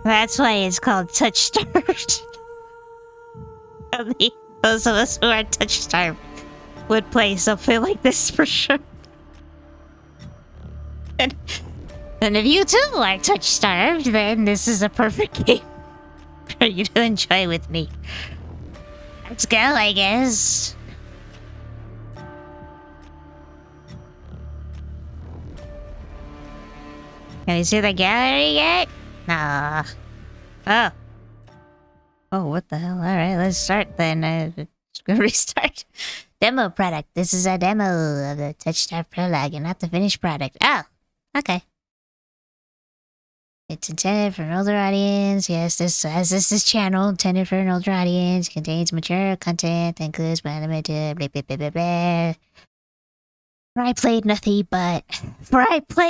That's why it's called TouchStarved. Only those of us who are TouchStarved would play something like this for sure. And if you too are TouchStarved, then this is a perfect game for you to enjoy with me. Let's go, I guess. Can you see the gallery yet? Nah. Oh. Oh, what the hell? Alright, let's start then. Just gonna restart. Demo product. This is a demo of the TouchStarved prologue and not the finished product. Oh, okay. It's intended for an older audience. Yes, this channel intended for an older audience. Contains mature content that includes limited blah blah blah blah blah. For I play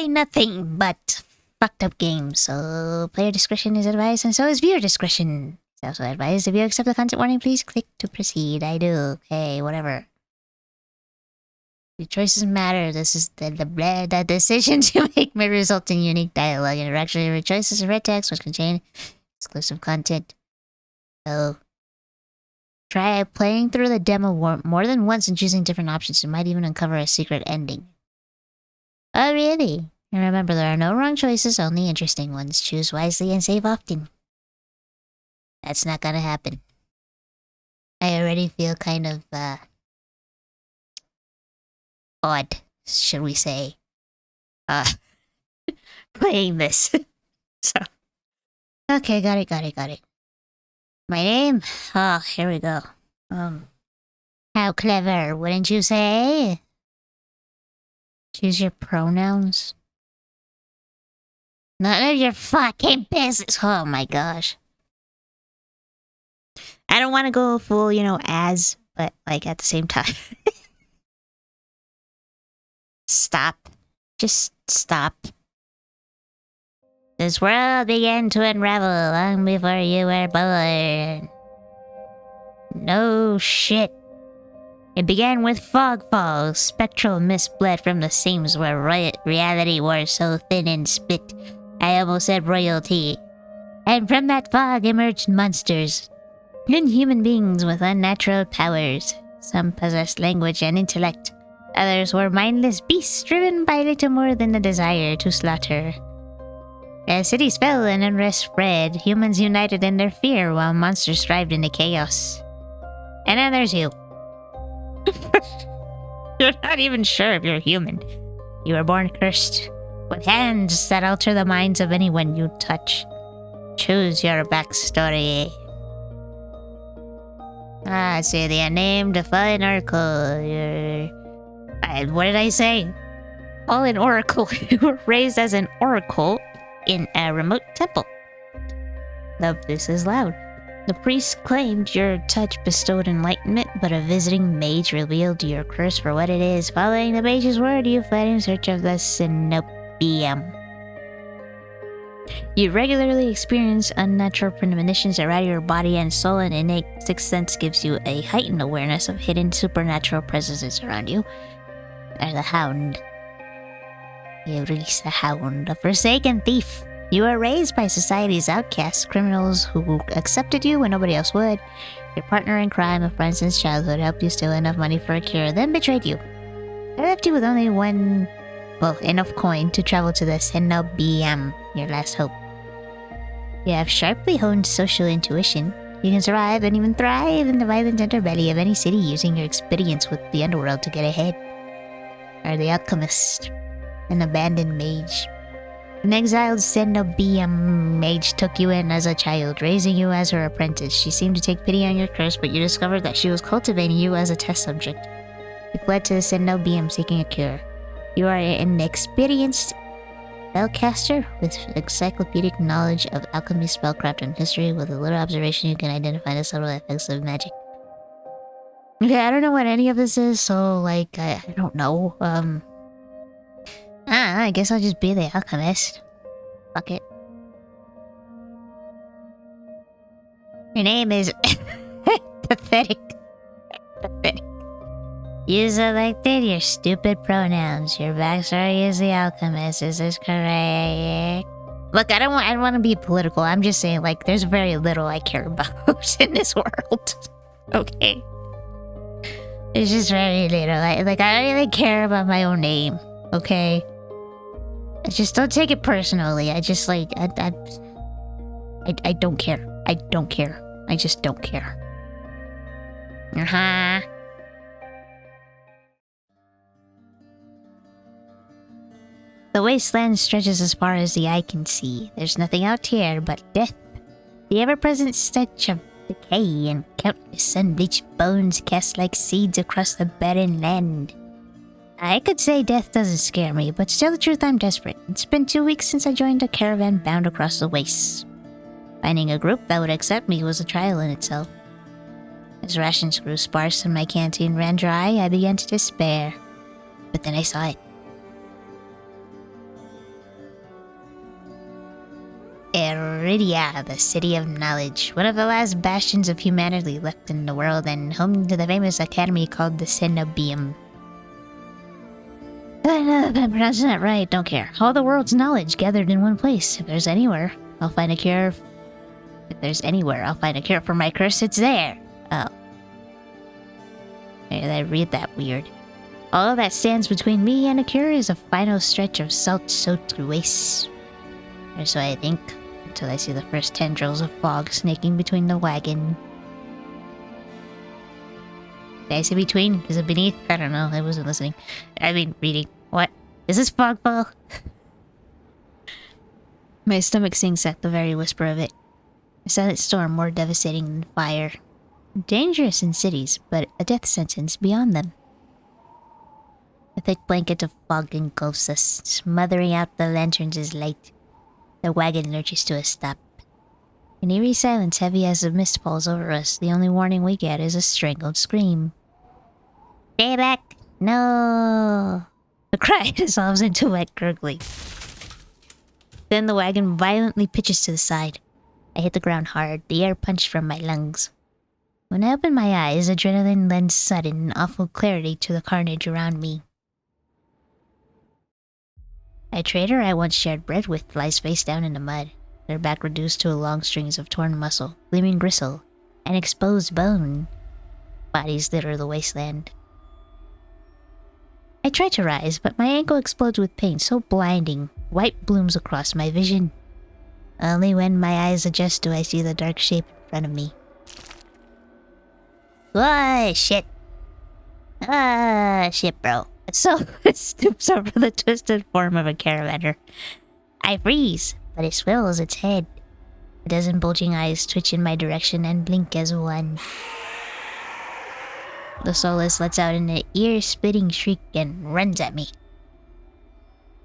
nothing but fucked up games. So player discretion is advised, and so is viewer discretion. It's also advised if you accept the content warning, please click to proceed. I do. Okay, whatever. Your choices matter. This is the decisions you make may result in unique dialogue interaction. Your choices of red text which contain exclusive content. So try playing through the demo more than once and choosing different options. You might even uncover a secret ending. Oh, really? And remember, there are no wrong choices, only interesting ones. Choose wisely and save often. That's not gonna happen. I already feel kind of, odd, should we say, playing this. So, okay, got it. My name? Oh, here we go. How clever, wouldn't you say? Choose your pronouns. None of your fucking business. Oh my gosh. I don't want to go full, as, but like at the same time. Stop. Just stop. This world began to unravel long before you were born. No shit. It began with fog falls, spectral mist bled from the seams where reality wore so thin and split. I almost said royalty. And from that fog emerged monsters. Inhuman beings with unnatural powers. Some possessed language and intellect. Others were mindless beasts driven by little more than a desire to slaughter. As cities fell and unrest spread, humans united in their fear while monsters thrived in the chaos. And then there's you. You're not even sure if you're human. You were born cursed, with hands that alter the minds of anyone you touch. Choose your backstory. See the unnamed fallen oracle. What did I say? Fallen oracle. You were raised as an oracle in a remote temple. This is loud. The priest claimed your touch bestowed enlightenment, but a visiting mage revealed your curse for what it is. Following the mage's word, you fled in search of the Cenobium. You regularly experience unnatural premonitions that rattle your body and soul, and innate sixth sense gives you a heightened awareness of hidden supernatural presences around you. There's a hound. You release a hound, a forsaken thief. You were raised by society's outcasts, criminals who accepted you when nobody else would. Your partner in crime, a friend since childhood, helped you steal enough money for a cure, then betrayed you. They left you with only enough coin to travel to the Cenobium, your last hope. You have sharply honed social intuition. You can survive and even thrive in the violent underbelly of any city using your experience with the underworld to get ahead. Are the alchemist, an abandoned mage. An exiled Cenobium mage took you in as a child, raising you as her apprentice. She seemed to take pity on your curse, but you discovered that she was cultivating you as a test subject. You fled to the Cenobium seeking a cure. You are an experienced spellcaster with encyclopedic knowledge of alchemy, spellcraft, and history. With a little observation, you can identify the subtle effects of magic. Okay, I don't know what any of this is, so, I don't know. I guess I'll just be the alchemist. Fuck it. Your name is... Pathetic. You selected your stupid pronouns. Your backstory is the alchemist. Is this correct? Look, I don't want to be political. I'm just saying, like, there's very little I care about in this world. Okay. It's just very little. I don't even care about my own name. Okay. I just don't take it personally. I just like I don't care. I don't care. I just don't care. The wasteland stretches as far as the eye can see. There's nothing out here but death. The ever-present stench of decay and countless sun-bleached bones cast like seeds across the barren land. I could say death doesn't scare me, but to tell the truth, I'm desperate. It's been 2 weeks since I joined a caravan bound across the wastes. Finding a group that would accept me was a trial in itself. As rations grew sparse and my canteen ran dry, I began to despair. But then I saw it. Iridia, the city of knowledge, one of the last bastions of humanity left in the world, and home to the famous academy called the Cenobium. I don't know if I'm pronouncing that right, don't care. All the world's knowledge gathered in one place. If there's anywhere, I'll find a cure. If there's anywhere, I'll find a cure for my curse, it's there. Oh. Did I read that weird? All that stands between me and a cure is a final stretch of salt-soaked wastes. Or so I think, until I see the first tendrils of fog snaking between the wagon. Did I say between? Is it beneath? I don't know, I wasn't listening. I mean, reading. What? Is this fogball? My stomach sinks at the very whisper of it. A silent storm more devastating than fire. Dangerous in cities, but a death sentence beyond them. A thick blanket of fog engulfs us, smothering out the lanterns' light. The wagon lurches to a stop. An eerie silence heavy as the mist falls over us. The only warning we get is a strangled scream. Stay back! No! The cry dissolves into wet gurgling. Then the wagon violently pitches to the side. I hit the ground hard, the air punched from my lungs. When I open my eyes, adrenaline lends sudden, awful clarity to the carnage around me. A trader I once shared bread with lies face down in the mud, their back reduced to long strings of torn muscle, gleaming gristle, and exposed bone. Bodies litter the wasteland. I try to rise, but my ankle explodes with pain so blinding, white blooms across my vision. Only when my eyes adjust do I see the dark shape in front of me. Ah, shit. Ah, shit, bro. So it stoops over the twisted form of a caravaner. I freeze, but it swirls its head. A dozen bulging eyes twitch in my direction and blink as one. The soulless lets out an ear-splitting shriek and runs at me.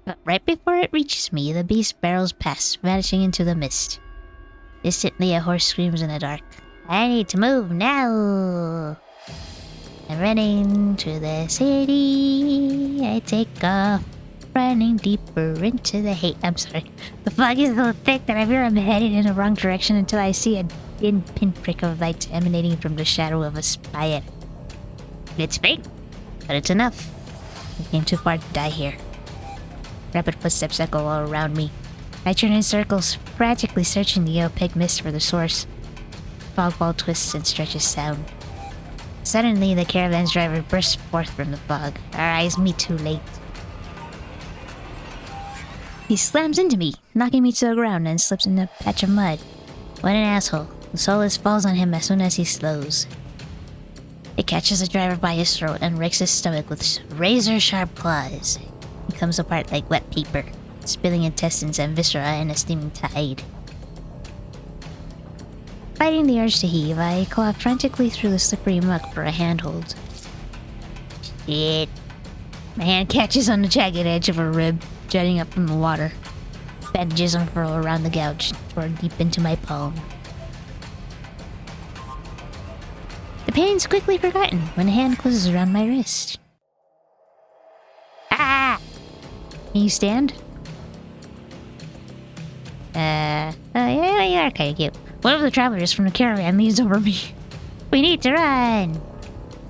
But right before it reaches me, the beast barrels past, vanishing into the mist. Distantly, a horse screams in the dark. I need to move now! I'm running to the city. I take off, running deeper into the hate. I'm sorry. The fog is so thick that I fear I'm headed in the wrong direction until I see a thin pinprick of light emanating from the shadow of a spire. It's faint, but it's enough. I came too far to die here. Rapid footsteps echo all around me. I turn in circles, frantically searching the opaque mist for the source. Fog ball twists and stretches sound. Suddenly, the caravan's driver bursts forth from the fog. Our eyes meet too late. He slams into me, knocking me to the ground and slips in a patch of mud. What an asshole. The soulless falls on him as soon as he slows. It catches the driver by his throat and rakes his stomach with razor-sharp claws. He comes apart like wet paper, spilling intestines and viscera in a steaming tide. Fighting the urge to heave, I claw frantically through the slippery muck for a handhold. Shit. My hand catches on the jagged edge of a rib, jutting up from the water. Bandages unfurl around the gouge, tore deep into my palm. The pain's quickly forgotten when a hand closes around my wrist. Ah! Can you stand? Yeah, you are kinda cute. One of the travelers from the caravan leans over me. We need to run!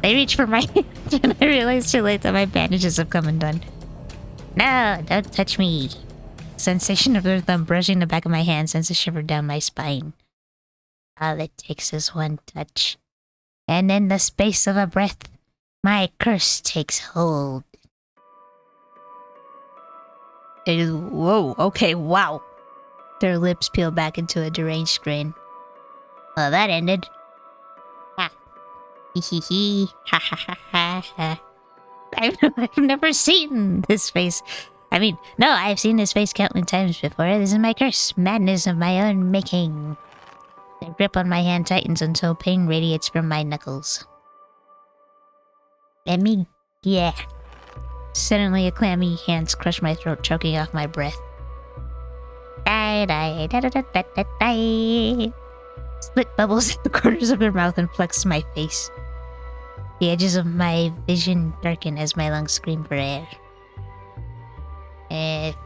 I reach for my hand and I realize too late that my bandages have come undone. No, don't touch me. Sensation of their thumb brushing the back of my hand sends a shiver down my spine. All it takes is one touch. And in the space of a breath, my curse takes hold. Whoa, okay, wow. Their lips peel back into a deranged grin. Well, that ended. Ha. Hee hee hee. Ha ha ha ha ha. I've never seen this face. I mean, no, I've seen this face countless times before. This is my curse. Madness of my own making. The grip on my hand tightens until pain radiates from my knuckles. Let me... yeah. Suddenly, a clammy hands crush my throat, choking off my breath. Die, die, da da da da da die. Split bubbles at the corners of their mouth and flex my face. The edges of my vision darken as my lungs scream for air.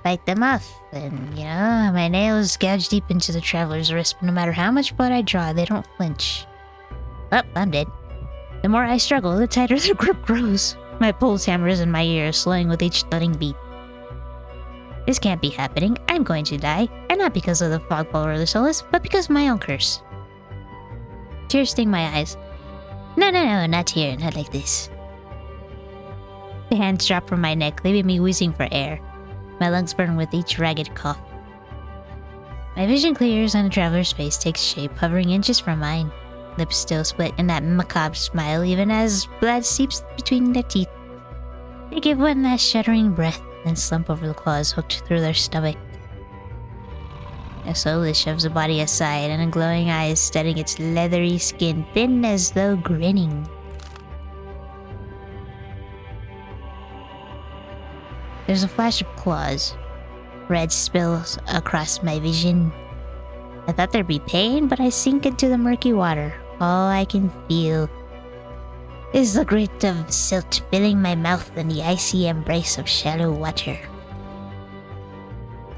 Fight them off, and, you know, my nails gouge deep into the traveler's wrist, but no matter how much blood I draw, they don't flinch. Oh, I'm dead. The more I struggle, the tighter the grip grows. My pulse hammers in my ears, slowing with each thudding beat. This can't be happening. I'm going to die, and not because of the fog ball or the solace, but because of my own curse. Tears sting my eyes. No, not here, not like this. The hands drop from my neck, leaving me wheezing for air. My lungs burn with each ragged cough. My vision clears and the traveler's face takes shape, hovering inches from mine. Lips still split in that macabre smile, even as blood seeps between their teeth. They give one last shuddering breath, then slump over the claws hooked through their stomach. A soulless shoves the body aside, and a glowing eye studying its leathery skin, thin as though grinning. There's a flash of claws. Red spills across my vision. I thought there'd be pain, but I sink into the murky water. All I can feel is the grit of silt filling my mouth and the icy embrace of shallow water.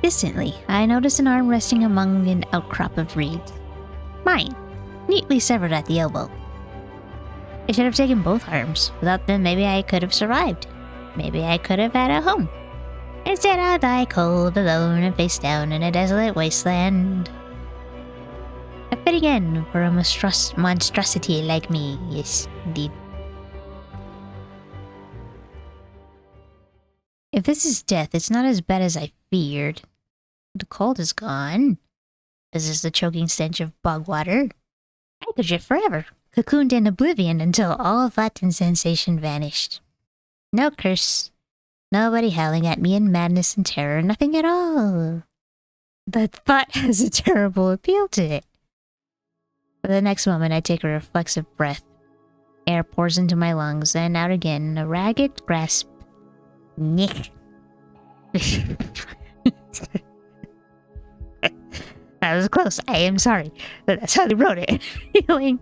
Distantly, I notice an arm resting among an outcrop of reeds. Mine, neatly severed at the elbow. I should have taken both arms. Without them, maybe I could have survived. Maybe I could have had a home. Instead, I'll die cold, alone, and face down in a desolate wasteland. A fitting end for a monstrosity like me, yes, indeed. If this is death, it's not as bad as I feared. The cold is gone. This is the choking stench of bog water. I could drift forever, cocooned in oblivion until all thought and sensation vanished. No curse. Nobody howling at me in madness and terror. Nothing at all. The thought has a terrible appeal to it. For the next moment, I take a reflexive breath. Air pours into my lungs, then out again, a ragged grasp. Nick. That was close. I am sorry. But that's how they wrote it. Feeling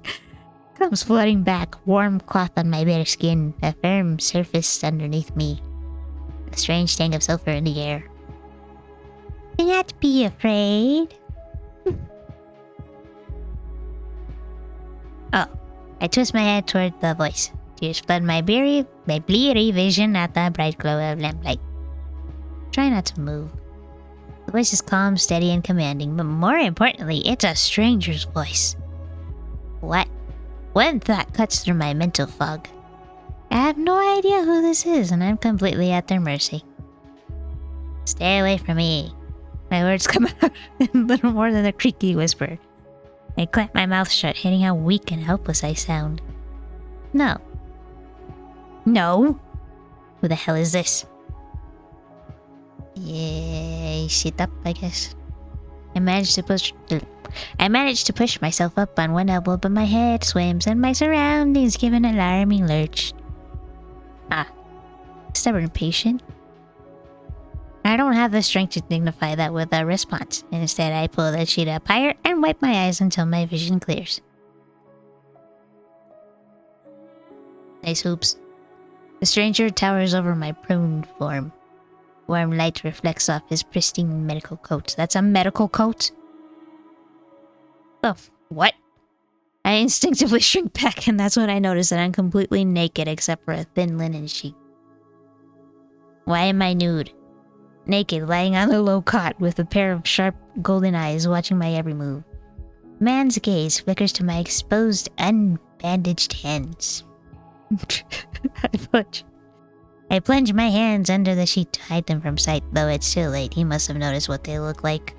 comes flooding back, warm cloth on my bare skin, a firm surface underneath me. A strange tang of sulfur in the air. Do not be afraid. Oh, I twist my head toward the voice. Tears flood my bleary vision at the bright glow of lamplight. Try not to move. The voice is calm, steady, and commanding, but more importantly, it's a stranger's voice. What? One thought cuts through my mental fog. I have no idea who this is, and I'm completely at their mercy. Stay away from me. My words come out in little more than a creaky whisper. I clamp my mouth shut, hating how weak and helpless I sound. No. No? Who the hell is this? Yeah, sit up, I guess. I managed to push myself up on one elbow, but my head swims and my surroundings give an alarming lurch. Ah, stubborn patient. I don't have the strength to dignify that with a response. Instead, I pull the sheet up higher and wipe my eyes until my vision clears. Nice hoops. The stranger towers over my pruned form. Warm light reflects off his pristine medical coat. That's a medical coat? Oh, what? I instinctively shrink back, and that's when I notice that I'm completely naked except for a thin linen sheet. Why am I nude? naked, lying on the low cot with a pair of sharp golden eyes watching my every move. Man's gaze flickers to my exposed, unbandaged hands. I plunge my hands under the sheet to hide them from sight, though it's too late. He must have noticed what they look like.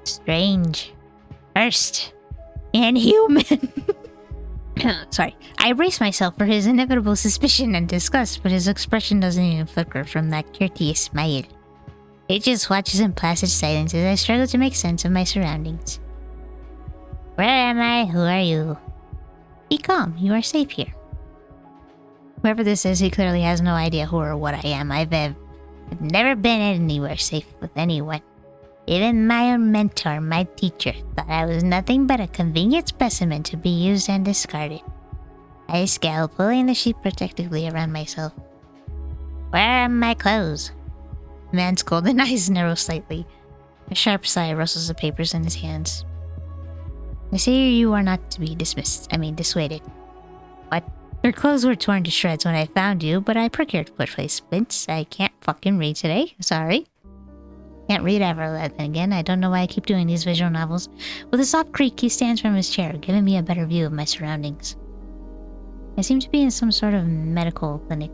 Strange. First. Inhuman. Sorry. I brace myself for his inevitable suspicion and disgust, but his expression doesn't even flicker from that courteous smile. It just watches in placid silence as I struggle to make sense of my surroundings. Where am I? Who are you? Be calm. You are safe here. Whoever this is, he clearly has no idea who or what I am. I've never been anywhere safe with anyone. Even my own mentor, my teacher, thought I was nothing but a convenient specimen to be used and discarded. I scowl, pulling the sheet protectively around myself. Where are my clothes? The man's golden eyes narrow slightly. A sharp sigh rustles the papers in his hands. I see you are not to be dissuaded. What? Your clothes were torn to shreds when I found you, but I procured replacements. I can't fucking read today. Sorry. Can't read ever, then again. I don't know why I keep doing these visual novels. With a soft creak, he stands from his chair, giving me a better view of my surroundings. I seem to be in some sort of medical clinic.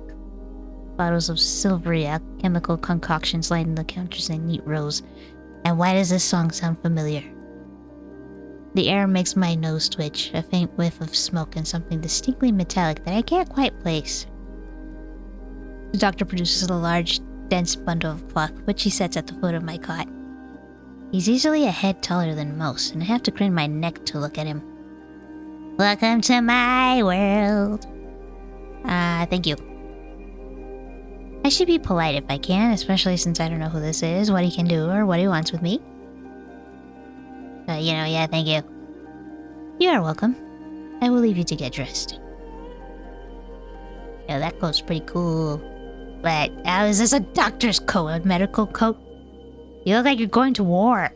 Bottles of silvery chemical concoctions lining the counters in neat rows. And why does this song sound familiar? The air makes my nose twitch, a faint whiff of smoke and something distinctly metallic that I can't quite place. The doctor produces a large, dense bundle of cloth, which he sets at the foot of my cot. He's easily a head taller than most, and I have to crane my neck to look at him. Welcome to my world. Thank you. I should be polite if I can, especially since I don't know who this is, what he can do, or what he wants with me. Yeah, thank you. You are welcome. I will leave you to get dressed. Yeah, that coat's pretty cool. But how is this a doctor's coat, a medical coat? You look like you're going to war.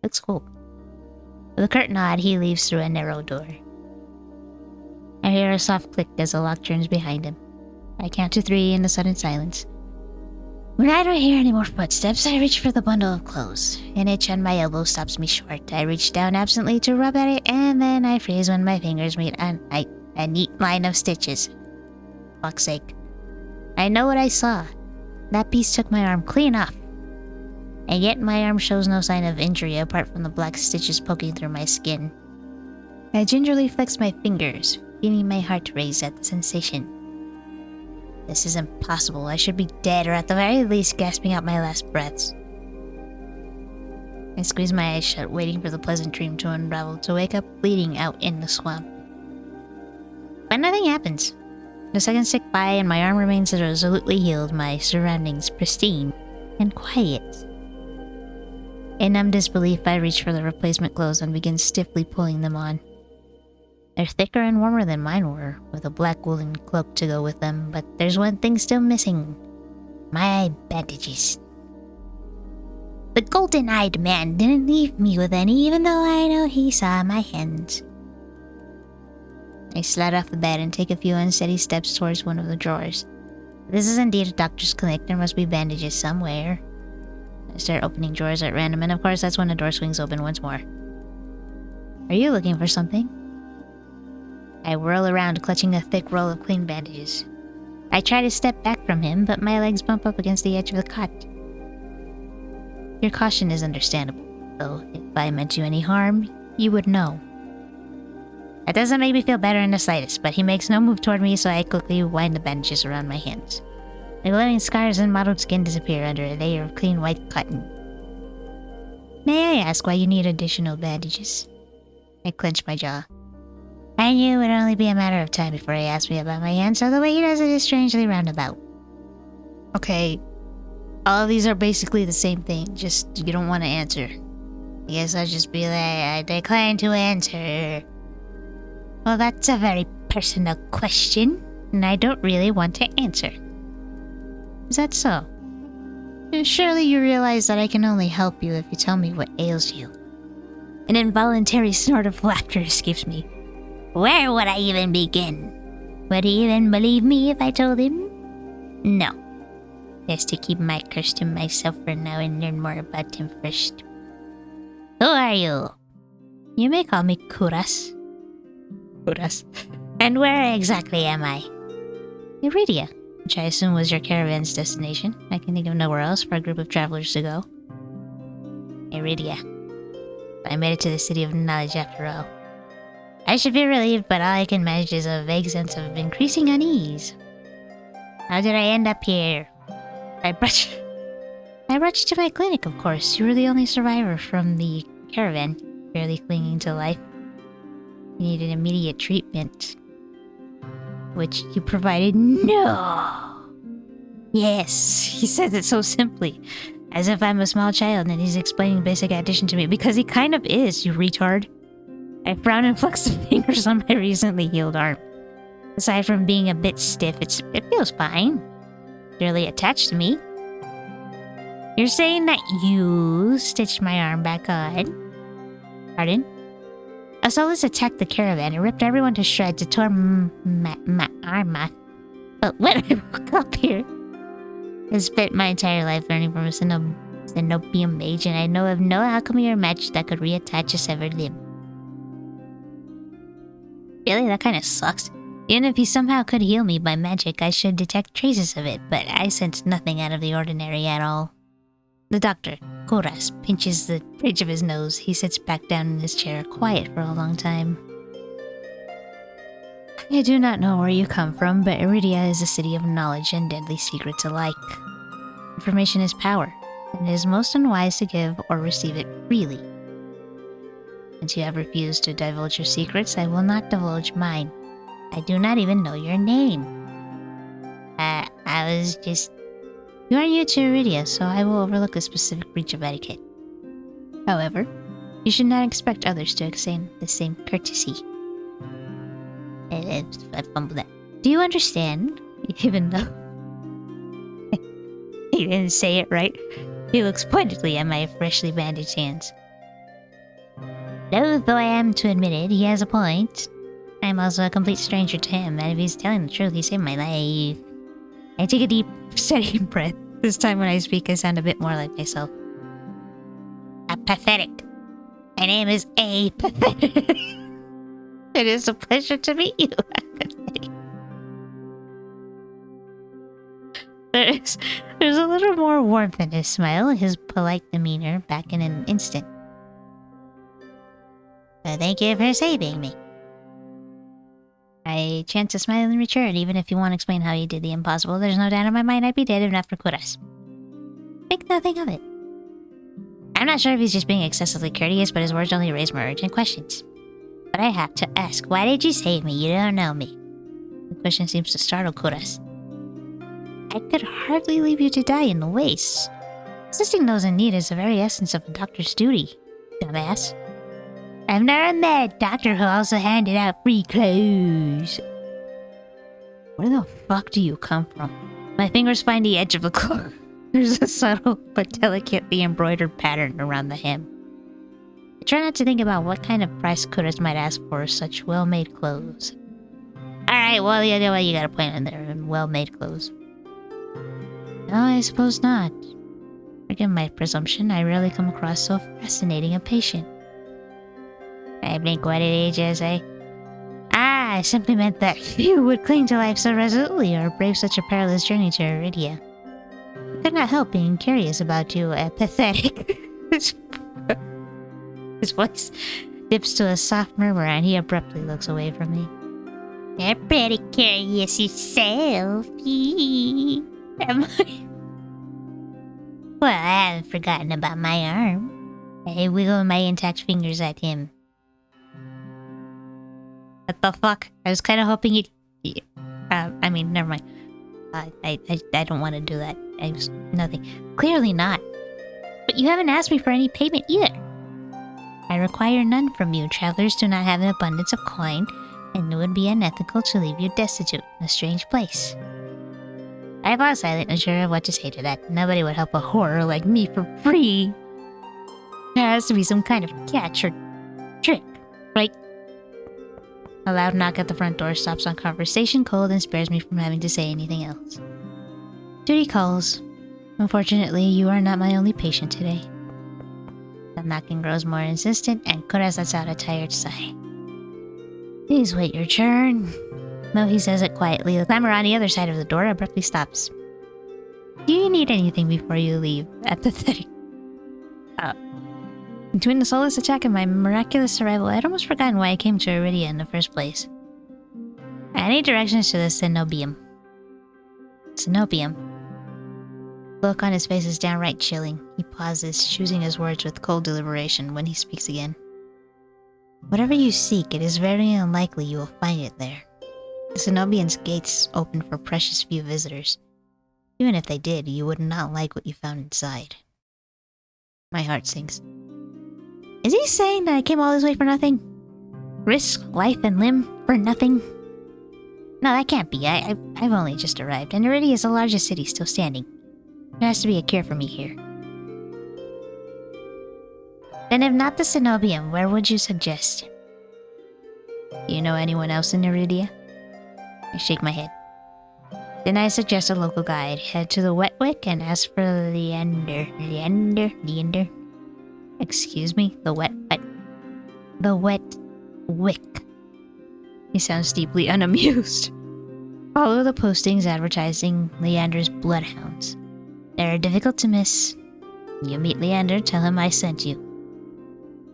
Looks cool. With a curt nod, he leaves through a narrow door. I hear a soft click as the lock turns behind him. I count to 3 in the sudden silence. When I don't hear any more footsteps, I reach for the bundle of clothes. An itch on my elbow stops me short. I reach down absently to rub at it, and then I freeze when my fingers meet a neat line of stitches. Fuck's sake. I know what I saw. That piece took my arm clean off. And yet my arm shows no sign of injury apart from the black stitches poking through my skin. I gingerly flex my fingers, feeling my heart race at the sensation. This is impossible. I should be dead, or at the very least gasping out my last breaths. I squeeze my eyes shut, waiting for the pleasant dream to unravel, to wake up bleeding out in the swamp. But nothing happens. The seconds tick by and my arm remains resolutely healed, my surroundings pristine and quiet. In numb disbelief, I reach for the replacement clothes and begin stiffly pulling them on. They're thicker and warmer than mine were, with a black woolen cloak to go with them, but there's one thing still missing. My bandages. The golden-eyed man didn't leave me with any, even though I know he saw my hands. I slide off the bed and take a few unsteady steps towards one of the drawers. If this is indeed a doctor's clinic, there must be bandages somewhere. I start opening drawers at random, and of course that's when the door swings open once more. Are you looking for something? I whirl around, clutching a thick roll of clean bandages. I try to step back from him, but my legs bump up against the edge of the cot. Your caution is understandable, though if I meant you any harm, you would know. That doesn't make me feel better in the slightest, but he makes no move toward me, so I quickly wind the bandages around my hands. The glowing scars and mottled skin disappear under a layer of clean white cotton. May I ask why you need additional bandages? I clench my jaw. I knew it would only be a matter of time before he asked me about my hand, so the way he does it is strangely roundabout. Okay, all of these are basically the same thing, just you don't want to answer. I guess I'll just be like, I decline to answer. Well, that's a very personal question, and I don't really want to answer. Is that so? Surely you realize that I can only help you if you tell me what ails you. An involuntary snort of laughter escapes me. Where would I even begin? Would he even believe me if I told him? No. Best to keep my curse to myself for now and learn more about him first. Who are you? You may call me Kuras. Kuras. And where exactly am I? Iridia, which I assume was your caravan's destination. I can think of nowhere else for a group of travelers to go. Iridia. I made it to the city of knowledge after all. I should be relieved, but all I can manage is a vague sense of increasing unease. How did I end up here? I brought you to my clinic, of course. You were the only survivor from the caravan, barely clinging to life. You needed immediate treatment, which you provided. No! Yes, he says it so simply, as if I'm a small child and he's explaining basic addition to me, because he kind of is, you retard. I frown and flex the fingers on my recently healed arm. Aside from being a bit stiff, it feels fine. Barely attached to me. You're saying that you stitched my arm back on? Pardon? Asolis attacked the caravan and ripped everyone to shreds. It tore my arm off. But when I woke up here, I spent my entire life learning from a Cenobium mage, and I know of no alchemy or magic that could reattach a severed limb. Really? That kind of sucks. Even if he somehow could heal me by magic, I should detect traces of it, but I sense nothing out of the ordinary at all. The doctor, Koras, pinches the bridge of his nose. He sits back down in his chair, quiet for a long time. I do not know where you come from, but Iridia is a city of knowledge and deadly secrets alike. Information is power, and it is most unwise to give or receive it freely. Since you have refused to divulge your secrets, I will not divulge mine. I do not even know your name. You are new to Iridia, so I will overlook a specific breach of etiquette. However, you should not expect others to extend the same courtesy. I fumbled that. Do you understand? Even though he didn't say it right, he looks pointedly at my freshly bandaged hands. Loath though I am to admit it, he has a point. I'm also a complete stranger to him, and if he's telling the truth, he saved my life. I take a deep, steady breath. This time when I speak, I sound a bit more like myself. Apathetic. My name is Apathetic. It is a pleasure to meet you, Apathetic. There's a little more warmth in his smile, his polite demeanor back in an instant. So thank you for saving me. I chance to smile in return, even if you want to explain how you did the impossible. There's no doubt in my mind I'd be dead if not for Kuras. Think nothing of it. I'm not sure if he's just being excessively courteous, but his words only raise more urgent questions. But I have to ask, why did you save me? You don't know me. The question seems to startle Kuras. I could hardly leave you to die in the wastes. Assisting those in need is the very essence of a doctor's duty, dumbass. I've never met a doctor who also handed out free clothes. Where the fuck do you come from? My fingers find the edge of the cloak. There's a subtle but delicately embroidered pattern around the hem. I try not to think about what kind of price Kuras might ask for such well-made clothes. Alright, well, you know what, you got a point in there, and well-made clothes. No, I suppose not. Forgive my presumption, I rarely come across so fascinating a patient. I blink what it ages, eh? I simply meant that few would cling to life so resolutely or brave such a perilous journey to Iridia. I could not help being curious about you, Pathetic. His voice dips to a soft murmur and he abruptly looks away from me. You're pretty curious yourself. Am I? Well, I haven't forgotten about my arm. I wiggle my intact fingers at him. What the fuck? I was kind of hoping he'd... I mean, never mind. I don't want to do that. Nothing. Clearly not. But you haven't asked me for any payment either. I require none from you. Travelers do not have an abundance of coin, and it would be unethical to leave you destitute in a strange place. I fall silent, unsure of what to say to that. Nobody would help a horror like me for free. There has to be some kind of catch or trick, right? A loud knock at the front door stops our conversation cold and spares me from having to say anything else. Duty calls. Unfortunately, you are not my only patient today. The knocking grows more insistent, and Kuras lets out a tired sigh. Please wait your turn. Though he says it quietly, the clamor on the other side of the door abruptly stops. Do you need anything before you leave? Apathetic. Between the soulless attack and my miraculous arrival, I'd almost forgotten why I came to Iridia in the first place. I need directions to the Cenobium. Cenobium. The look on his face is downright chilling. He pauses, choosing his words with cold deliberation when he speaks again. Whatever you seek, it is very unlikely you will find it there. The Cenobian's gates open for precious few visitors. Even if they did, you would not like what you found inside. My heart sinks. Is he saying that I came all this way for nothing? Risk life and limb for nothing? No, that can't be. I've only just arrived, and Iridia is the largest city still standing. There has to be a cure for me here. Then if not the Cenobium, where would you suggest? Do you know anyone else in Iridia? I shake my head. Then I suggest a local guide. Head to the Wetwick and ask for Leander. Leander? Excuse me? The Wetwick. He sounds deeply unamused. Follow the postings advertising Leander's bloodhounds. They are difficult to miss. You meet Leander, tell him I sent you.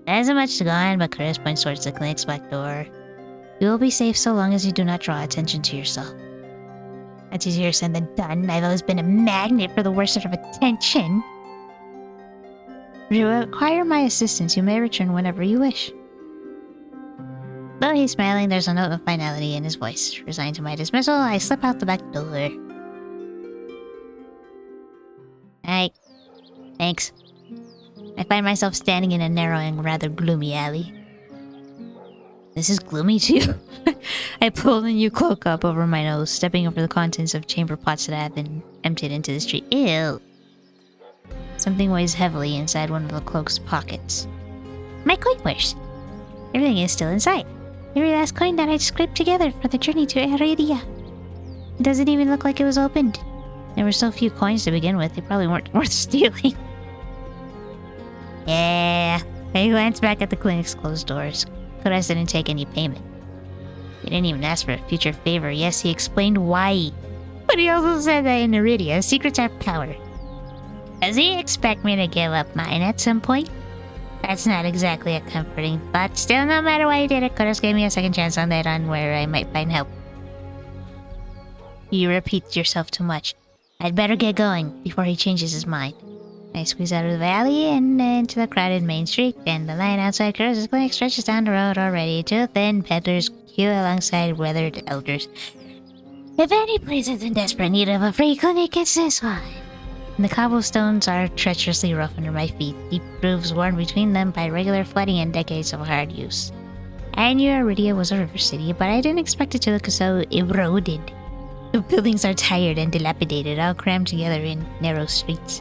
There isn't much to go on, but Chris points towards the clinic's back door. You will be safe so long as you do not draw attention to yourself. That's easier said than done. I've always been a magnet for the worst sort of attention. If you require my assistance, you may return whenever you wish. Though he's smiling, there's a note of finality in his voice. Resigned to my dismissal, I slip out the back door. Alright. Thanks. I find myself standing in a narrow and rather gloomy alley. This is gloomy too. I pull the new cloak up over my nose, stepping over the contents of chamber pots that have been emptied into the street. Ew. Something weighs heavily inside one of the cloak's pockets. My coin purse. Everything is still inside. Every last coin that I'd scraped together for the journey to Iridia. It doesn't even look like it was opened. There were so few coins to begin with, they probably weren't worth stealing. Yeah. I glanced back at the clinic's closed doors. Kuras didn't take any payment. He didn't even ask for a future favor. Yes, he explained why. But he also said that in Iridia, secrets are power. Does he expect me to give up mine at some point? That's not exactly a comforting thought. Still, no matter why he did it, Kuras gave me a second chance on that on where I might find help. You repeat yourself too much. I'd better get going before he changes his mind. I squeeze out of the valley and into the crowded main street, and the line outside Kuras' clinic stretches down the road already. Two thin peddlers queue alongside weathered elders. If any place is in desperate need of a free clinic, it's this one. The cobblestones are treacherously rough under my feet, deep grooves worn between them by regular flooding and decades of hard use. I knew Iridia was a river city, but I didn't expect it to look so eroded. The buildings are tired and dilapidated, all crammed together in narrow streets.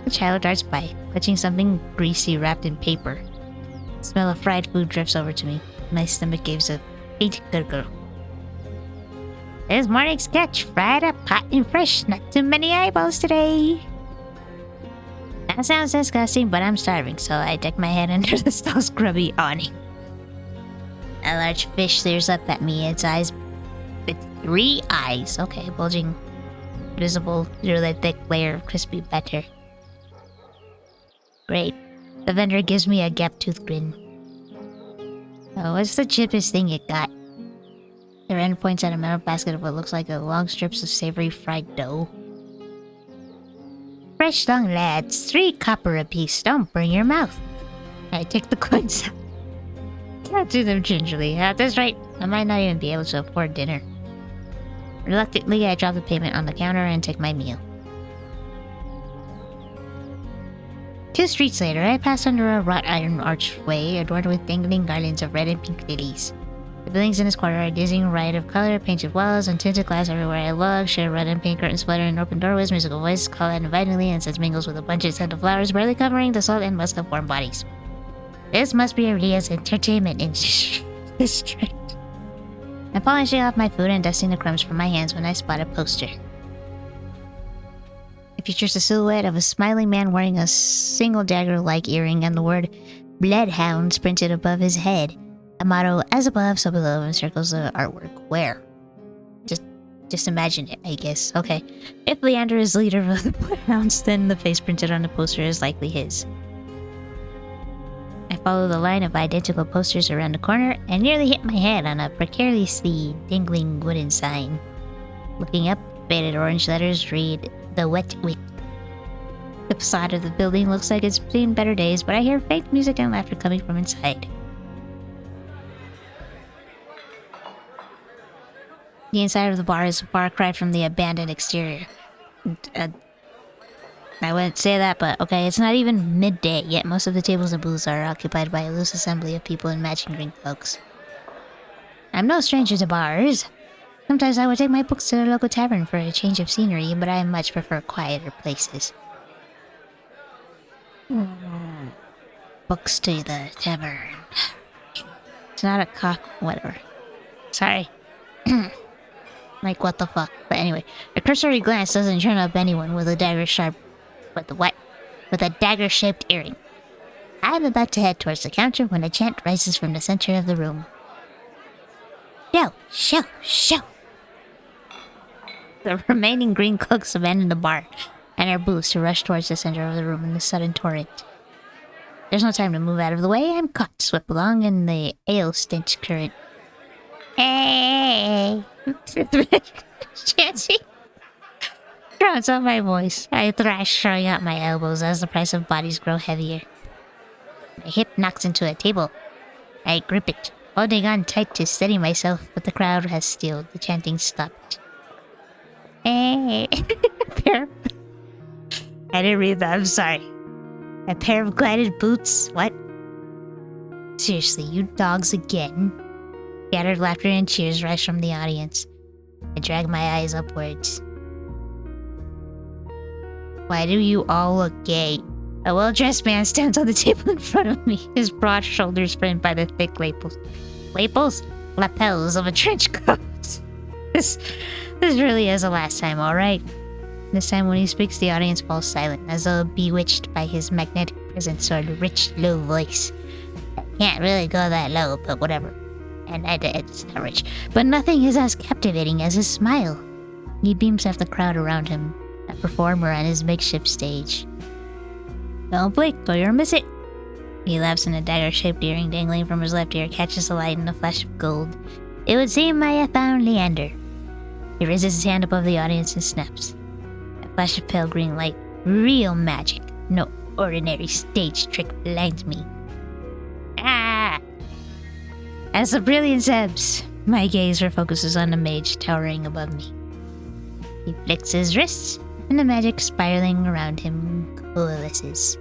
The child darts by, clutching something greasy wrapped in paper. The smell of fried food drifts over to me. My stomach gives a faint gurgle. This morning's catch, fried up, hot and fresh. Not too many eyeballs today. That sounds disgusting, but I'm starving, so I duck my head under the stall's grubby awning. A large fish stares up at me, its eyes with 3 eyes. Okay, bulging, visible through the thick layer of crispy batter. Great. The vendor gives me a gap-toothed grin. Oh, what's the cheapest thing you got? The vendor points at a metal basket of what looks like long strips of savory fried dough. Fresh long lads, 3 copper apiece. Don't burn your mouth. I take the coins out. Count through them gingerly. At this rate, I might not even be able to afford dinner. Reluctantly, I drop the payment on the counter and take my meal. 2 streets later, I pass under a wrought iron archway adorned with dangling garlands of red and pink lilies. The buildings in this quarter are a dizzying riot of color, painted walls, and tinted glass everywhere I look, share red and pink curtains fluttering in open doorways, musical voices call out invitingly, and scent mingles with a bunch scent of flowers barely covering the salt and musk of warm bodies. This must be Iridia's entertainment district. I'm polishing off my food and dusting the crumbs from my hands when I spot a poster. It features the silhouette of a smiling man wearing a single dagger-like earring and the word Bloodhounds printed above his head. A motto, as above, so below, encircles the artwork. Where? Just imagine it, I guess. Okay. If Leander is leader of the Bloodhounds, then the face printed on the poster is likely his. I follow the line of identical posters around the corner and nearly hit my head on a precariously dangling wooden sign. Looking up, faded orange letters read, The Wet Wit. The facade of the building looks like it's seen better days, but I hear faint music and laughter coming from inside. The inside of the bar is a far cry from the abandoned exterior. I wouldn't say that, but okay, it's not even midday, yet most of the tables and booths are occupied by a loose assembly of people in matching green cloaks. I'm no stranger to bars. Sometimes I would take my books to the local tavern for a change of scenery, but I much prefer quieter places. Books to the tavern. It's not a cock... whatever. Sorry. Like, what the fuck? But anyway, a cursory glance doesn't turn up anyone with a dagger-sharp... with a dagger-shaped earring. I'm about to head towards the counter when a chant rises from the center of the room. Show! Show! Show! The remaining green cloaks abandon the bar and our booths to rush towards the center of the room in the sudden torrent. There's no time to move out of the way. I'm caught, swept along in the ale stench current. Hey! Chancy drowns out my voice. I thrash, throwing out my elbows as the price of bodies grow heavier. My hip knocks into a table. I grip it, holding on tight to steady myself, but the crowd has stilled. The chanting stopped. Hey! I didn't read that, I'm sorry. A pair of gilded boots? What? Seriously, you dogs again? Scattered laughter and cheers rise from the audience. I drag my eyes upwards. Why do you all look gay? A well-dressed man stands on the table in front of me, his broad shoulders framed by the thick lapels? Lapels of a trench coat. This really is the last time, alright? This time when he speaks, the audience falls silent, as though bewitched by his magnetic presence or rich, low voice. I can't really go that low, but whatever. And it's not rich. But nothing is as captivating as his smile. He beams at the crowd around him, a performer on his makeshift stage. Don't blink or you'll miss it. He laughs, and a dagger-shaped earring dangling from his left ear catches the light in a flash of gold. It would seem I have found Leander. He raises his hand above the audience and snaps. A flash of pale green light. Real magic. No ordinary stage trick blinds me. Ah! As the brilliance ebbs, my gaze refocuses on the mage towering above me. He flicks his wrists, and the magic spiraling around him coalesces.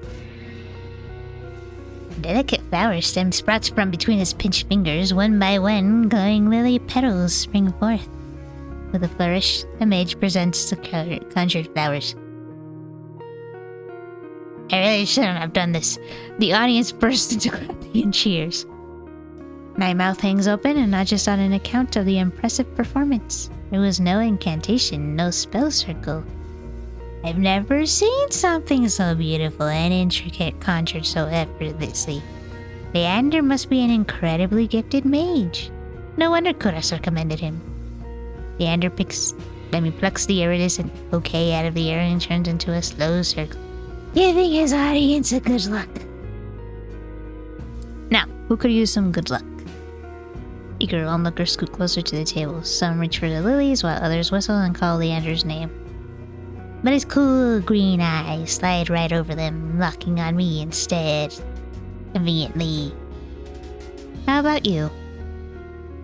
Delicate flower stem sprouts from between his pinched fingers. One by one, glowing lily petals spring forth. With a flourish, the mage presents the conjured flowers. I really shouldn't have done this. The audience bursts into clapping and cheers. My mouth hangs open, and not just on an account of the impressive performance. There was no incantation, no spell circle. I've never seen something so beautiful and intricate conjured so effortlessly. Leander must be an incredibly gifted mage. No wonder Kuras recommended him. Leander plucks the iridescent bouquet out of the air and turns into a slow circle, giving his audience a good luck. Now, who could use some good luck? Eager onlookers scoot closer to the table. Some reach for the lilies, while others whistle and call Leander's name. But his cool green eyes slide right over them, locking on me instead. Conveniently. How about you?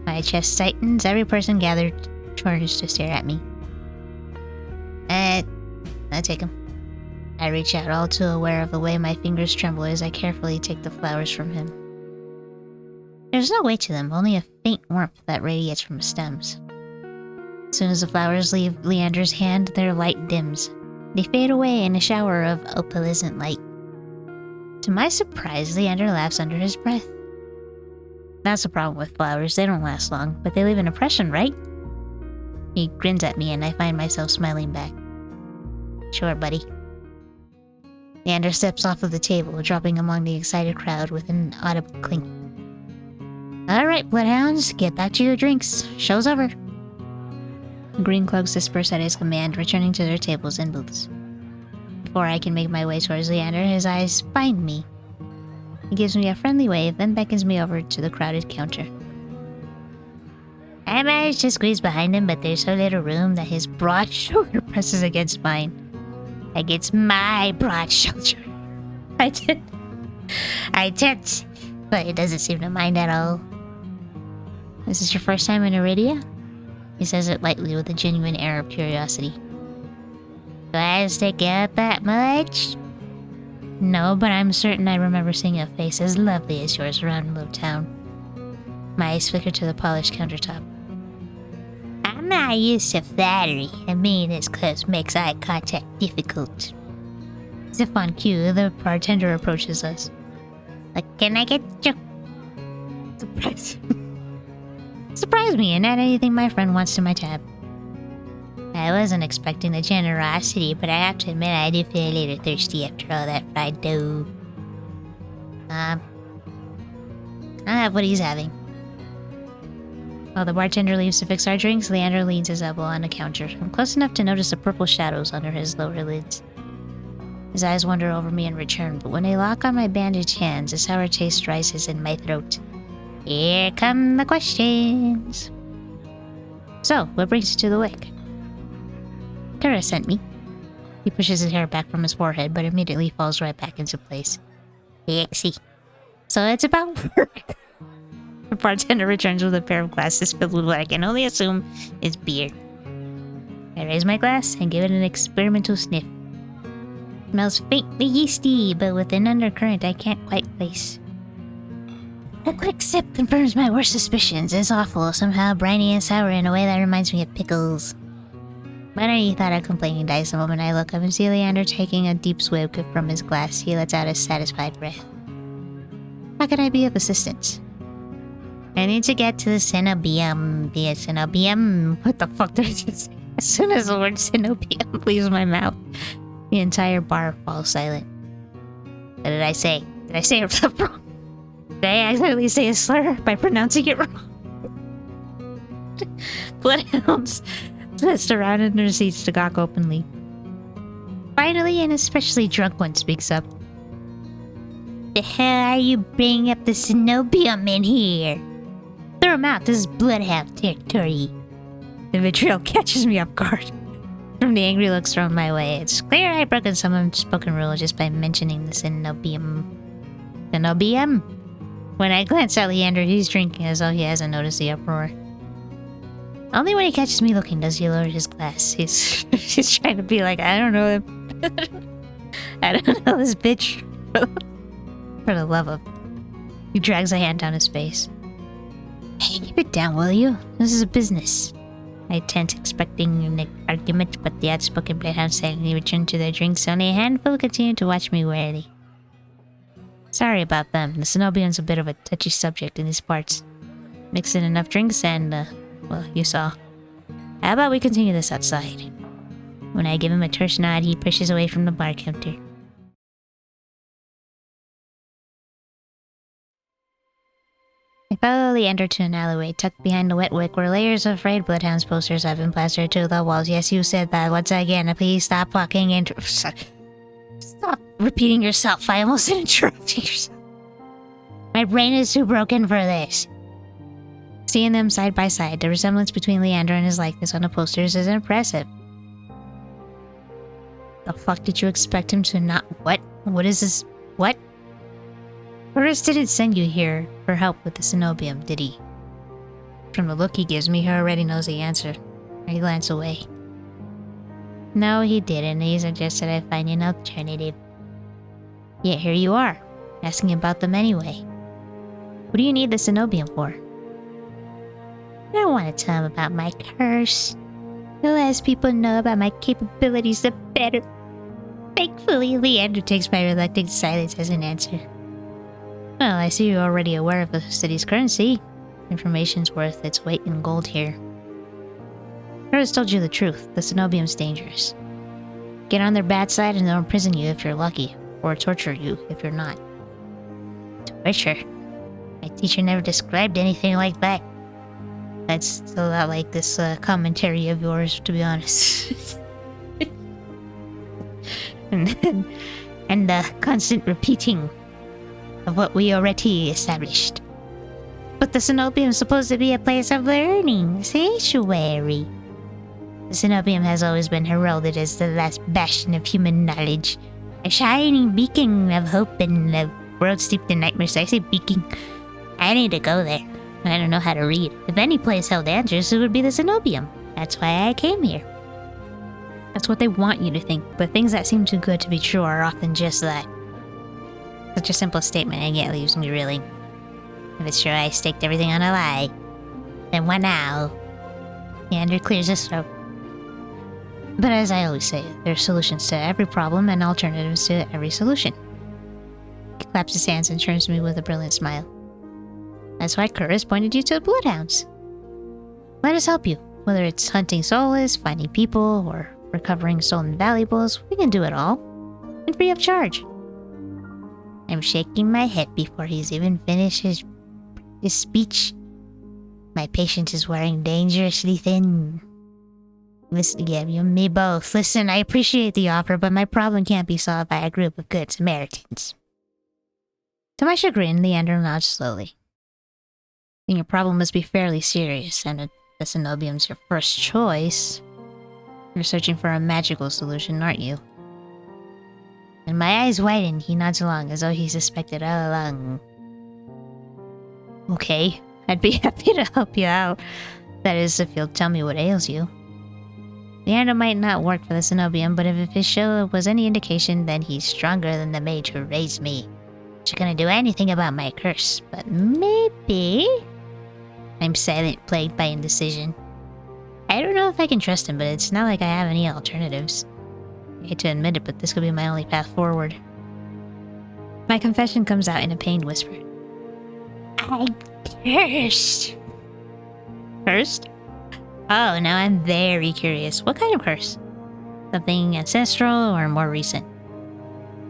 My chest tightens. Every person gathered turns to stare at me. I take him. I reach out, all too aware of the way my fingers tremble as I carefully take the flowers from him. There's no weight to them, only a faint warmth that radiates from the stems. As soon as the flowers leave Leander's hand, their light dims. They fade away in a shower of opalescent light. To my surprise, Leander laughs under his breath. That's the problem with flowers, they don't last long, but they leave an impression, right? He grins at me and I find myself smiling back. Sure, buddy. Leander steps off of the table, dropping among the excited crowd with an audible clink. Alright, bloodhounds, get back to your drinks. Show's over. The green cloaks disperse at his command, returning to their tables and booths. Before I can make my way towards Leander, his eyes find me. He gives me a friendly wave, then beckons me over to the crowded counter. I manage to squeeze behind him, but there's so little room that his broad shoulder presses against mine. Against my broad shoulder. I tipped, but it doesn't seem to mind at all. This is your first time in Iridia? He says it lightly with a genuine air of curiosity. Do I stick out that much? No, but I'm certain I remember seeing a face as lovely as yours around Lowtown. My eyes flicker to the polished countertop. I'm not used to flattery, and being this close makes eye contact difficult. As if on cue, the bartender approaches us. Can I get you? Surprise me and add anything my friend wants to my tab. I wasn't expecting the generosity, but I have to admit I do feel a little thirsty after all that fried dough. I'll have what he's having. While the bartender leaves to fix our drinks, Leander leans his elbow on the counter. I'm close enough to notice the purple shadows under his lower lids. His eyes wander over me in return, but when they lock on my bandaged hands, a sour taste rises in my throat. Here come the questions. So, what brings you to the wake? Kara sent me. He pushes his hair back from his forehead, but immediately falls right back into place. Yixie. So it's about work. The bartender returns with a pair of glasses filled with what I can only assume is beer. I raise my glass and give it an experimental sniff. It smells faintly yeasty, but with an undercurrent I can't quite place. A quick sip confirms my worst suspicions. It's awful, somehow briny and sour in a way that reminds me of pickles. But any thought of complaining dies the moment I look up and see Leander taking a deep swig from his glass. He lets out a satisfied breath. How can I be of assistance? I need to get to the Cenobium. The Cenobium? What the fuck did I just say? As soon as the word Cenobium leaves my mouth, the entire bar falls silent. What did I say? Did I say it wrong? Did I accidentally say a slur by pronouncing it wrong? Bloodhounds twist around in their seats to gawk openly. Finally, an especially drunk one speaks up. The hell are you bringing up the Cenobium in here? Throw him out, this is Bloodhound territory. The vitriol catches me off guard. From the angry looks thrown my way, it's clear I've broken some unspoken rule just by mentioning the Cenobium. Cenobium? When I glance at Leander, he's drinking as though he hasn't noticed the uproar. Only when he catches me looking does he lower his glass. He's trying to be like, I don't know him. I don't know this bitch. For the love of... He drags a hand down his face. Hey, keep it down, will you? This is a business. I tense, expecting an argument, but the outspoken bloodhound silently returned to their drinks. Only a handful continued to watch me warily. Sorry about them. The Cenobium's a bit of a touchy subject in these parts. Mix in enough drinks and, well, you saw. How about we continue this outside? When I give him a terse nod, he pushes away from the bar counter. I follow Leander to an alleyway tucked behind the wet wick where layers of Afraid Bloodhounds posters have been plastered to the walls. Yes, you said that. Once again, please stop walking into... Stop repeating yourself. I almost interrupted yourself. My brain is too broken for this. Seeing them side by side, the resemblance between Leander and his likeness on the posters is impressive. The fuck did you expect him to not... What? What is this? What? Horus didn't send you here for help with the Cenobium, did he? From the look he gives me, he already knows the answer. I glance away. No, he didn't. He suggested I find an alternative. Yet here you are, asking about them anyway. What do you need the Cenobium for? I don't want to tell him about my curse. The less people know about my capabilities, the better. Thankfully, Leander takes my reluctant silence as an answer. Well, I see you're already aware of the city's currency. Information's worth its weight in gold here. Horus told you the truth. The Cenobium's dangerous. Get on their bad side and they'll imprison you if you're lucky. or torture you if you're not. Torture? My teacher never described anything like that. That's a lot like this commentary of yours, to be honest. and the constant repeating of what we already established. But the Cenobium is supposed to be a place of learning, sanctuary. The Cenobium has always been heralded as the last bastion of human knowledge, a shining beacon of hope in a world steeped in nightmares. I say beacon. I need to go there. I don't know how to read. If any place held answers, it would be the Cenobium. That's why I came here. That's what they want you to think, but things that seem too good to be true are often just that. Such a simple statement, and yet leaves me reeling. If it's true I staked everything on a lie, then what now? Leander clears his throat. But as I always say, there are solutions to every problem and alternatives to every solution. He claps his hands and turns to me with a brilliant smile. That's why Curtis pointed you to the Bloodhounds. Let us help you. Whether it's hunting soulless, finding people, or recovering stolen valuables, we can do it all. And free of charge. I'm shaking my head before he's even finished his speech. My patience is wearing dangerously thin. Listen, yeah, you and me both. Listen, I appreciate the offer, but my problem can't be solved by a group of good Samaritans. To my chagrin, Leander nods slowly. Then your problem must be fairly serious, and if the Cenobium's your first choice, you're searching for a magical solution, aren't you? And my eyes widen, he nods along as though he suspected all along. Okay, I'd be happy to help you out. That is, if you'll tell me what ails you. Leander might not work for the Cenobium, but if his show was any indication, then he's stronger than the mage who raised me. Not gonna do anything about my curse, but maybe... I'm silent, plagued by indecision. I don't know if I can trust him, but it's not like I have any alternatives. I hate to admit it, but this could be my only path forward. My confession comes out in a pained whisper. I cursed. Cursed? Oh, now I'm very curious. What kind of curse? Something ancestral or more recent?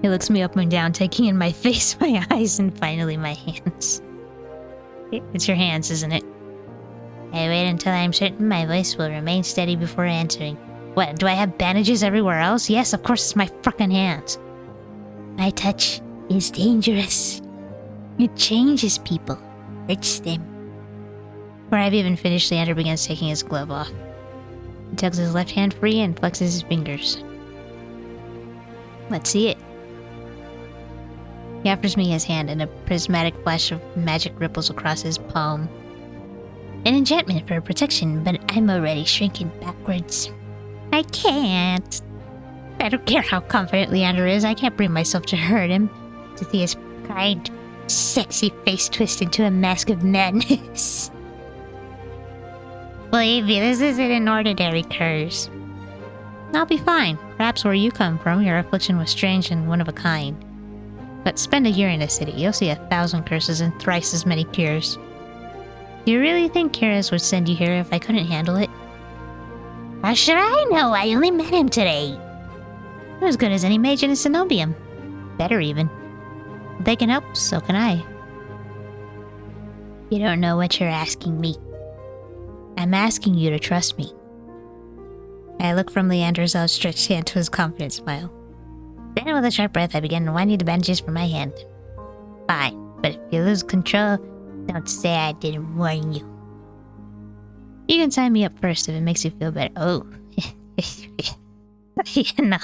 He looks me up and down, taking in my face, my eyes, and finally my hands. It's your hands, isn't it? I wait until I'm certain my voice will remain steady before answering. What, do I have bandages everywhere else? Yes, of course it's my fucking hands. My touch is dangerous. It changes people, hurts them. Before I've even finished, Leander begins taking his glove off. He tugs his left hand free and flexes his fingers. Let's see it. He offers me his hand, and a prismatic flash of magic ripples across his palm. An enchantment for protection, but I'm already shrinking backwards. I can't. I don't care how confident Leander is, I can't bring myself to hurt him. To see his kind, sexy face twist into a mask of madness. Believe me, this isn't an ordinary curse. I'll be fine. Perhaps where you come from, your affliction was strange and one of a kind. But spend a year in a city, you'll see 1,000 curses and thrice as many cures. Do you really think Kyrus would send you here if I couldn't handle it? How should I know? I only met him today. You're as good as any mage in a Cenobium. Better even. If they can help, so can I. You don't know what you're asking me. I'm asking you to trust me. I look from Leander's outstretched hand to his confident smile. Then with a sharp breath, I begin winding the bandages from my hand. Fine, but if you lose control, don't say I didn't warn you. You can sign me up first if it makes you feel better. Oh. You know.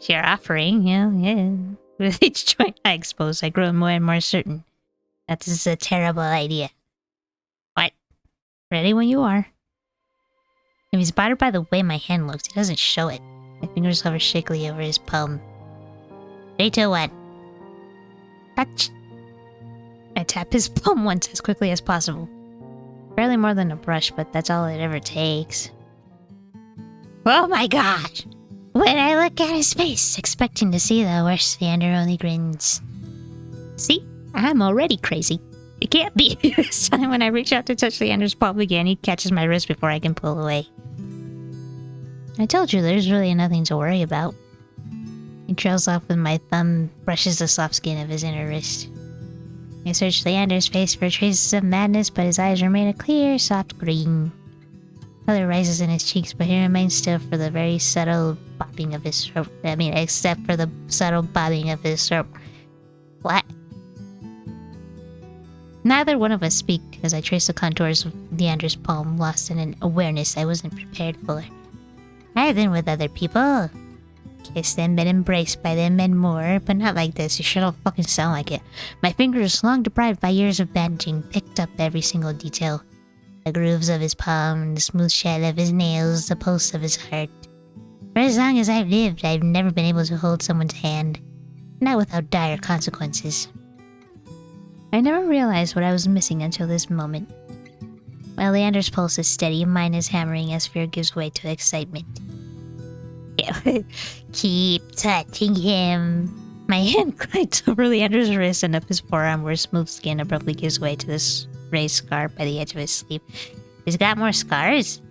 You're offering, yeah. With each joint I expose, I grow more and more certain that this is a terrible idea. What? Ready when you are. If he's bothered by the way my hand looks, he doesn't show it. My fingers hover shakily over his palm. 3, 2, 1. Touch. I tap his palm once as quickly as possible. Barely more than a brush, but that's all it ever takes. Oh my gosh! When I look at his face, expecting to see the worst, Leander only grins. See? I'm already crazy. It can't be. This time when I reach out to touch Leander's palm again, he catches my wrist before I can pull away. I told you there's really nothing to worry about. He trails off when my thumb brushes the soft skin of his inner wrist. I search Leander's face for traces of madness, but his eyes remain a clear, soft green. Color rises in his cheeks, but he remains still for the very subtle bobbing of his throat. Except for the subtle bobbing of his throat. What? Neither one of us speak as I trace the contours of Leander's palm, lost in an awareness I wasn't prepared for. I have been with other people. Kissed them, been embraced by them, and more, but not like this. You sure don't fucking sound like it. My fingers, long deprived by years of bandaging, picked up every single detail. The grooves of his palm, the smooth shell of his nails, the pulse of his heart. For as long as I've lived, I've never been able to hold someone's hand. Not without dire consequences. I never realized what I was missing until this moment. While Leander's pulse is steady, mine is hammering as fear gives way to excitement. Keep touching him. My hand glides over Leander's wrist and up his forearm where smooth skin abruptly gives way to this raised scar by the edge of his sleeve. He's got more scars?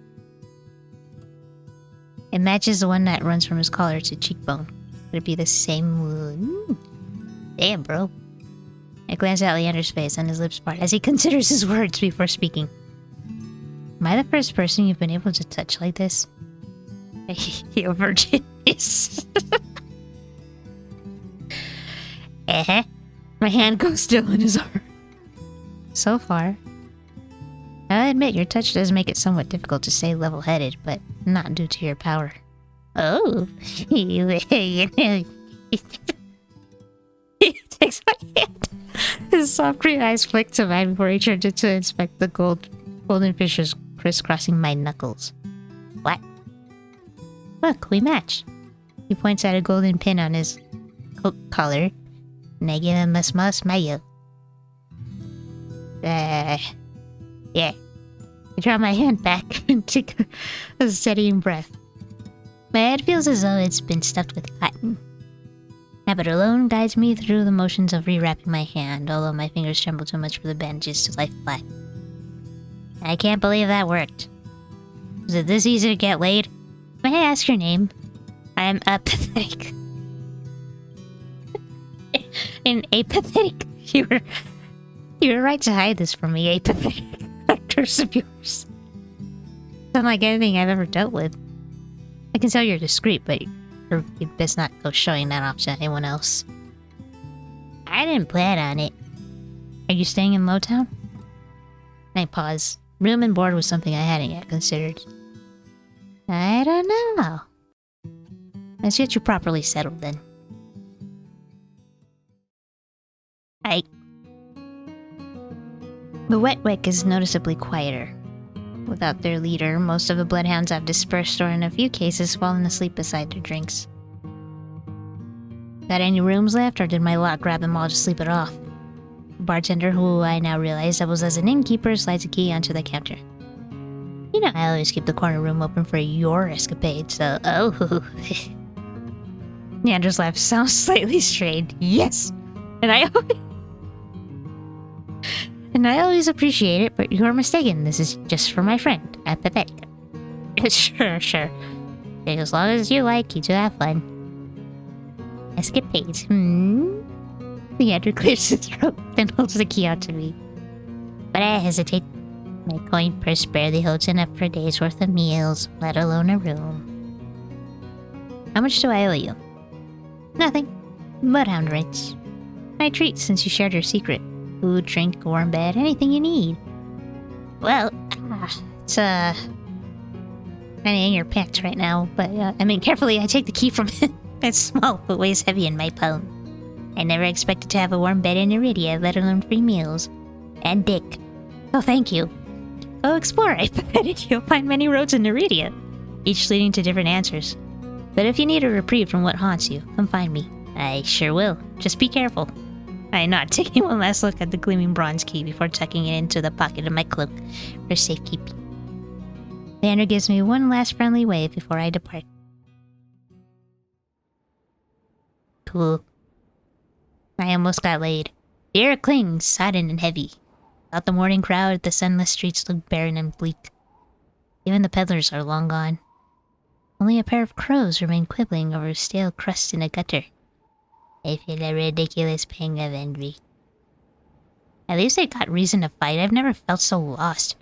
It matches the one that runs from his collar to cheekbone. Could it be the same wound? Damn, bro. I glance at Leander's face and his lips part as he considers his words before speaking. Am I the first person you've been able to touch like this? You virgin is. My hand goes still in his arm. So far. I'll admit your touch does make it somewhat difficult to stay level-headed, but not due to your power. Oh. He takes my hand. His soft green eyes flick to mine before he turns it to inspect the golden fissures crisscrossing my knuckles. What? Look, we match. He points at a golden pin on his coat collar, and I give him a small smile. Yeah. I draw my hand back and take a steadying breath. My head feels as though it's been stuffed with cotton. Habit alone guides me through the motions of rewrapping my hand, although my fingers tremble too much for the bandages to lie flat. I can't believe that worked. Is it this easy to get laid? May I ask your name? I'm apathetic. In apathetic. You were right to hide this from me, apathetic. Curse of yours. Not like anything I've ever dealt with. I can tell you're discreet, but you'd best not go showing that off to anyone else. I didn't plan on it. Are you staying in Lowtown? I pause. Room and board was something I hadn't yet considered. I don't know. Let's get you properly settled then. The Wet Wick is noticeably quieter. Without their leader, most of the bloodhounds have dispersed or in a few cases fallen asleep beside their drinks. Got any rooms left, or did my lot grab them all to sleep it off? The bartender, who I now realize doubles as an innkeeper, slides a key onto the counter. You know I always keep the corner room open for your escapade, so oh. Neander's laugh sounds slightly strained. Yes! And I always appreciate it, but you're mistaken. This is just for my friend, apathetic. Sure. As long as you like, you two have fun. Escapades, Leander clears his throat, then holds the key out to me. But I hesitate. My coin purse barely holds enough for a day's worth of meals, let alone a room. How much do I owe you? Nothing. Bloodhound rates. My treat since you shared your secret. Food, drink, warm bed, anything you need. Well, it's kinda in your pants right now, but carefully I take the key from him. It's small, but weighs heavy in my palm. I never expected to have a warm bed in Iridia, let alone free meals. And dick. Oh, thank you. Go explore, I bet. You'll find many roads in Iridia, each leading to different answers. But if you need a reprieve from what haunts you, come find me. I sure will. Just be careful. I nod, taking one last look at the gleaming bronze key before tucking it into the pocket of my cloak for safekeeping. Leander gives me one last friendly wave before I depart. Cool. I almost got laid. The air clings, sodden and heavy. Without the morning crowd, the sunless streets look barren and bleak. Even the peddlers are long gone. Only a pair of crows remain quibbling over stale crust in a gutter. I feel a ridiculous pang of envy. At least I got reason to fight. I've never felt so lost.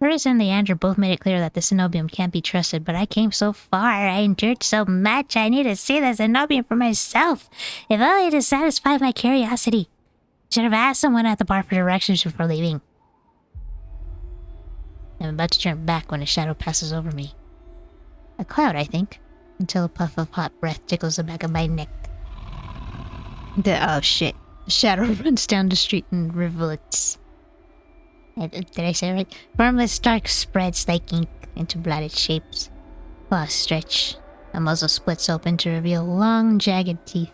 Curtis and Leander both made it clear that the Cenobium can't be trusted, but I came so far. I endured so much. I need to see the Cenobium for myself, if only to satisfy my curiosity. Should have asked someone at the bar for directions before leaving. I'm about to turn back when a shadow passes over me. A cloud, I think, until a puff of hot breath tickles the back of my neck. Oh shit. The shadow runs down the street in rivulets. Did I say it right? Formless dark spreads like ink into blotted shapes. Claws stretch. A muzzle splits open to reveal long, jagged teeth.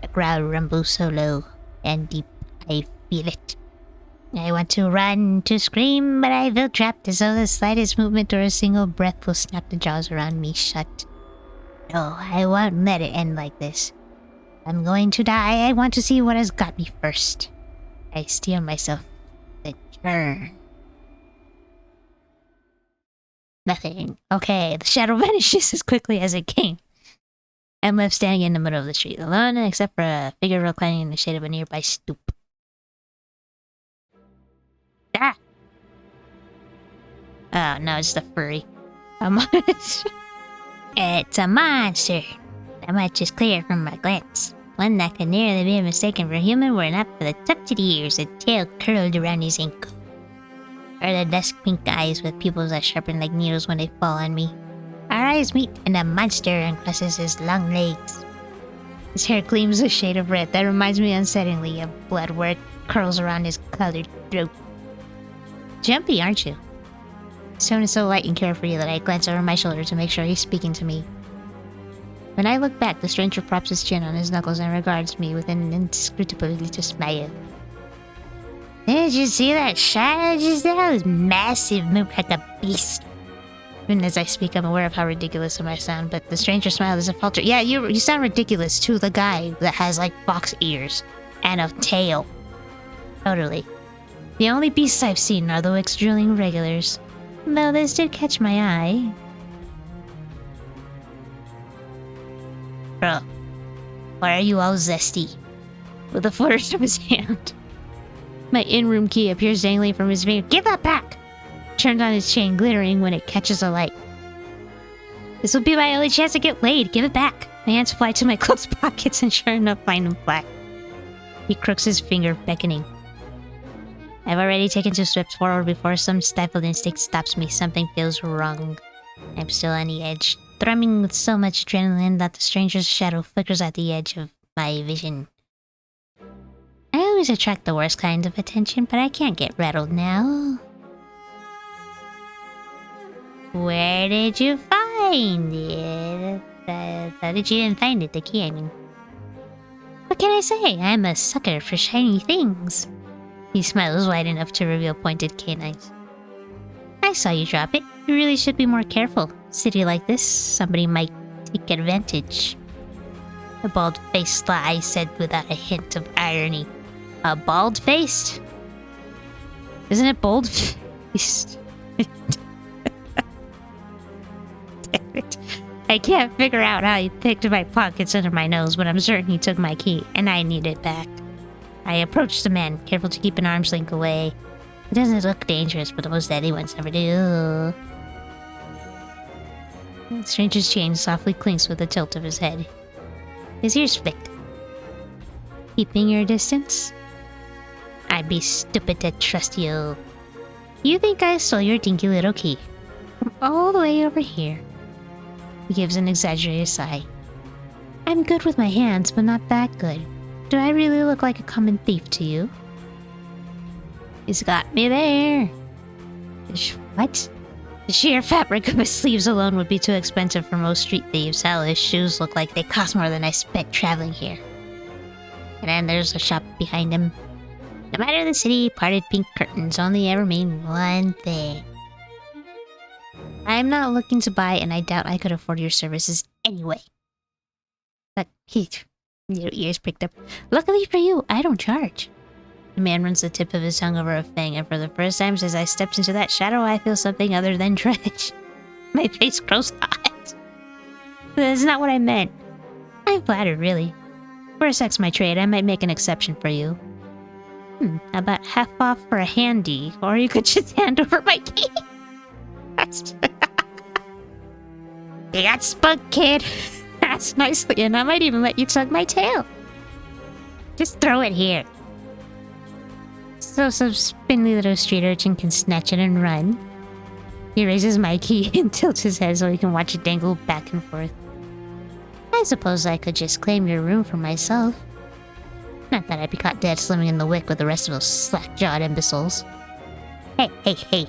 A growl rumbles so low and deep, I feel it. I want to run, to scream, but I feel trapped as though the slightest movement or a single breath will snap the jaws around me shut. No, I won't let it end like this. I'm going to die. I want to see what has got me first. I steel myself. The turn. Nothing. Okay, the shadow vanishes as quickly as it came. I'm left standing in the middle of the street, alone except for a figure reclining in the shade of a nearby stoop. Ah! Oh, no, it's the furry. A monster. It's a monster. That much is clear from my glance. One that could nearly be mistaken for human were not for the tufted ears, a tail curled around his ankle. Or the dusk pink eyes with pupils that sharpen like needles when they fall on me. Our eyes meet and the monster uncrosses his long legs. His hair gleams a shade of red that reminds me unsettlingly of blood where it curls around his colored throat. Jumpy, aren't you? His tone is so light and carefree that I glance over my shoulder to make sure he's speaking to me. When I look back, the stranger props his chin on his knuckles and regards me with an inscrutable little smile. Did you see that shadow just now? It was massive, moved like a beast. Even as I speak, I'm aware of how ridiculous I sound, but the stranger smile doesn't falter. Yeah, you sound ridiculous to the guy that has, like, fox ears and a tail. Totally. The only beasts I've seen are the Wicks drilling regulars. Though this did catch my eye. Bro, why are you all zesty? With a flourish of his hand. My in-room key appears dangling from his finger. Give that back! Turns on his chain, glittering when it catches a light. This will be my only chance to get laid. Give it back. My hands fly to my clothes pockets and sure enough find him flat. He crooks his finger, beckoning. I've already taken 2 steps forward before some stifled instinct stops me. Something feels wrong. I'm still on the edge, thrumming with so much adrenaline that the stranger's shadow flickers at the edge of my vision. I always attract the worst kind of attention, but I can't get rattled now. Where did you find it? How did you even find it? The key, I mean. What can I say? I'm a sucker for shiny things. He smiles wide enough to reveal pointed canines. I saw you drop it. You really should be more careful. City like this, somebody might take advantage. The bald-faced lie said without a hint of irony. A bald-faced? Isn't it bold-faced? Damn it. I can't figure out how he picked my pockets under my nose, but I'm certain he took my key, and I need it back. I approached the man, careful to keep an arm's length away. It doesn't look dangerous, but the most deadly ones never do. The stranger's chain softly clinks with a tilt of his head. His ears flicked. Keeping your distance? I'd be stupid to trust you. You think I stole your dinky little key? From all the way over here. He gives an exaggerated sigh. I'm good with my hands, but not that good. Do I really look like a common thief to you? He's got me there. What? The sheer fabric of his sleeves alone would be too expensive for most street thieves. Hell, his shoes look like they cost more than I spent traveling here. And then there's a shop behind him. No matter the city, parted pink curtains only ever mean one thing. I'm not looking to buy, and I doubt I could afford your services anyway. But your ears pricked up. Luckily for you, I don't charge. The man runs the tip of his tongue over a fang, and for the first time since I stepped into that shadow, I feel something other than dread. My face grows hot. That's not what I meant. I'm flattered, really. For a sex my trade, I might make an exception for you. About half off for a handy, or you could just hand over my key. You got spunked, kid. That's nicely, and I might even let you tug my tail. Just throw it here. So some spindly little street urchin can snatch it and run. He raises my key and tilts his head so he can watch it dangle back and forth. I suppose I could just claim your room for myself. Not that I'd be caught dead swimming in the wick with the rest of those slack-jawed imbeciles. Hey.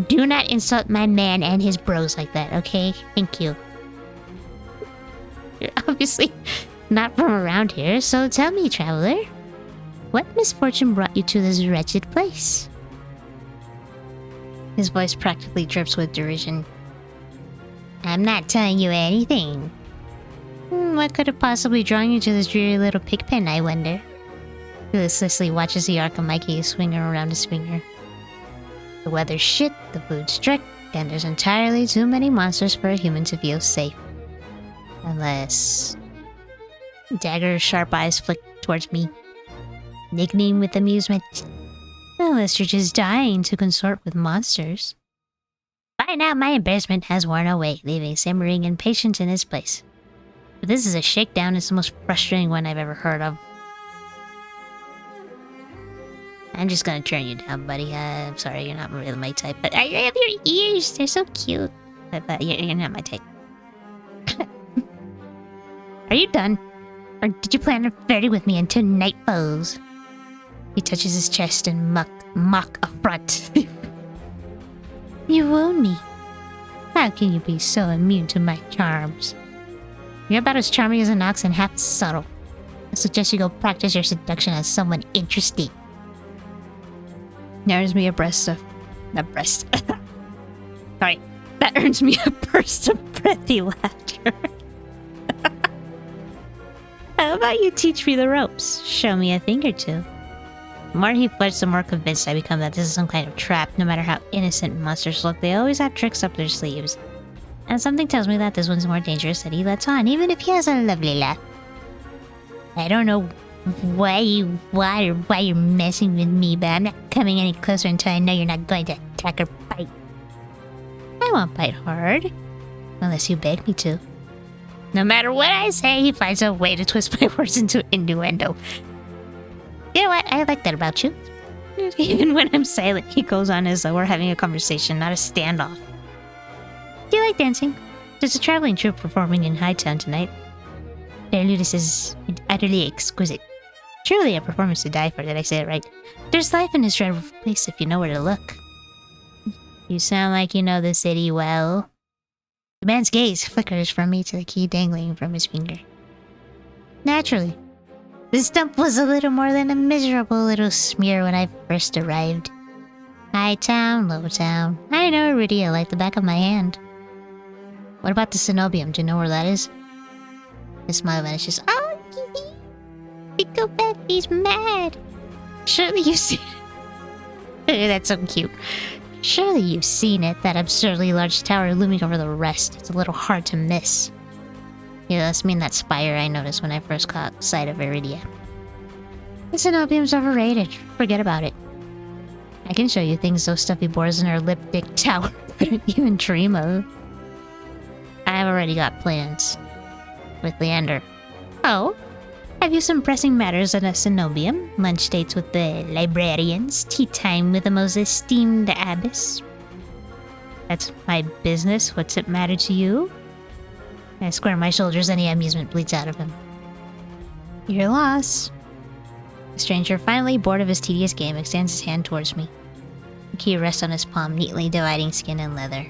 Do not insult my man and his bros like that, okay? Thank you. You're obviously not from around here, so tell me, traveler. What misfortune brought you to this wretched place? His voice practically drips with derision. I'm not telling you anything. What could have possibly drawn you to this dreary little pig pen, I wonder? He listlessly watches the arc of my key swing around his finger. The weather's shit, the food's strict, and there's entirely too many monsters for a human to feel safe. Unless... Dagger's sharp eyes flick towards me, nicknamed with amusement. Unless you're just dying to consort with monsters. By now, my embarrassment has worn away, leaving simmering impatience in its place. But this is a shakedown. It's the most frustrating one I've ever heard of. I'm just gonna turn you down, buddy. I'm sorry, you're not really my type, but I have your ears. They're so cute. But you're not my type. Are you done? Or did you plan on flirting with me until night falls? He touches his chest in mock affront. You wound me. How can you be so immune to my charms? You're about as charming as an ox and half subtle. I suggest you go practice your seduction on someone interesting. That earns me a burst of... Sorry. That earns me a burst of breathy laughter. How about you teach me the ropes? Show me a thing or two. The more he flirts, the more convinced I become that this is some kind of trap. No matter how innocent monsters look, they always have tricks up their sleeves. And something tells me that this one's more dangerous than he lets on, even if he has a lovely laugh. I don't know why you're messing with me, but I'm not coming any closer until I know you're not going to attack or bite. I won't bite hard. Unless you beg me to. No matter what I say, he finds a way to twist my words into innuendo. You know what? I like that about you. Even when I'm silent, he goes on as though we're having a conversation, not a standoff. Do you like dancing? There's a traveling troupe performing in Hightown tonight. Their ludus is utterly exquisite. Truly a performance to die for, did I say it right? There's life in this dreadful place if you know where to look. You sound like you know the city well. The man's gaze flickers from me to the key dangling from his finger. Naturally. This dump was a little more than a miserable little smear when I first arrived. High town, low town. I know Iridia like the back of my hand. What about the cenobium? Do you know where that is? His smile vanishes. Oh, go back, he's mad. Surely you've seen it. That's so cute. Surely you've seen it, that absurdly large tower looming over the rest. It's a little hard to miss. You must mean that spire I noticed when I first caught sight of Iridia. The cenobium's overrated. Forget about it. I can show you things those stuffy boars in our lip-dick tower couldn't even dream of. I've already got plans. With Leander. Oh? Have you some pressing matters at a cenobium? Lunch dates with the librarians? Tea time with the most esteemed abbess? That's my business. What's it matter to you? I square my shoulders, any amusement bleeds out of him. Your loss. The stranger, finally bored of his tedious game, extends his hand towards me. The key rests on his palm, neatly dividing skin and leather.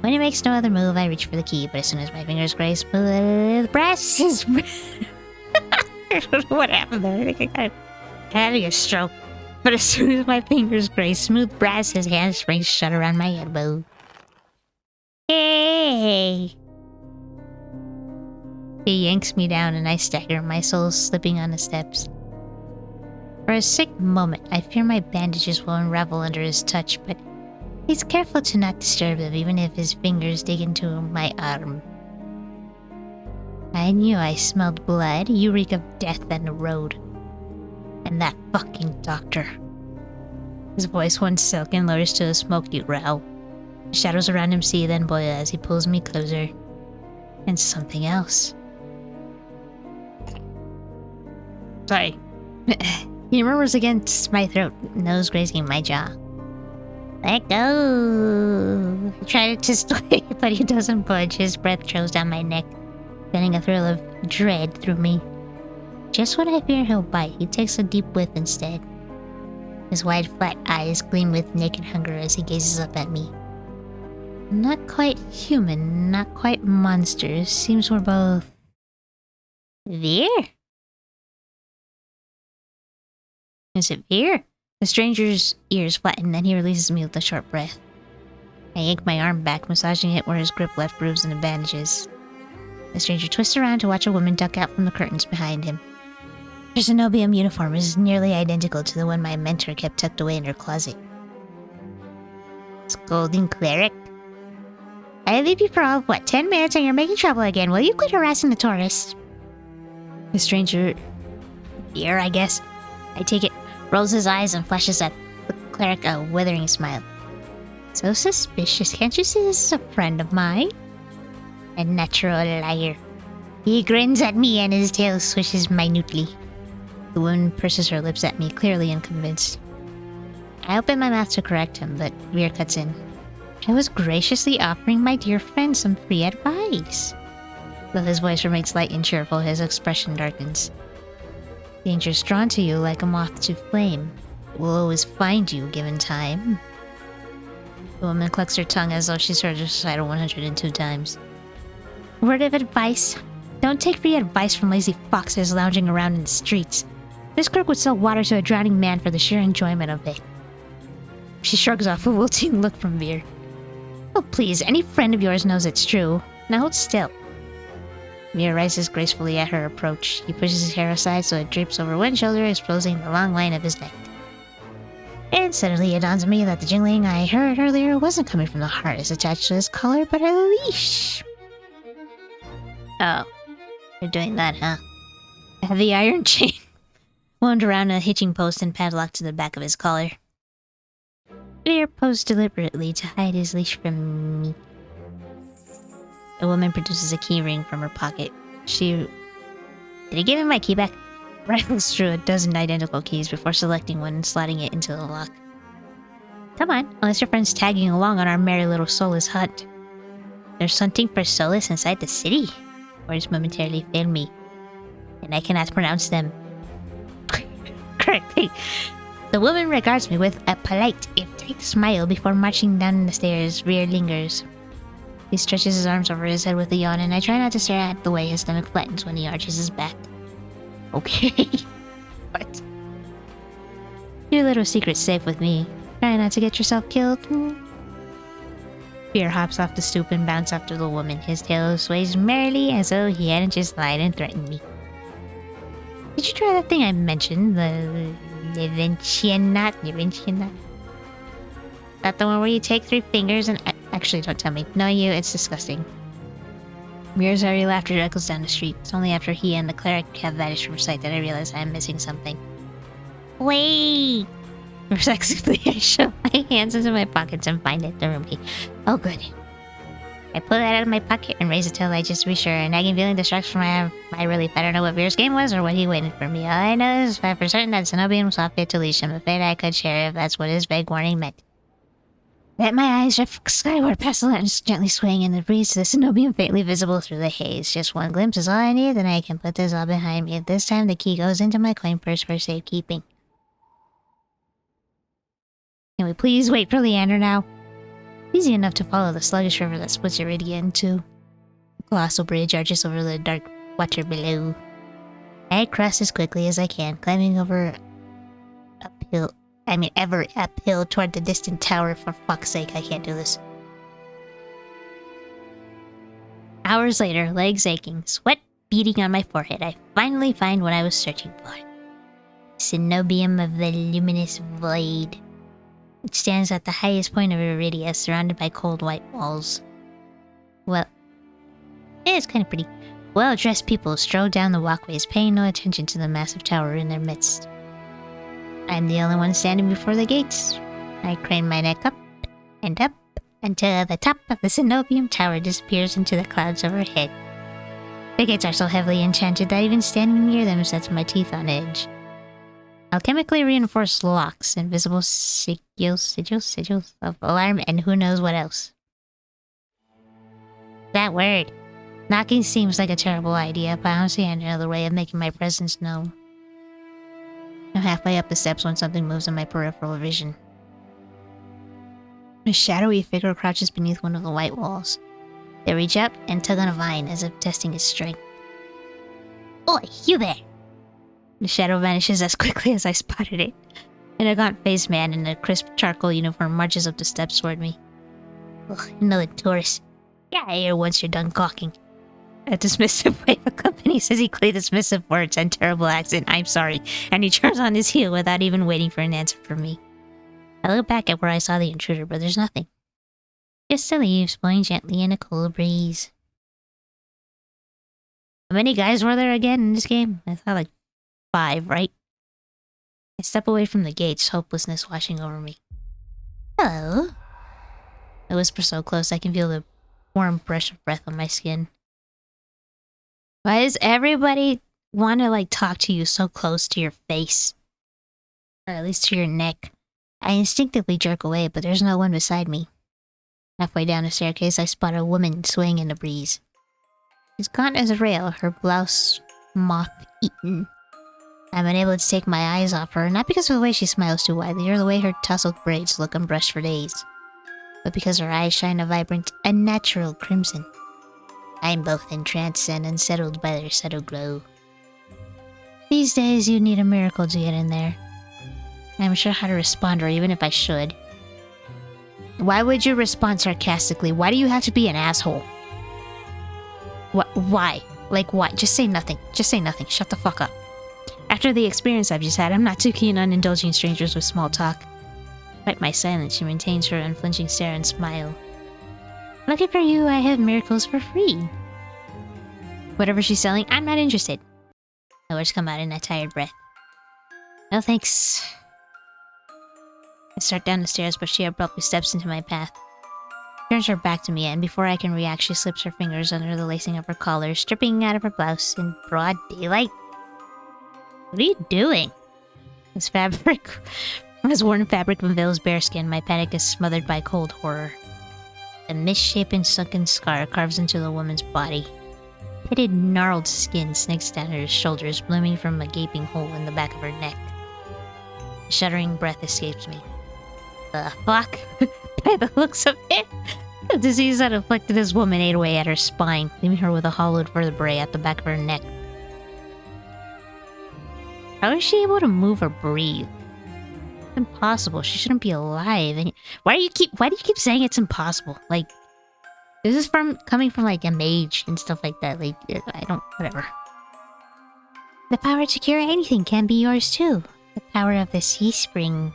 When he makes no other move, I reach for the key, but as soon as my fingers graze smooth brass is... I don't know what happened there. I think I'm having a stroke. But as soon as my fingers graze smooth brass, his hand springs shut around my elbow. Hey! He yanks me down and I stagger, my soul slipping on the steps. For a sick moment, I fear my bandages will unravel under his touch, but He's careful to not disturb him, even if his fingers dig into my arm. I knew I smelled blood. You reek of death and the road. And that fucking doctor. His voice, once silken, lowers to a smoky growl. The shadows around him see then boil as he pulls me closer. And something else. Sorry. He murmurs against my throat, nose grazing my jaw. Let go. I try to twist away, but he doesn't budge. His breath trails down my neck, sending a thrill of dread through me. Just when I fear he'll bite, he takes a deep whiff instead. His wide, flat eyes gleam with naked hunger as he gazes up at me. Not quite human, not quite monster. Seems we're both... Veer? Is it Veer? The stranger's ears flatten, then he releases me with a short breath. I yank my arm back, massaging it where his grip left grooves and bandages. The stranger twists around to watch a woman duck out from the curtains behind him. Her Zenobium uniform is nearly identical to the one my mentor kept tucked away in her closet. Scolding cleric. I leave you for 10 minutes and you're making trouble again. Will you quit harassing the tourists? The stranger... Here, I guess. I take it, rolls his eyes and flashes at the cleric a withering smile. So suspicious. Can't you see this is a friend of mine? A natural liar. He grins at me and his tail swishes minutely. The woman purses her lips at me, clearly unconvinced. I open my mouth to correct him, but Veer cuts in. I was graciously offering my dear friend some free advice. Though his voice remains light and cheerful, his expression darkens. Danger's drawn to you like a moth to flame. It will always find you, given time. The woman clucks her tongue as though she's heard her recital 102 times. Word of advice. Don't take free advice from lazy foxes lounging around in the streets. This clerk would sell water to a drowning man for the sheer enjoyment of it. She shrugs off a wilting look from Veer. Oh please, any friend of yours knows it's true. Now hold still. Veer rises gracefully at her approach. He pushes his hair aside so it drapes over one shoulder, exposing the long line of his neck. And suddenly it dawns on me that the jingling I heard earlier wasn't coming from the harness attached to his collar, but a leash. Oh, you're doing that, huh? A heavy iron chain wound around a hitching post and padlocked to the back of his collar. Veer posed deliberately to hide his leash from me. A woman produces a key ring from her pocket. Did he give me my key back? Rifles through a dozen identical keys before selecting one and slotting it into the lock. Come on, unless your friend's tagging along on our merry little soulless hunt. There's hunting for solace inside the city. Words momentarily fail me, and I cannot pronounce them correctly. The woman regards me with a polite, if tight smile before marching down the stairs. Veer lingers. He stretches his arms over his head with a yawn, and I try not to stare at the way his stomach flattens when he arches his back. Okay. What? Your little secret's safe with me. Try not to get yourself killed. Veer hops off the stoop and bounces after the woman. His tail sways merrily as though he hadn't just lied and threatened me. Did you try that thing I mentioned? The Levincianat? That the one where you take 3 fingers and... Actually, don't tell me. No, it's disgusting. Veer's airy laughter echoes down the street. It's only after he and the cleric have vanished from sight that I realize I am missing something. Wait! Reflexively, I shove my hands into my pockets and find it, the room key. Oh, good. I pull it out of my pocket and raise it till I just be sure. A nagging feeling distracts from my relief. I don't know what Veer's game was or what he waited for me. All I know is for certain that Zenobium saw fit to leash. I'm afraid I could share if that's what his vague warning meant. Let my eyes drift skyward past the lanterns gently swaying in the breeze, the Zenobium faintly visible through the haze. Just one glimpse is all I need, then I can put this all behind me. This time the key goes into my coin purse for safekeeping. Can we please wait for Leander now? Easy enough to follow the sluggish river that splits Iridia in two. The colossal bridge arches over the dark water below. I cross as quickly as I can, climbing ever uphill toward the distant tower. For fuck's sake, I can't do this. Hours later, legs aching, sweat beading on my forehead, I finally find what I was searching for. Zenobium of the luminous void. It stands at the highest point of Iridia, surrounded by cold white walls. Well, it's kind of pretty. Well-dressed people stroll down the walkways, paying no attention to the massive tower in their midst. I'm the only one standing before the gates. I crane my neck up, until the top of the Cenobium Tower disappears into the clouds overhead. The gates are so heavily enchanted that even standing near them sets my teeth on edge. Alchemically reinforced locks, invisible sigils of alarm, and who knows what else. That word. Knocking seems like a terrible idea, but I don't see any other way of making my presence known. I'm halfway up the steps when something moves in my peripheral vision. A shadowy figure crouches beneath one of the white walls. They reach up and tug on a vine as if testing its strength. Oi, you there! The shadow vanishes as quickly as I spotted it. An gaunt-faced man in a crisp charcoal uniform marches up the steps toward me. Ugh, another tourist. Get out of here once you're done gawking. A dismissive wave accompanies his equally dismissive words and terrible accent, I'm sorry, and he turns on his heel without even waiting for an answer from me. I look back at where I saw the intruder, but there's nothing. Just the leaves blowing gently in a cool breeze. How many guys were there again in this game? I thought like 5, right? I step away from the gates, hopelessness washing over me. Hello? I whisper so close I can feel the warm brush of breath on my skin. Why does everybody want to like talk to you so close to your face? Or at least to your neck? I instinctively jerk away, but there's no one beside me. Halfway down the staircase, I spot a woman swaying in the breeze. She's gaunt as a rail, her blouse moth-eaten. I'm unable to take my eyes off her, not because of the way she smiles too widely or the way her tousled braids look unbrushed for days, but because her eyes shine a vibrant, unnatural crimson. I'm both entranced and unsettled by their subtle glow. These days, you need a miracle to get in there. I'm sure how to respond to her, even if I should. Why would you respond sarcastically? Why do you have to be an asshole? Why? Like, why? Just say nothing. Just say nothing. Shut the fuck up. After the experience I've just had, I'm not too keen on indulging strangers with small talk. Despite my silence, she maintains her unflinching stare and smile. Lucky for you, I have miracles for free. Whatever she's selling, I'm not interested. My words come out in a tired breath. No thanks. I start down the stairs, but she abruptly steps into my path. Turns her back to me, and before I can react, she slips her fingers under the lacing of her collar, stripping out of her blouse in broad daylight. What are you doing? As worn fabric unveils bare skin, my panic is smothered by cold horror. A misshapen sunken scar carves into the woman's body. Pitted, gnarled skin snakes down her shoulders, blooming from a gaping hole in the back of her neck. A shuddering breath escapes me. The fuck? By the looks of it, the disease that afflicted this woman ate away at her spine, leaving her with a hollowed vertebrae at the back of her neck. How is she able to move or breathe? It's impossible. She shouldn't be alive. And why do you keep saying it's impossible? Like, this is coming from like a mage and stuff like that. Like, whatever. The power to cure anything can be yours too. The power of the sea spring.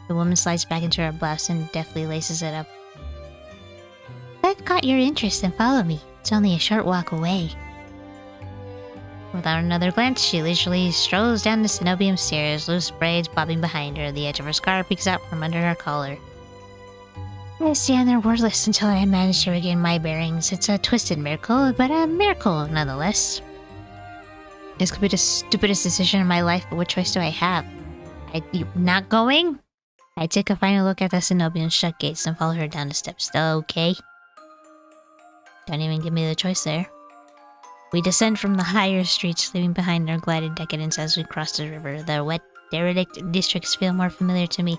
The woman slides back into her blouse and deftly laces it up. I've caught your interest and follow me. It's only a short walk away. Without another glance, she leisurely strolls down the Cenobium stairs, loose braids bobbing behind her. The edge of her scarf peeks out from under her collar. I stand there wordless until I manage to regain my bearings. It's a twisted miracle, but a miracle nonetheless. This could be the stupidest decision in my life, but what choice do I have? You not going? I take a final look at the Cenobium's shut gates and follow her down the steps. Okay. Don't even give me the choice there. We descend from the higher streets, leaving behind their glided decadence as we cross the river. The wet, derelict districts feel more familiar to me.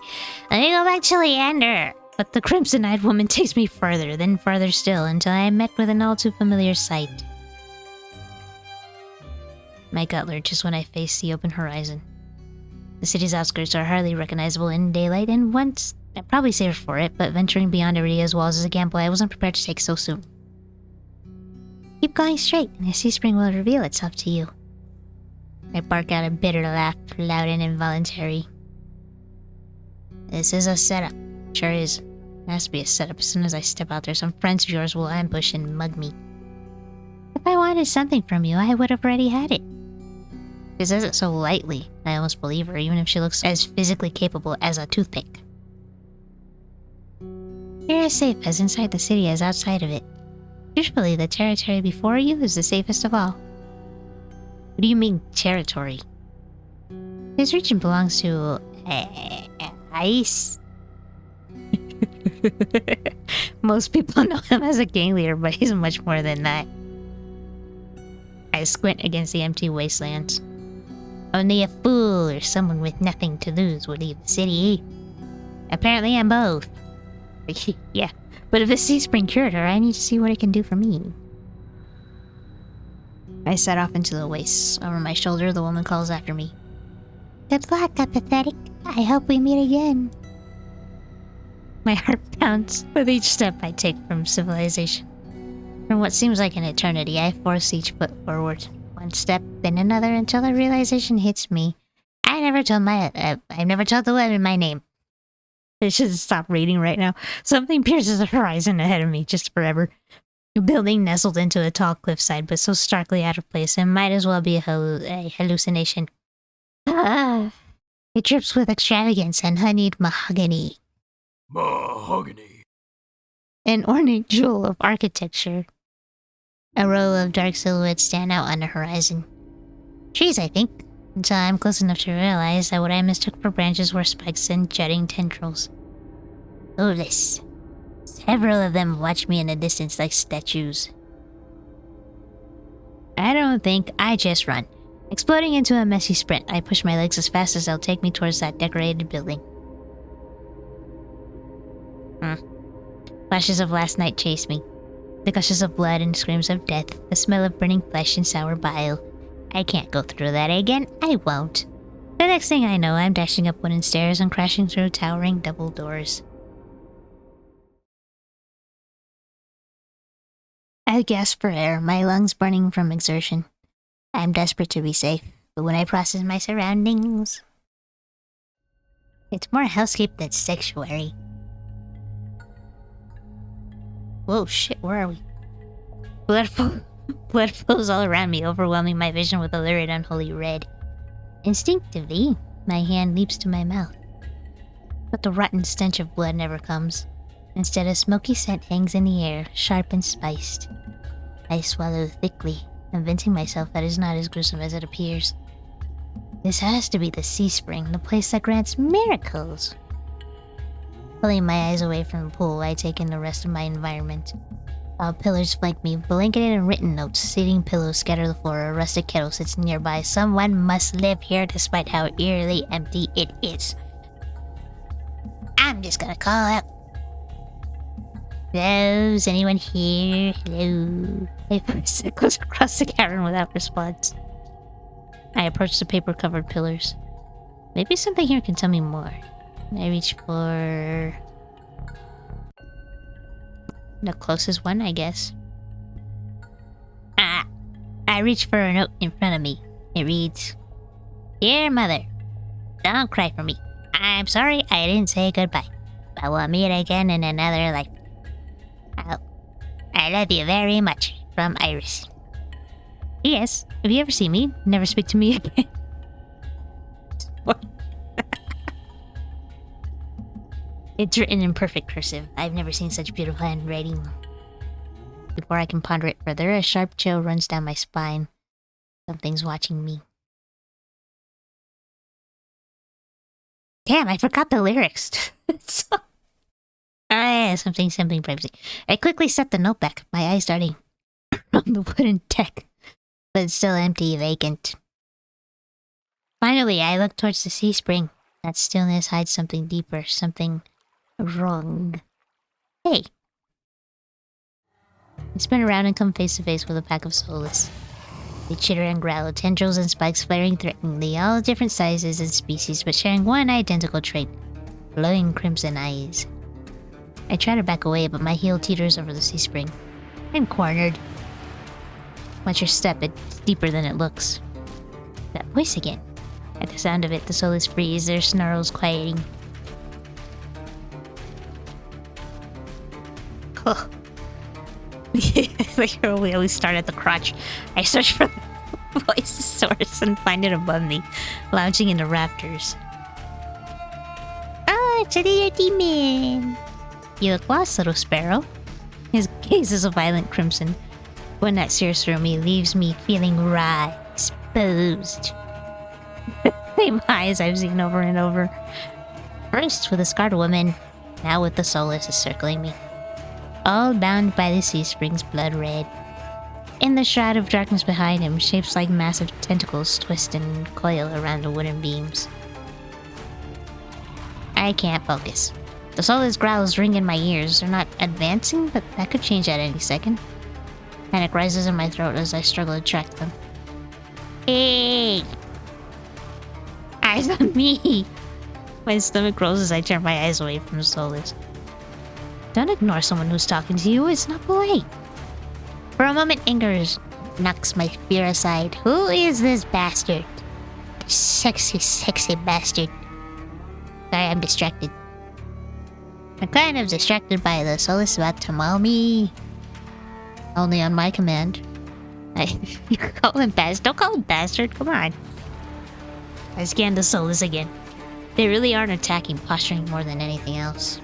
Let me go back to Leander! But the crimson-eyed woman takes me further, then farther still, until I am met with an all-too-familiar sight. My gut lurches when I face the open horizon. The city's outskirts are hardly recognizable in daylight, and once I'm probably safer for it, but venturing beyond Iridia's walls is a gamble I wasn't prepared to take so soon. Keep going straight, and the sea spring will reveal itself to you. I bark out a bitter laugh, loud and involuntary. This is a setup. Sure is. It has to be a setup. As soon as I step out there, some friends of yours will ambush and mug me. If I wanted something from you, I would have already had it. She says it so lightly, I almost believe her, even if she looks as physically capable as a toothpick. You're as safe as inside the city as outside of it. Usually, the territory before you is the safest of all. What do you mean, territory? This region belongs to... Ice. Most people know him as a gang leader, but he's much more than that. I squint against the empty wastelands. Only a fool or someone with nothing to lose would leave the city. Apparently I'm both. Yeah, but if the sea spring cured her, I need to see what it can do for me. I set off into the wastes. Over my shoulder, the woman calls after me. Good luck, apathetic. I hope we meet again. My heart pounds with each step I take from civilization. From what seems like an eternity, I force each foot forward. One step, then another, until the realization hits me. I've never told the woman my name. I should stop reading right now. Something pierces the horizon ahead of me, just forever. A building nestled into a tall cliffside, but so starkly out of place, it might as well be a hallucination. It drips with extravagance and honeyed mahogany. Mahogany. An ornate jewel of architecture. A row of dark silhouettes stand out on the horizon. Trees, I think, until I'm close enough to realize that what I mistook for branches were spikes and jutting tendrils. Odorless. Several of them watch me in the distance like statues. I don't think, I just run. Exploding into a messy sprint, I push my legs as fast as they'll take me towards that decorated building. Flashes of last night chase me. The gushes of blood and screams of death, the smell of burning flesh and sour bile. I can't go through that again. I won't. The next thing I know, I'm dashing up wooden stairs and crashing through towering double doors. I gasp for air, my lungs burning from exertion. I'm desperate to be safe, but when I process my surroundings... It's more hellscape than sanctuary. Whoa, shit, where are we? Blood flows all around me, overwhelming my vision with a lurid, unholy red. Instinctively, my hand leaps to my mouth. But the rotten stench of blood never comes. Instead, a smoky scent hangs in the air, sharp and spiced. I swallow thickly, convincing myself that it's not as gruesome as it appears. This has to be the sea spring, the place that grants miracles. Pulling my eyes away from the pool, I take in the rest of my environment. Pillars flank me, blanketed in written notes, seating pillows scatter the floor, a rusted kettle sits nearby. Someone must live here despite how eerily empty it is. I'm just gonna call out. Hello, is anyone here? Hello. I press it goes across the cavern without response. I approach the paper-covered pillars. Maybe something here can tell me more. I reach for... the closest one, I guess. I reach for a note in front of me. It reads, Dear Mother, don't cry for me. I'm sorry I didn't say goodbye. But we'll meet again in another life. I love you very much. From Iris. Yes, if you ever see me, never speak to me again. What? It's written in perfect cursive. I've never seen such beautiful handwriting. Before I can ponder it further, a sharp chill runs down my spine. Something's watching me. Damn, I forgot the lyrics. Something privacy. I quickly set the note back, my eyes darting from the wooden deck, but it's still empty, vacant. Finally, I look towards the sea spring. That stillness hides something deeper, something wrong. Hey! I spin around and come face to face with a pack of soulless. They chitter and growl, tendrils and spikes flaring threateningly, all different sizes and species, but sharing one identical trait: glowing crimson eyes. I try to back away, but my heel teeters over the sea spring. I'm cornered. Watch your step, it's deeper than it looks. That voice again. At the sound of it, the soulless freeze, their snarls quieting. Oh. Like, we always start at the crotch. I search for the voice source and find it above me, lounging in the rafters. Oh, it's a little demon. You look lost, little sparrow. His gaze is a violent crimson. When that sears through me, leaves me feeling raw, exposed. Same eyes I've seen over and over. First with a scarred woman, now with the soulless circling me. All bound by the sea springs blood red. In the shroud of darkness behind him, shapes like massive tentacles twist and coil around the wooden beams. I can't focus. The soulless growls ring in my ears. They're not advancing, but that could change at any second. Panic rises in my throat as I struggle to track them. Hey! Eyes on me! My stomach grows as I turn my eyes away from the soulless. Don't ignore someone who's talking to you. It's not polite. For a moment, anger knocks my fear aside. Who is this bastard? Sexy, sexy bastard. Sorry, I'm distracted. I'm kind of distracted by the soulless about to maul me. Only on my command. You call him bastard? Don't call him bastard. Come on. I scanned the soulless again. They really aren't attacking, posturing more than anything else.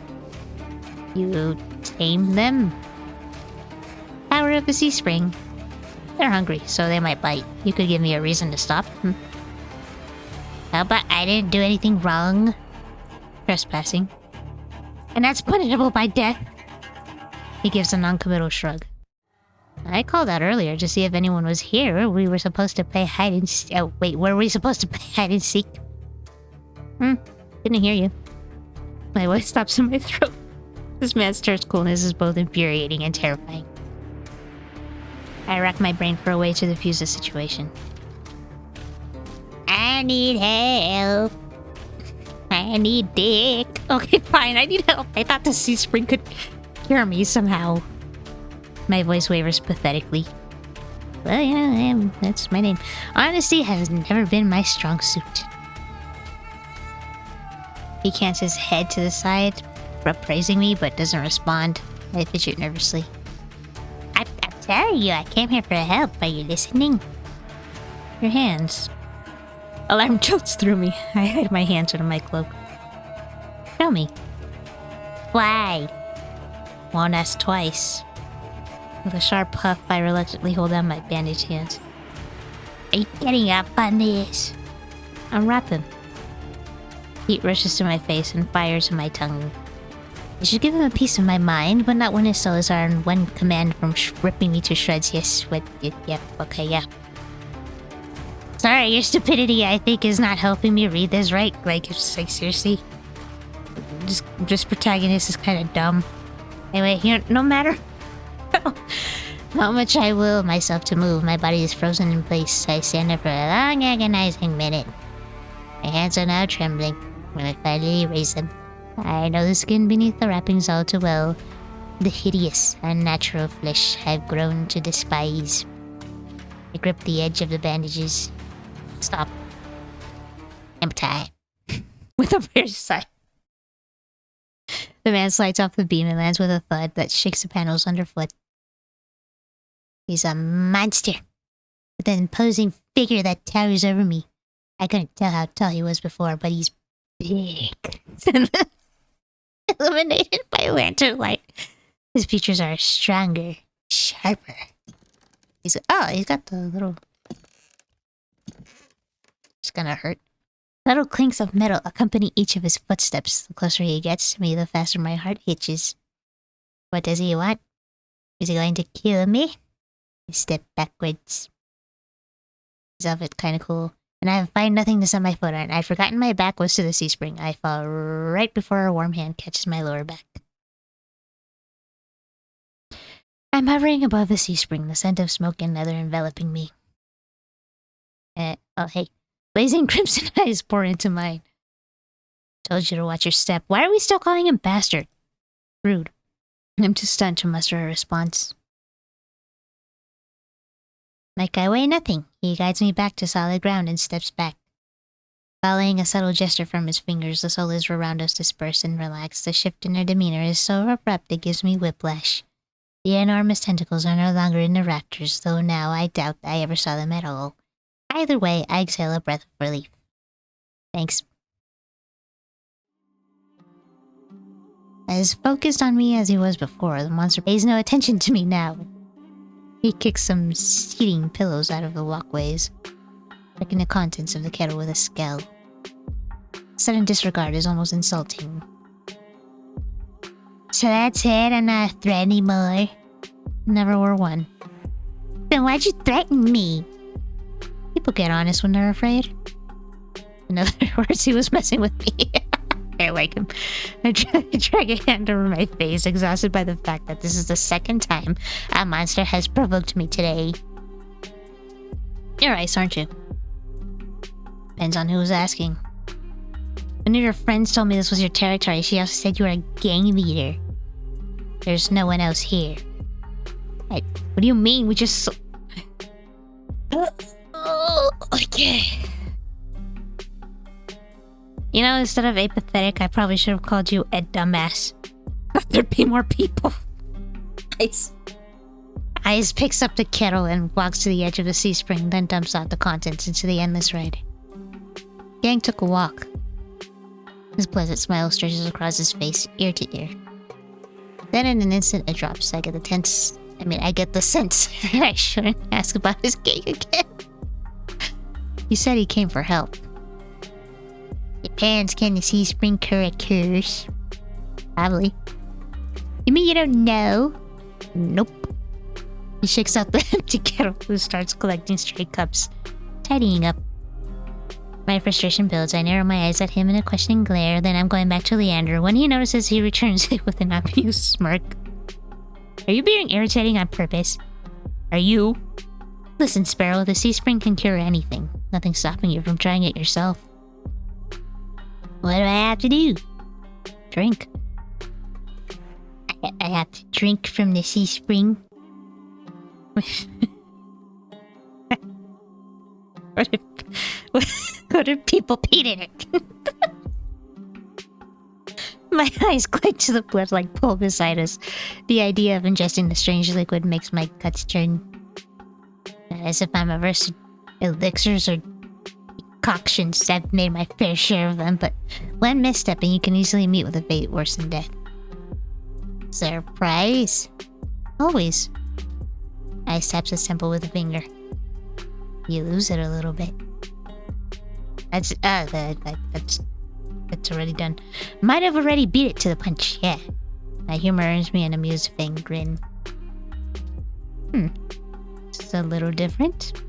You tame them? Power of the sea spring. They're hungry, so they might bite. You could give me a reason to stop. How about I didn't do anything wrong? Trespassing. And that's punishable by death. He gives a non-committal shrug. I called out earlier to see if anyone was here. We were supposed to play hide and seek. Oh, wait, were we supposed to play hide and seek? Didn't hear you. My voice stops in my throat. This man's terse coolness is both infuriating and terrifying. I rack my brain for a way to defuse the situation. I need help. I need dick. Okay, fine, I need help. I thought the sea spring could cure me somehow. My voice wavers pathetically. Well, yeah, that's my name. Honesty has never been my strong suit. He cants his head to the side, praising me, but doesn't respond. I fidget nervously. I'm telling you, I came here for help. Are you listening? Your hands. Alarm jolts through me. I hide my hands under my cloak. Show me. Why? Won't ask twice. With a sharp puff, I reluctantly hold out my bandaged hands. Are you getting up on this? Unwrap them. Heat rushes to my face and fires to my tongue. I should give him a piece of my mind, but not when his souls are on one command from ripping me to shreds. Yes, yep, okay, yeah. Sorry, your stupidity, I think, is not helping me read this right. Like seriously. Just protagonist is kind of dumb. Anyway, no matter how much I will myself to move, my body is frozen in place. I stand there for a long, agonizing minute. My hands are now trembling. When I finally raise them, I know the skin beneath the wrappings all too well. The hideous, unnatural flesh I've grown to despise. I grip the edge of the bandages. Stop. I'm tied. With a fierce sigh. The man slides off the beam and lands with a thud that shakes the panels underfoot. He's a monster. With an imposing figure that towers over me. I couldn't tell how tall he was before, but he's big. Illuminated by lantern light. His features are stronger, sharper. He's got the little... It's gonna hurt. Little clinks of metal accompany each of his footsteps. The closer he gets to me, the faster my heart hitches. What does he want? Is he going to kill me? I step backwards. His outfit kinda cool. And I find nothing to set my foot on. I'd forgotten my back was to the sea spring. I fall right before a warm hand catches my lower back. I'm hovering above the sea spring, the scent of smoke and leather enveloping me. Oh hey. Blazing crimson eyes pour into mine. Told you to watch your step. Why are we still calling him bastard? Rude. I'm too stunned to muster a response. Like I weigh nothing. He guides me back to solid ground and steps back. Following a subtle gesture from his fingers, the souls around us disperse and relax. The shift in her demeanor is so abrupt it gives me whiplash. The enormous tentacles are no longer in the rafters, though now I doubt I ever saw them at all. Either way, I exhale a breath of relief. Thanks. As focused on me as he was before, the monster pays no attention to me now. He kicks some seating pillows out of the walkways, checking the contents of the kettle with a scowl. Sudden disregard is almost insulting. So that's it? I'm not a threat anymore? Never were one. Then why'd you threaten me? People get honest when they're afraid. In other words, he was messing with me. I like him. I drag a hand over my face, exhausted by the fact that this is the second time a monster has provoked me today. You're ice, aren't you? Depends on who's asking. One of your friends told me this was your territory. She also said you were a gang leader. There's no one else here. What do you mean? We just... Okay. You know, instead of apathetic, I probably should have called you a dumbass. There'd be more people. Ice picks up the kettle and walks to the edge of the sea spring, then dumps out the contents into the endless ride. Gang took a walk. His pleasant smile stretches across his face, ear to ear. Then in an instant it drops. I get the sense that I shouldn't ask about his gang again. He said he came for help. Depends, can the sea spring occurs? Probably. You mean you don't know? Nope. He shakes out the empty kettle and starts collecting stray cups, tidying up. My frustration builds. I narrow my eyes at him in a questioning glare, then I'm going back to Leander. When he notices, he returns with an amused smirk. Are you being irritating on purpose? Are you? Listen, Sparrow, the sea spring can cure anything. Nothing's stopping you from trying it yourself. What do I have to do? Drink. I have to drink from the sea spring? What if people peed in it? My eyes clench to the blood like pulvicitis. The idea of ingesting the strange liquid makes my guts turn. As if I'm averse to elixirs or concoctions. I've made my fair share of them, but one misstep and you can easily meet with a fate worse than death. Surprise! Always. Ice taps his temple with a finger. You lose it a little bit. That's already done. Might have already beat it to the punch, yeah. My humor earns me an amused fanged grin. It's a little different.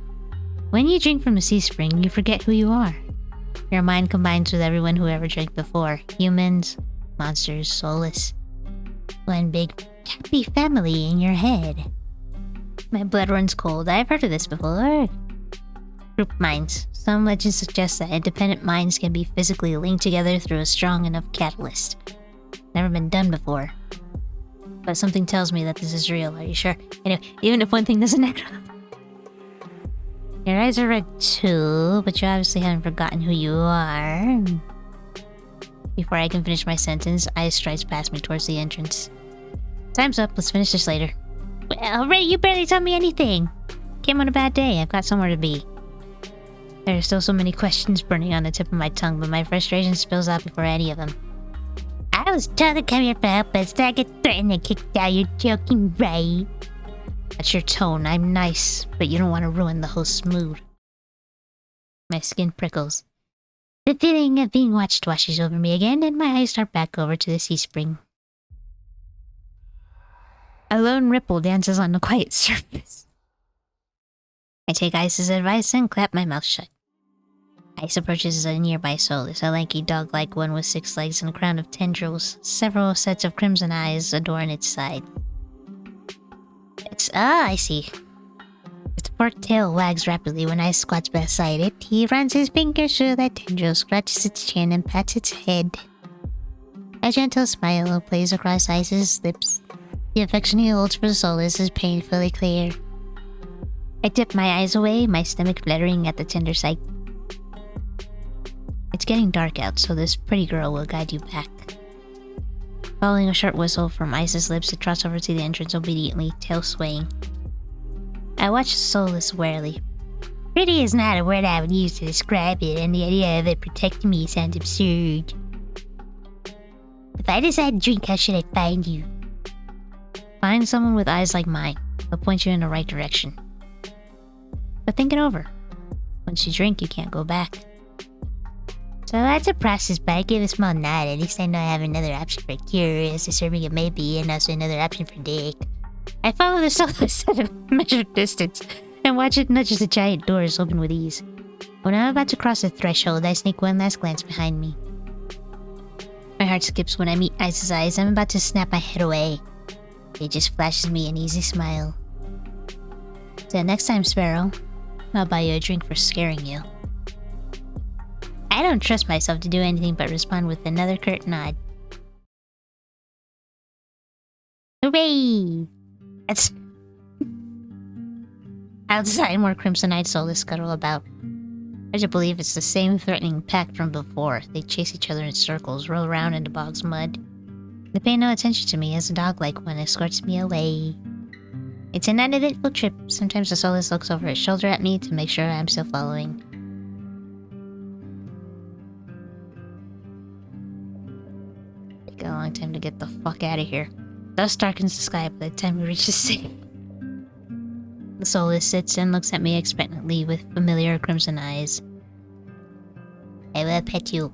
When you drink from a sea spring, you forget who you are. Your mind combines with everyone who ever drank before. Humans, monsters, soulless. One big happy family in your head. My blood runs cold. I've heard of this before. Group minds. Some legends suggest that independent minds can be physically linked together through a strong enough catalyst. Never been done before. But something tells me that this is real. Are you sure? Anyway, even if one thing doesn't add up. Your eyes are red too, but you obviously haven't forgotten who you are. Before I can finish my sentence, Ice strides past me towards the entrance. Time's up. Let's finish this later. Well, Ray, you barely told me anything. Came on a bad day. I've got somewhere to be. There are still so many questions burning on the tip of my tongue, but my frustration spills out before any of them. I was told to come here for help, but instead I get threatened and kicked out. You're joking, right? That's your tone. I'm nice, but you don't want to ruin the host's mood. My skin prickles. The feeling of being watched washes over me again, and my eyes start back over to the sea spring. A lone ripple dances on the quiet surface. I take Ice's advice and clap my mouth shut. Ice approaches a nearby Solus, a lanky dog-like one with 6 legs and a crown of tendrils. Several sets of crimson eyes adorn its side. I see. Its forked tail wags rapidly when Ice squats beside it. He runs his fingers through the tendrils, scratches its chin, and pats its head. A gentle smile plays across Ice's lips. The affection he holds for Solus is painfully clear. I tip my eyes away, my stomach fluttering at the tender sight. getting dark out, so this pretty girl will guide you back. Following a short whistle from Ice's lips, it trots over to the entrance obediently, tail swaying. I watch Soulless warily. Pretty is not a word I would use to describe it, and the idea of it protecting me sounds absurd. If I decide to drink, how should I find you? Find someone with eyes like mine. They'll point you in the right direction. But think it over. Once you drink, you can't go back. So that's a process, but I give a small nod. At least I know I have another option for cure, as disturbing it may be, and also another option for dick. I follow the Soulless at a measured distance, and watch it nudge the giant doors open with ease. When I'm about to cross the threshold, I sneak one last glance behind me. My heart skips when I meet Ice's eyes. I'm about to snap my head away. He just flashes me an easy smile. Till next time, Sparrow, I'll buy you a drink for scaring you. I don't trust myself to do anything but respond with another curt nod. Hooray! That's... Outside, more Crimson-Eyed Soulless scuttle about. I just believe it's the same threatening pack from before. They chase each other in circles, roll around in the bog's mud. They pay no attention to me as a dog-like one escorts me away. It's an uneventful trip. Sometimes the Soulless looks over his shoulder at me to make sure I'm still following. Take a long time to get the fuck out of here. Dust darkens the sky by the time we reach the city. The Soulless sits and looks at me expectantly with familiar crimson eyes. I will pet you.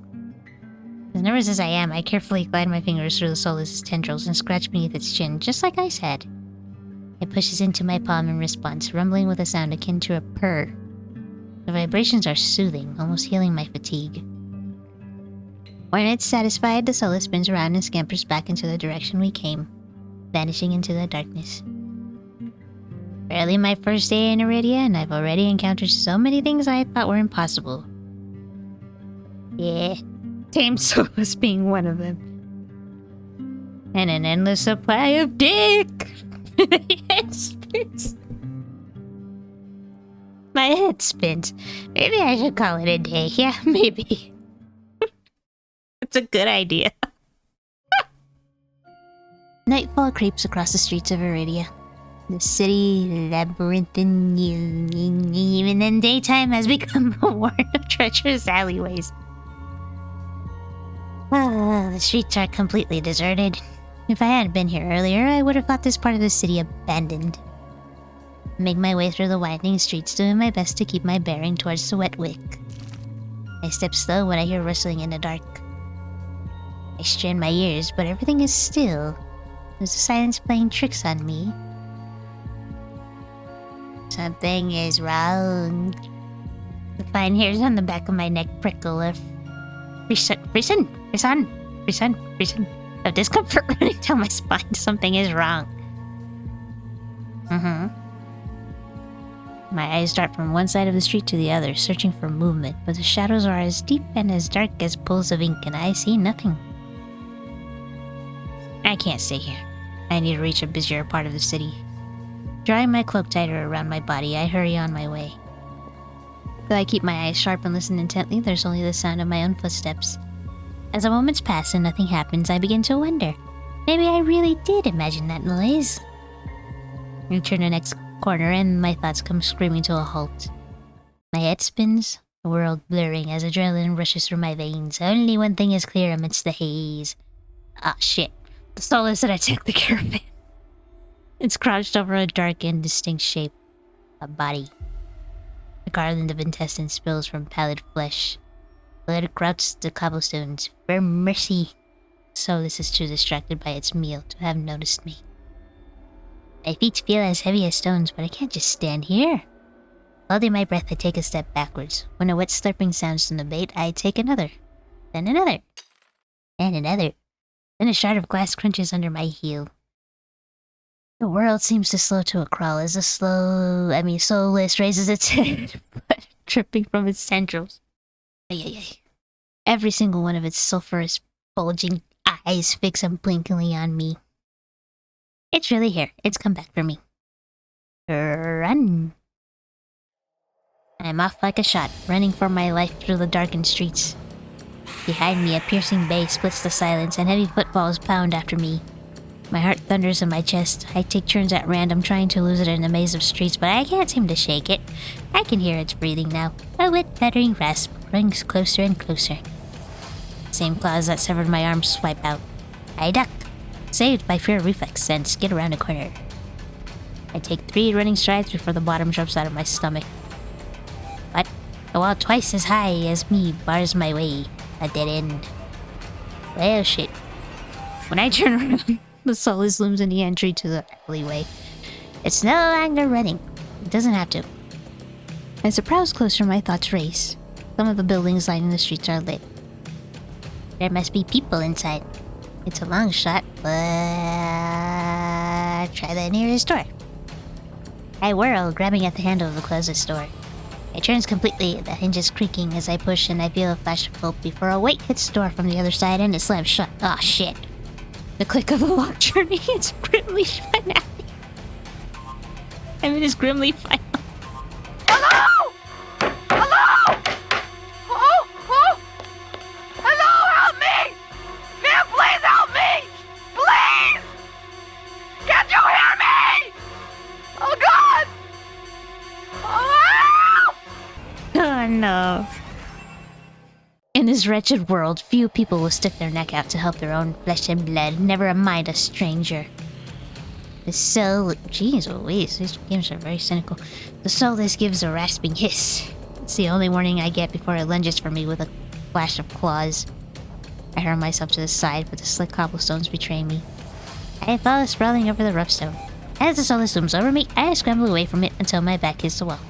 As nervous as I am, I carefully glide my fingers through the Soulless' tendrils and scratch beneath its chin, just like I said. It pushes into my palm in response, rumbling with a sound akin to a purr. The vibrations are soothing, almost healing my fatigue. When it's satisfied, the Soulless spins around and scampers back into the direction we came, vanishing into the darkness. Barely my first day in Iridia, and I've already encountered so many things I thought were impossible. Yeah, tame Soulless being one of them. And an endless supply of dick! My head spins. My head spins. Maybe I should call it a day. Yeah, maybe. It's a good idea. Nightfall creeps across the streets of Iridia. The city, labyrinthine, even in daytime, has become a warren of treacherous alleyways. The streets are completely deserted. If I hadn't been here earlier, I would have thought this part of the city abandoned. I make my way through the winding streets, doing my best to keep my bearing towards the wet wick. I step slow when I hear rustling in the dark. I strain my ears, but everything is still. Is the silence playing tricks on me? Something is wrong. The fine hairs on the back of my neck prickle of frisson of discomfort running down my spine. Something is wrong. My eyes dart from one side of the street to the other, searching for movement, but the shadows are as deep and as dark as pools of ink, and I see nothing. I can't stay here. I need to reach a busier part of the city. Drawing my cloak tighter around my body, I hurry on my way. Though I keep my eyes sharp and listen intently, there's only the sound of my own footsteps. As the moments pass and nothing happens, I begin to wonder. Maybe I really did imagine that noise. I turn the next corner and my thoughts come screaming to a halt. My head spins, the world blurring as adrenaline rushes through my veins. Only one thing is clear amidst the haze. Ah, shit. The Soulless that attacked the caravan. It's crouched over a dark, indistinct shape. A body. A garland of intestines spills from pallid flesh. Blood grouts the cobblestones. For mercy! Soulless is too distracted by its meal to have noticed me. My feet feel as heavy as stones, but I can't just stand here. Holding my breath, I take a step backwards. When a wet slurping sounds from the bait, I take another. Then another. And another. Then a shard of glass crunches under my heel. The world seems to slow to a crawl as the Soulless raises its head, but dripping from its tendrils. Every single one of its sulphurous, bulging eyes fix unblinkingly on me. It's really here. It's come back for me. Run! I'm off like a shot, running for my life through the darkened streets. Behind me, a piercing bass splits the silence, and heavy footfalls pound after me. My heart thunders in my chest. I take turns at random, trying to lose it in a maze of streets, but I can't seem to shake it. I can hear its breathing now. A wet, pattering rasp brings closer and closer. Same claws that severed my arms swipe out. I duck, saved by fear reflex, and skid around a corner. I take 3 running strides before the bottom jumps out of my stomach. But a wall twice as high as me bars my way. A dead end. Well, shit. When I turn around, the Solus looms in the entry to the alleyway. It's no longer running. It doesn't have to. As I browse closer, my thoughts race. Some of the buildings lining the streets are lit. There must be people inside. It's a long shot, but try the nearest door. I whirl, grabbing at the handle of the closest door. It turns completely, the hinges creaking as I push, and I feel a flash of hope before a weight hits the door from the other side and it slams shut. Aw, shit. The click of a lock turning, it's grimly finale. I mean, it's grimly final. Hello? Hello? Oh, oh. Hello, help me! Can you please help me? Please! Can't you hear me? Oh, God! Oh! Oh no. In this wretched world, few people will stick their neck out to help their own flesh and blood, never mind a stranger. The soul... Jeez Louise, these games are very cynical. The Solus gives a rasping hiss. It's the only warning I get before it lunges for me with a flash of claws. I hurl myself to the side, but the slick cobblestones betray me. I fall sprawling over the rough stone. As the Solus looms over me, I scramble away from it until my back hits the wall.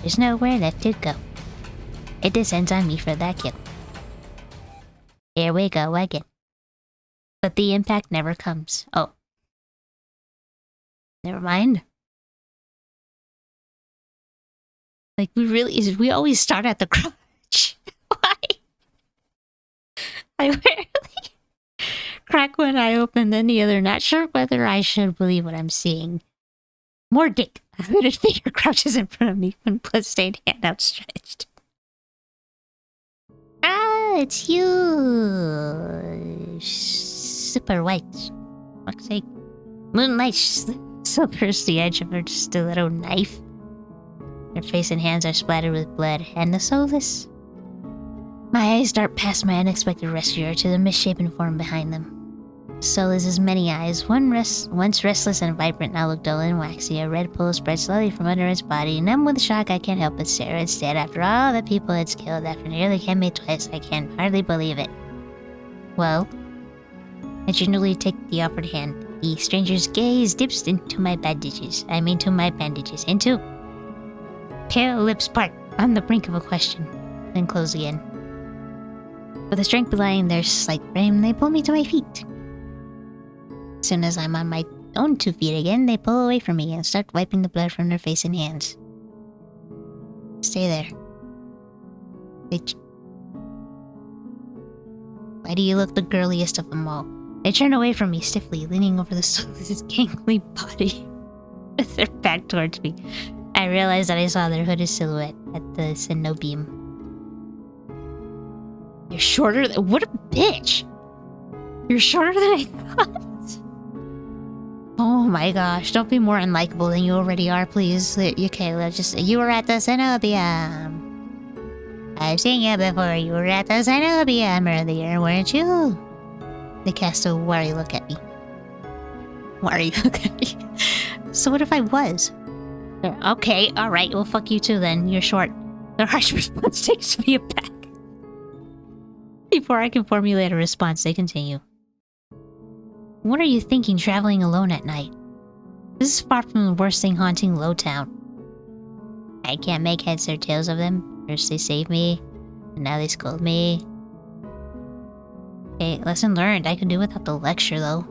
There's nowhere left to go. It descends on me for that kill. Here we go again. But the impact never comes. Oh. Never mind. Like, we always start at the crotch. Why? I rarely crack one eye open than the other, not sure whether I should believe what I'm seeing. More dick. A hooded figure crouches in front of me, one blood-stained hand outstretched. Ah, it's you. Super white. Fuck's sake. Moonlight silvers the edge of her stiletto knife. Her face and hands are splattered with blood, and the Solus. My eyes dart past my unexpected rescuer to the misshapen form behind them. Solus' many eyes, once restless and vibrant, now look dull and waxy. A red pool spreads slowly from under its body. Numb with shock, I can't help but stare instead. After all the people it's killed, after nearly killing me twice, I can hardly believe it. Well, I gingerly take the offered hand. The stranger's gaze dips into my bandages. Into... Pale lips part, on the brink of a question, then close again. With the strength belying their slight frame, they pull me to my feet. As soon as I'm on my own 2 feet again, they pull away from me and start wiping the blood from their face and hands. Stay there. Why do you look the girliest of them all? They turn away from me stiffly, leaning over the Solus' gangly body with their back towards me. I realized that I saw their hooded silhouette at the cenobium. You're shorter than... What a bitch! You're shorter than I thought. Oh my gosh, don't be more unlikable than you already are, please. Okay, let's just... You were at the cenobium. I've seen you before. You were at the cenobium earlier, weren't you? They cast a worry look at me. Worry look at me. So what if I was? Okay, alright, well fuck you too then. You're short. Their harsh response takes me aback. Before I can formulate a response, they continue. What are you thinking traveling alone at night? This is far from the worst thing haunting Lowtown. I can't make heads or tails of them. First they saved me, and now they scold me. Okay, lesson learned. I can do without the lecture, though.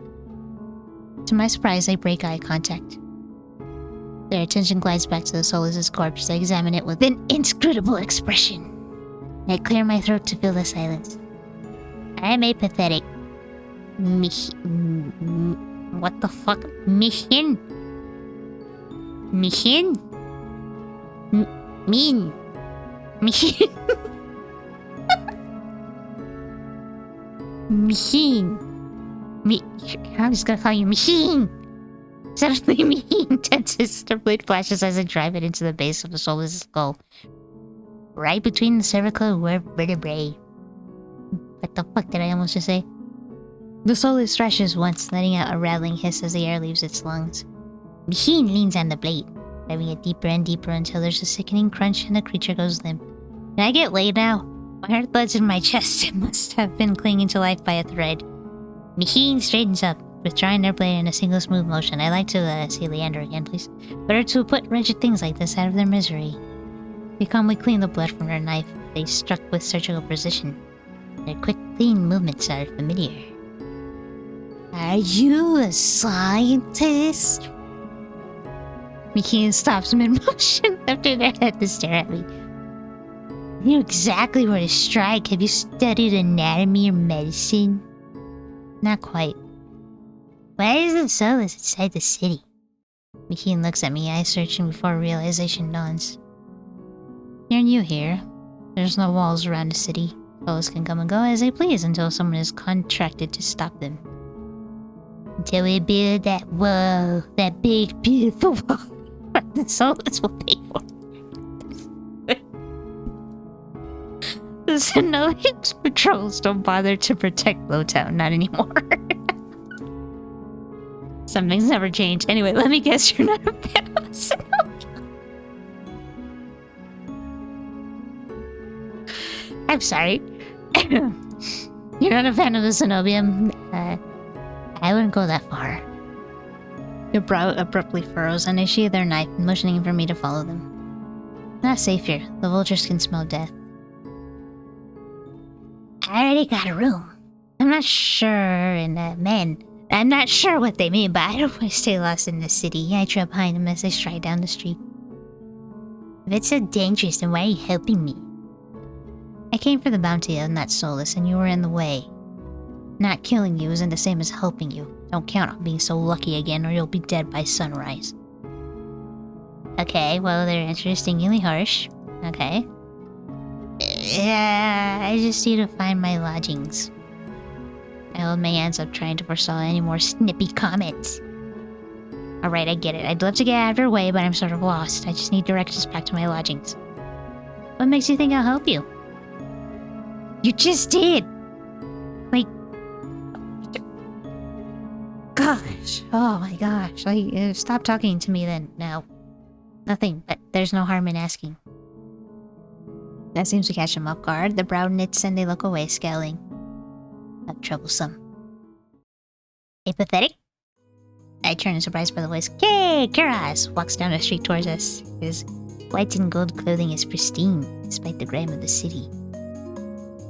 To my surprise, I break eye contact. Their attention glides back to the Solus' corpse. They examine it with an inscrutable expression. I clear my throat to fill the silence. I'm a pathetic... What the fuck? Mission? Mission? Mean. Mission? Mihin. I'm just gonna call you Mihin. Suddenly, Mihin tenses. Her blade flashes as I drive it into the base of the soulless skull. Right between the cervical vertebrae. What the fuck did I almost just say? The soulless thrashes once, letting out a rattling hiss as the air leaves its lungs. Mihin leans on the blade, driving it deeper and deeper until there's a sickening crunch and the creature goes limp. Can I get laid now? My heart thuds in my chest. It must have been clinging to life by a thread. Mihin straightens up, withdrawing their blade in a single smooth motion. I like to see Leander again, please. Better to put wretched things like this out of their misery. They calmly clean the blood from their knife. They struck with surgical precision. Their quick, clean movements are familiar. Are you a scientist? Mihin stops mid-motion, lifting their head to stare at me. You know exactly where to strike. Have you studied anatomy or medicine? Not quite. Why is the soulless inside the city? Mihin looks at me, eyes searching before realization dawns. You're new here. There's no walls around the city. Soulless can come and go as they please until someone is contracted to stop them. Until we build that wall, that big, beautiful wall. The soulless will pay for it. The Xenobians patrols don't bother to protect Lowtown, not anymore. Something's never changed. Anyway, let me guess you're not a fan of the Xenobian. I'm sorry. You're not a fan of the Xenobian? I wouldn't go that far. Your brow abruptly furrows, and they sheathe their knife, motioning for me to follow them. Not safe here. The vultures can smell death. I already got a room. I'm not sure, and men. I'm not sure what they mean, but I don't want to stay lost in the city. I trail behind them as they stride down the street. If it's so dangerous, then why are you helping me? I came for the bounty on that soulless, and you were in the way. Not killing you isn't the same as helping you. Don't count on being so lucky again, or you'll be dead by sunrise. Okay, well, they're interestingly harsh. Okay. Yeah, I just need to find my lodgings. I hold my hands up, trying to forestall any more snippy comments. Alright, I get it. I'd love to get out of your way, but I'm sort of lost. I just need directions back to my lodgings. What makes you think I'll help you? You just did! Like... Gosh. Oh my gosh. Like, stop talking to me then. No. Nothing, but there's no harm in asking. That seems to catch them off guard. The brow knits and they look away, scowling. Not troublesome. Apathetic? I turn in surprise by the voice. Hey, Kiras! Walks down the street towards us. His white and gold clothing is pristine, despite the grime of the city.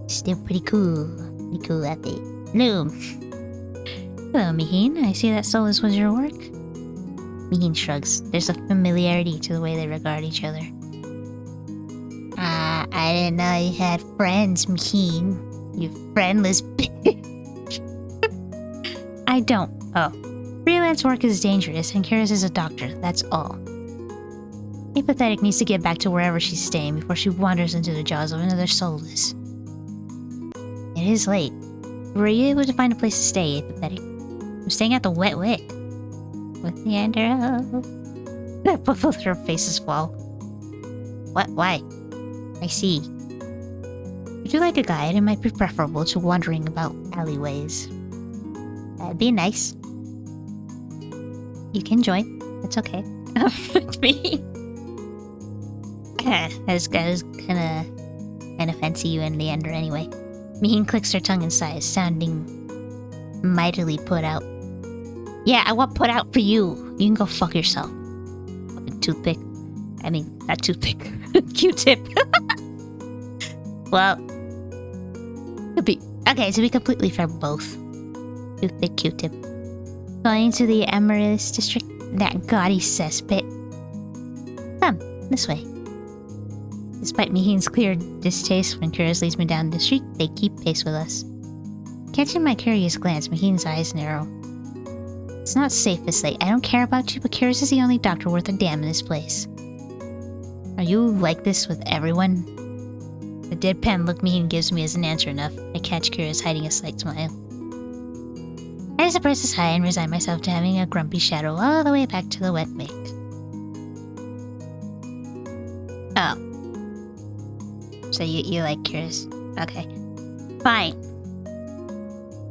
Still pretty cool. Pretty cool outfit. Loom. Hello, Mihin. I see that soulless was your work. Mihin shrugs. There's a familiarity to the way they regard each other. I didn't know you had friends, Mihin. You friendless bitch. I don't. Oh. Freelance work is dangerous, and Kiris is a doctor. That's all. Apathetic needs to get back to wherever she's staying before she wanders into the jaws of another soulless. It is late. Were you able to find a place to stay, Apathetic? I'm staying at the Wet Wick. With Leander. Both of her faces fall. What? Why? I see. Would you like a guide? It might be preferable to wandering about alleyways. That'd be nice. You can join. It's okay. With me. I was kinda fancy you and Leander anyway. Mihin clicks her tongue and sighs, sounding mightily put out. Yeah, I want put out for you. You can go fuck yourself. Fucking toothpick. I mean, not toothpick. Q-tip. Well, to be completely fair, both. Toothpick, Q-tip. Going to the Amaryllis district, that gaudy cesspit. Come, this way. Despite Mihin's clear distaste when Kiris leads me down the street, they keep pace with us. Catching my curious glance, Mihin's eyes narrow. It's not safe this late. I don't care about you, but Kiris is the only doctor worth a damn in this place. Are you like this with everyone? The deadpan look Miheen gives me isn't answer enough. I catch Kira's hiding a slight smile. I suppress a sigh and resign myself to having a grumpy shadow all the way back to the wet lake. Oh. So you like Kira's. Okay. Fine.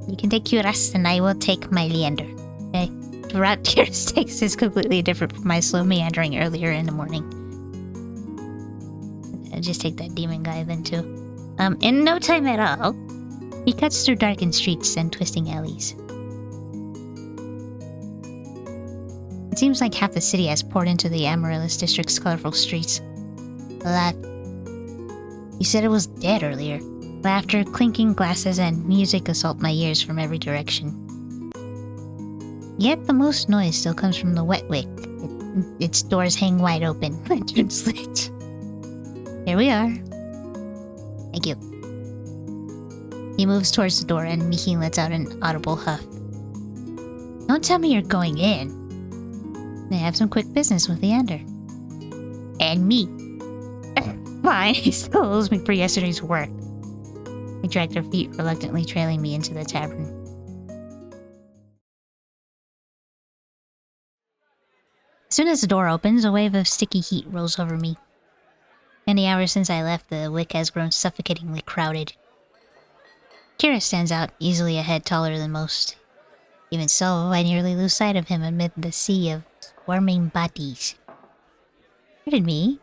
You can take Kira's and I will take my Leander. Okay? The route Kira's takes is completely different from my slow meandering earlier in the morning. I'll just take that demon guy then too. In no time at all, he cuts through darkened streets and twisting alleys. It seems like half the city has poured into the Amaryllis district's colorful streets. A lot. You said it was dead earlier. Laughter, clinking glasses, and music assault my ears from every direction. Yet the most noise still comes from the wet wick. Its doors hang wide open, lanterns lit. Here we are. Thank you. He moves towards the door and Miheen lets out an audible huff. Don't tell me you're going in. They have some quick business with Leander. And me. Fine, he still owes me for yesterday's work. They dragged their feet, reluctantly trailing me into the tavern. As soon as the door opens, a wave of sticky heat rolls over me. In the hours since I left, the wick has grown suffocatingly crowded. Kira stands out, easily a head taller than most. Even so, I nearly lose sight of him amid the sea of swarming bodies. Pardon me?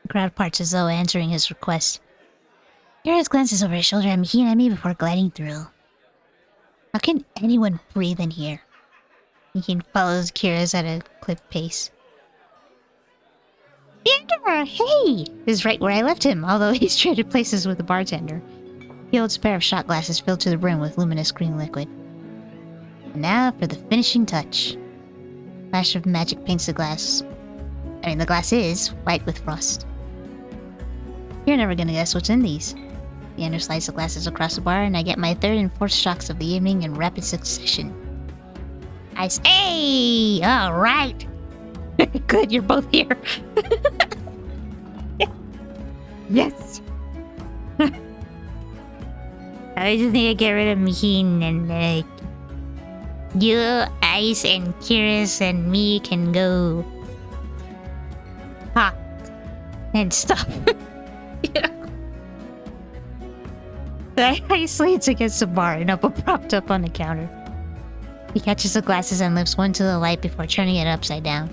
The crowd parts as though answering his request. Kira glances over his shoulder and Miheen at me before gliding through. How can anyone breathe in here? Miheen follows Kira's at a clip pace. Leander, hey! This is right where I left him, although he's traded places with the bartender. He holds a pair of shot glasses filled to the brim with luminous green liquid. And now for the finishing touch. Flash of magic paints the glass. The glass is white with frost. You're never gonna guess what's in these. Leander slides the glasses across the bar, and I get my third and fourth shocks of the evening in rapid succession. I say, hey! Alright! Good, you're both here. Yes! I just need to get rid of Miheen and you, Ice, and Kiris, and me can go talk and stuff. Yeah. Ice leans against the bar and Upper propped up on the counter. He catches the glasses and lifts one to the light before turning it upside down.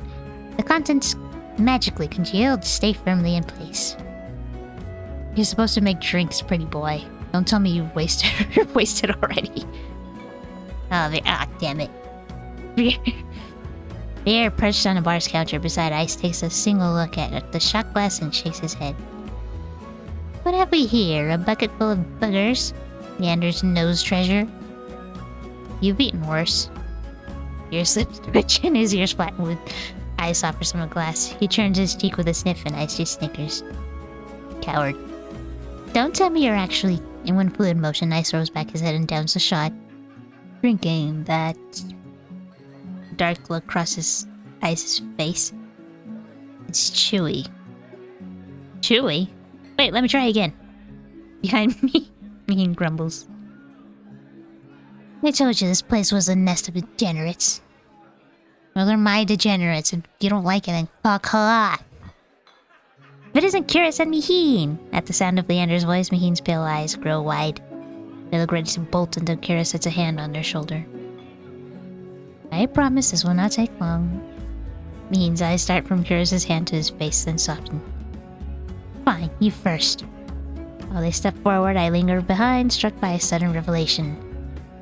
The contents magically congealed to stay firmly in place. You're supposed to make drinks, pretty boy. Don't tell me you've wasted already. Damn it. Pierre, perched on the bar's counter beside Ice, takes a single look at the shot glass and shakes his head. What have we here? A bucket full of boogers? Leander's nose treasure? You've eaten worse. Your lips twitch and his ears flatten with Ice offers him a glass. He turns his cheek with a sniff and Ice just snickers. Coward. Don't tell me you're actually... In one fluid motion, Ice throws back his head and downs the shot. Drinking that... Dark look crosses Ice's face. It's chewy. Chewy? Wait, let me try again. Behind me, Miheen grumbles. I told you this place was a nest of degenerates. Well, they're my degenerates. If you don't like it, then fuck off. If it isn't Kiris and Miheen! At the sound of Leander's voice, Miheen's pale eyes grow wide. They look ready to bolt until Kiris sets a hand on their shoulder. I promise this will not take long. Miheen's eyes start from Kiris's hand to his face, then soften. Fine, you first. While they step forward, I linger behind, struck by a sudden revelation.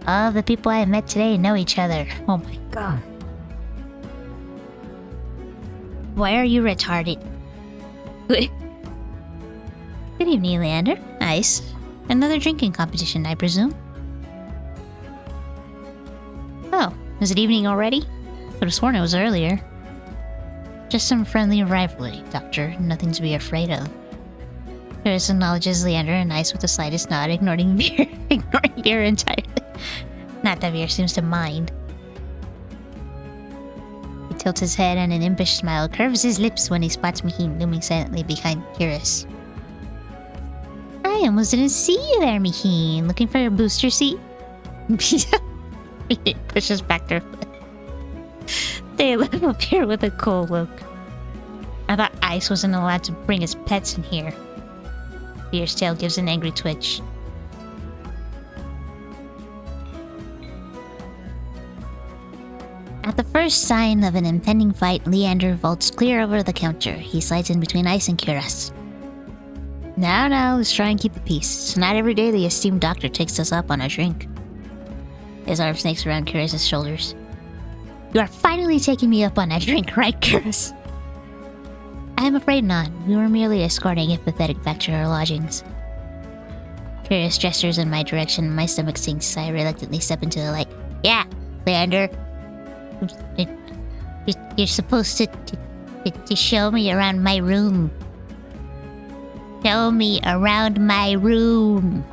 All of the people I have met today know each other. Oh my god. Why are you retarded? Good evening, Leander. Ice. Another drinking competition, I presume? Oh, is it evening already? Could have sworn it was earlier. Just some friendly rivalry, Doctor. Nothing to be afraid of. Kiris acknowledges Leander and Ice with the slightest nod, ignoring Veer entirely. Not that Veer seems to mind. He tilts his head and an impish smile curves his lips when he spots Miheen looming silently behind Kiris. I almost didn't see you there, Mihin. Looking for your booster seat? He pushes back their foot. They live up here with a cold look. I thought Ice wasn't allowed to bring his pets in here. Beer's tail gives an angry twitch. At the first sign of an impending fight, Leander vaults clear over the counter. He slides in between Ice and Curas. Now, let's try and keep the peace. It's not every day the esteemed doctor takes us up on a drink. His arm snakes around Curas' shoulders. You are finally taking me up on a drink, right, Curas? I am afraid not. We were merely escorting a pathetic back to our lodgings. Curas gestures in my direction. My stomach sinks. I reluctantly step into the light. Yeah, Leander. You're supposed to show me around my room. Show me around my room.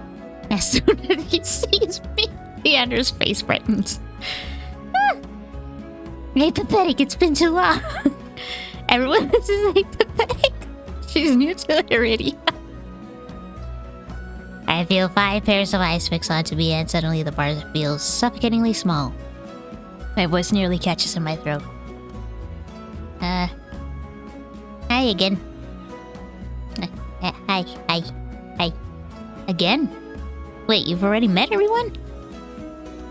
As soon as he sees me, Leander's face brightens. Hey, pathetic, it's been too long. Everyone else is like pathetic. She's new to it already. I feel 5 pairs of eyes fixed onto me, and suddenly the bar feels suffocatingly small. My voice nearly catches in my throat. Hi again. Hi. Again? Wait, you've already met everyone?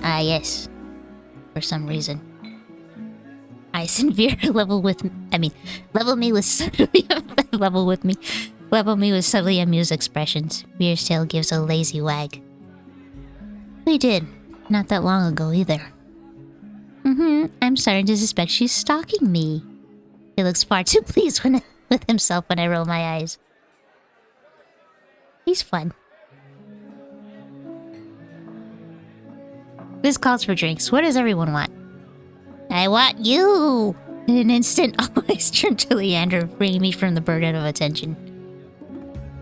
Yes. For some reason. Ice and Veer level me with subtly amused expressions. Veer's tail gives a lazy wag. We did. Not that long ago either. I'm starting to suspect she's stalking me. He looks far too pleased with himself when I roll my eyes. He's fun. This calls for drinks. What does everyone want? I want you! In an instant, all eyes turn to Leander, freeing me from the burden of attention.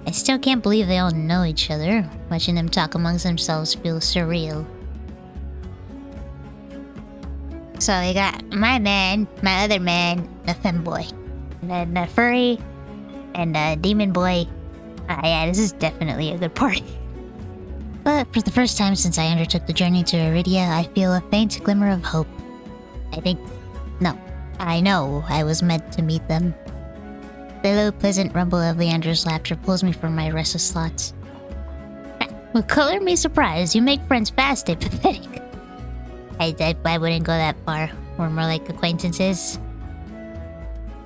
I still can't believe they all know each other. Watching them talk amongst themselves feels surreal. So we got my man, my other man, a femboy, and then a furry, and a demon boy. Yeah, this is definitely a good party. But for the first time since I undertook the journey to Iridia, I feel a faint glimmer of hope. I know I was meant to meet them. The low, pleasant rumble of Leander's laughter pulls me from my restless thoughts. Well, color me surprised. You make friends fast, pathetic. I wouldn't go that far. We're more like acquaintances.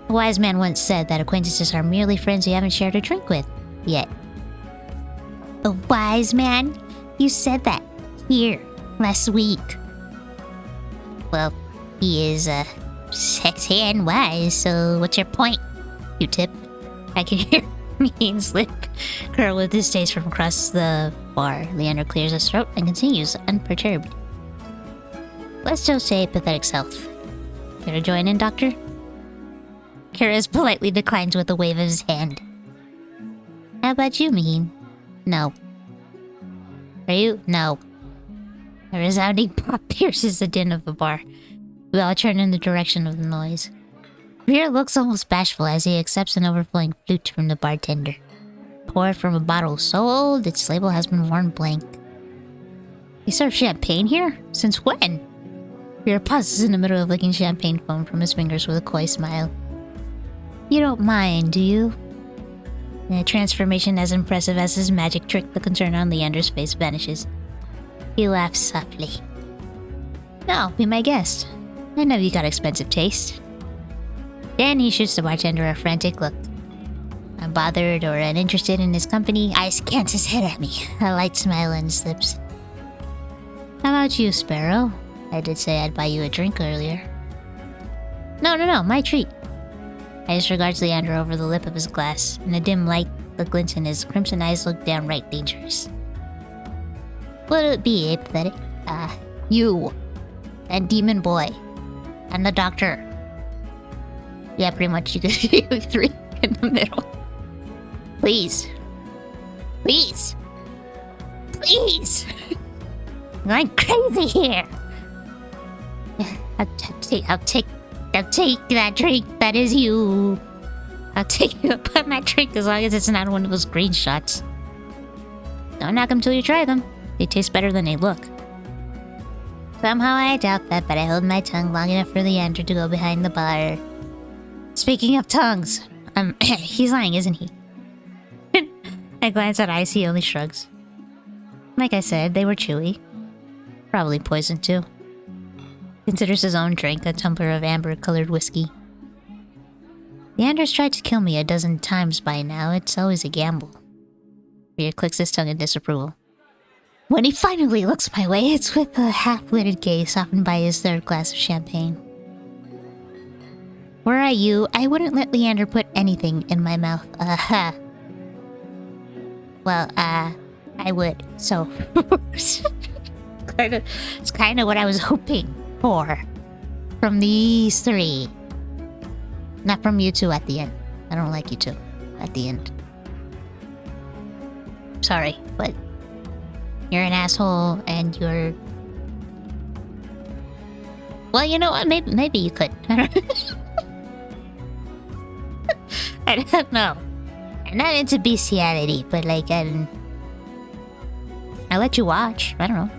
A wise man once said that acquaintances are merely friends you haven't shared a drink with yet. A wise man? You said that here last week. Well, he is sexy and wise, so what's your point? You tip. I can hear Mean's lip curl with distaste from across the bar. Leander clears his throat and continues unperturbed. Let's just say pathetic self. Care to join in, Doctor? Kyrus politely declines with a wave of his hand. How about you, Mean? No. Are you? No. A resounding pop pierces the din of the bar. We all turn in the direction of the noise. Veer looks almost bashful as he accepts an overflowing flute from the bartender. Poured from a bottle so old its label has been worn blank. You serve champagne here? Since when? Veer pauses in the middle of licking champagne foam from his fingers with a coy smile. You don't mind, do you? A transformation as impressive as his magic trick, the concern on Leander's face vanishes. He laughs softly. No, be my guest. I know you got expensive taste. Then he shoots the bartender a frantic look. Unbothered or uninterested in his company, Ice cants his head at me, a light smile on his lips. How about you, Sparrow? I did say I'd buy you a drink earlier. No, my treat. Ice regards Leander over the lip of his glass. In a dim light, the glint in his crimson eyes look downright dangerous. What'll it be, pathetic? You. And Demon Boy. And the Doctor. Yeah, pretty much you could do 3 in the middle. Please. Please. Please. I'm crazy here. I'll take that drink. That is you. I'll take you up on that drink as long as it's not one of those green shots. Don't knock them till you try them. They taste better than they look. Somehow I doubt that, but I hold my tongue long enough for Leander to go behind the bar. Speaking of tongues, he's lying, isn't he? I glance at Ice, he only shrugs. Like I said, they were chewy. Probably poisoned too. Considers his own drink a tumbler of amber-colored whiskey. Leander's tried to kill me a dozen times by now. It's always a gamble. Beer clicks his tongue in disapproval. When he finally looks my way, it's with a half-lidded gaze softened by his third glass of champagne. Were I you, I wouldn't let Leander put anything in my mouth. Well, I would. So, it's kind of what I was hoping for from these three. Not from you two at the end. I don't like you two at the end. Sorry, but you're an asshole and you're... Well, you know what? Maybe you could. I don't know. I'm not into bestiality, but like, I'll let you watch. I don't know.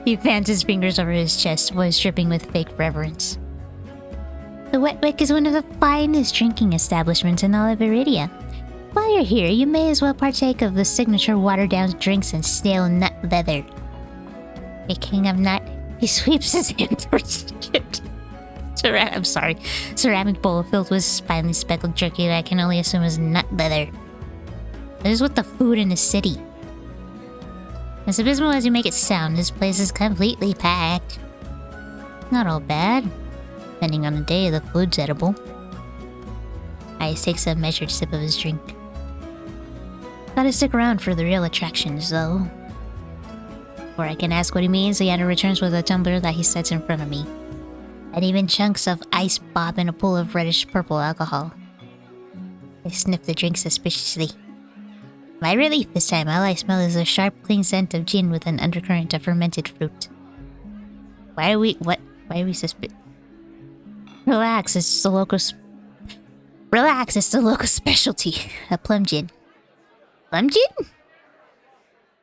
He fans his fingers over his chest, voice dripping with fake reverence. The Wetwick is one of the finest drinking establishments in all of Iridia. While you're here, you may as well partake of the signature watered-down drinks and stale nut leather. A king of nut, he sweeps his hand towards the kid. Ceramic bowl filled with finely speckled jerky that I can only assume is nut leather. That is with the food in the city. As abysmal as you make it sound, this place is completely packed. Not all bad. Depending on the day, the food's edible. Ice takes a measured sip of his drink. Gotta stick around for the real attractions, though. Before I can ask what he means, Leander returns with a tumbler that he sets in front of me. And even chunks of ice bob in a pool of reddish-purple alcohol. I sniff the drink suspiciously. My relief this time, all I smell is a sharp, clean scent of gin with an undercurrent of fermented fruit. Why are we suspicious? Relax, it's the local specialty. A plum gin. Plum gin?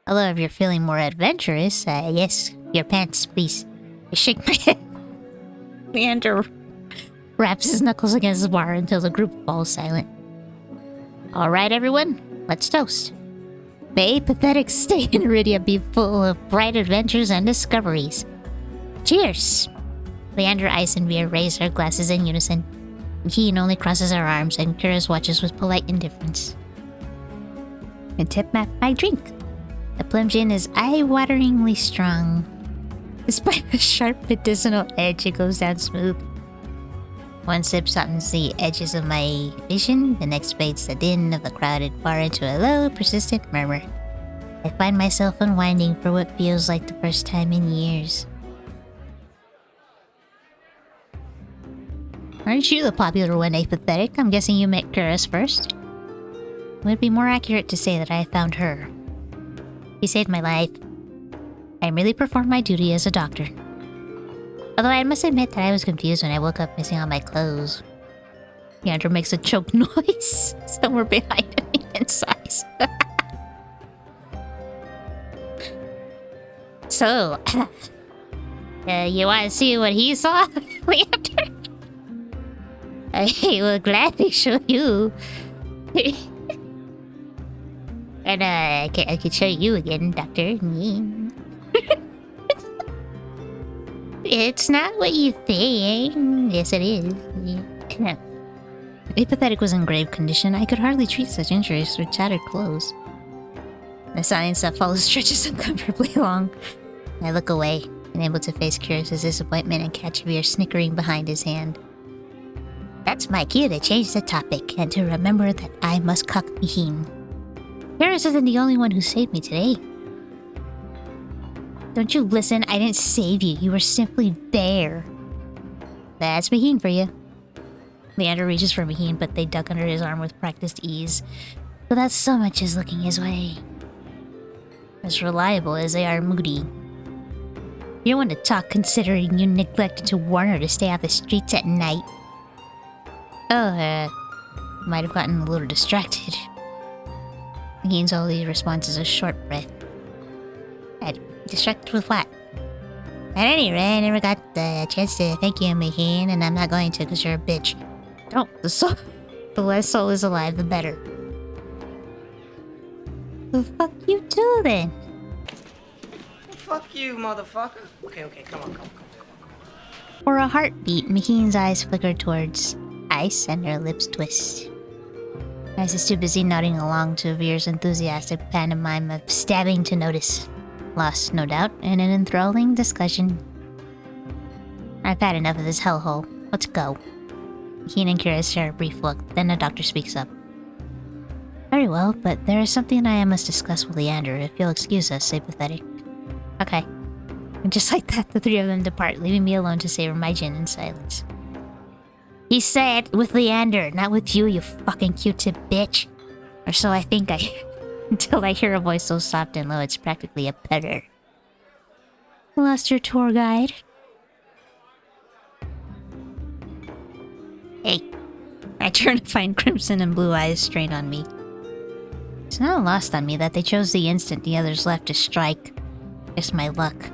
Although if you're feeling more adventurous, yes, your pants, please. I shake my head. Leander raps his knuckles against the bar until the group falls silent. Alright, everyone, let's toast. May pathetic stay in Iridia be full of bright adventures and discoveries. Cheers! Leander, Ice, and Veer raise their glasses in unison. Keen only crosses her arms, and Curious watches with polite indifference. And tip my drink. The plum gin is eye-wateringly strong. Despite the sharp medicinal edge, it goes down smooth. One sip softens the edges of my vision, the next fades the din of the crowded bar into a low, persistent murmur. I find myself unwinding for what feels like the first time in years. Aren't you the popular one, Apathetic? I'm guessing you met Curious first? It would be more accurate to say that I found her. She saved my life. I merely performed my duty as a doctor. Although I must admit that I was confused when I woke up missing all my clothes. Leander makes a choke noise somewhere behind me and sighs. So, you want to see what he saw, Leander? I will gladly show you. And I can show you again, Doctor. It's not what you think. Yes, it is. Apathetic was in grave condition. I could hardly treat such injuries with tattered clothes. The silence that follows stretches uncomfortably long. I look away, unable to face Curious's disappointment and catch Veer snickering behind his hand. That's my cue to change the topic and to remember that I must cock Mihin. Curious isn't the only one who saved me today. Don't you listen? I didn't save you. You were simply there. That's Mihin for you. Leander reaches for Mihin, but they duck under his arm with practiced ease, without so much as looking his way. As reliable as they are moody. You don't want to talk considering you neglected to warn her to stay off the streets at night. Oh, might have gotten a little distracted. McKean's only response is a short breath. Distracted with what? At any rate, I never got the chance to thank you, McKean, and I'm not going to because you're a bitch. Don't. The less soul is alive, the better. The fuck you do then? Fuck you, motherfucker. Okay, come on. For a heartbeat, McKean's eyes flicker towards Ice and her lips twist. Ice is too busy nodding along to Veer's enthusiastic pantomime of stabbing to notice. Lost, no doubt, in an enthralling discussion. I've had enough of this hellhole. Let's go. McKean and Kira share a brief look, then the doctor speaks up. Very well, but there is something I must discuss with Leander. If you'll excuse us, say pathetic. Okay. And just like that, the three of them depart, leaving me alone to savor my gin in silence. He said with Leander, not with you, you fucking Q-tip bitch. Or so I think until I hear a voice so soft and low, it's practically a purr. Lost your tour guide? Hey. I turn to find Crimson and Blue eyes strained on me. It's not lost on me that they chose the instant the others left to strike. Just my luck.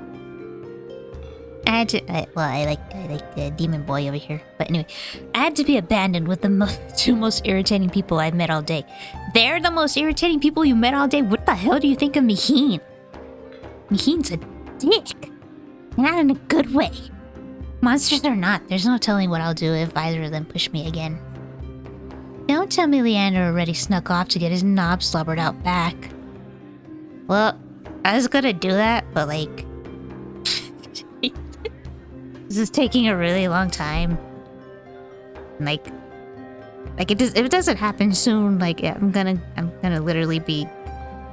I like Demon Boy over here. But anyway, I had to be abandoned with the two most irritating people I've met all day. They're the most irritating people you met all day? What the hell do you think of Miheen? Miheen's a dick. Not in a good way. Monsters or not, there's no telling what I'll do if either of them push me again. Don't tell me Leander already snuck off to get his knob slobbered out back. Well, I was gonna do that, but like... this is taking a really long time. Like if it doesn't happen soon, like I'm gonna literally be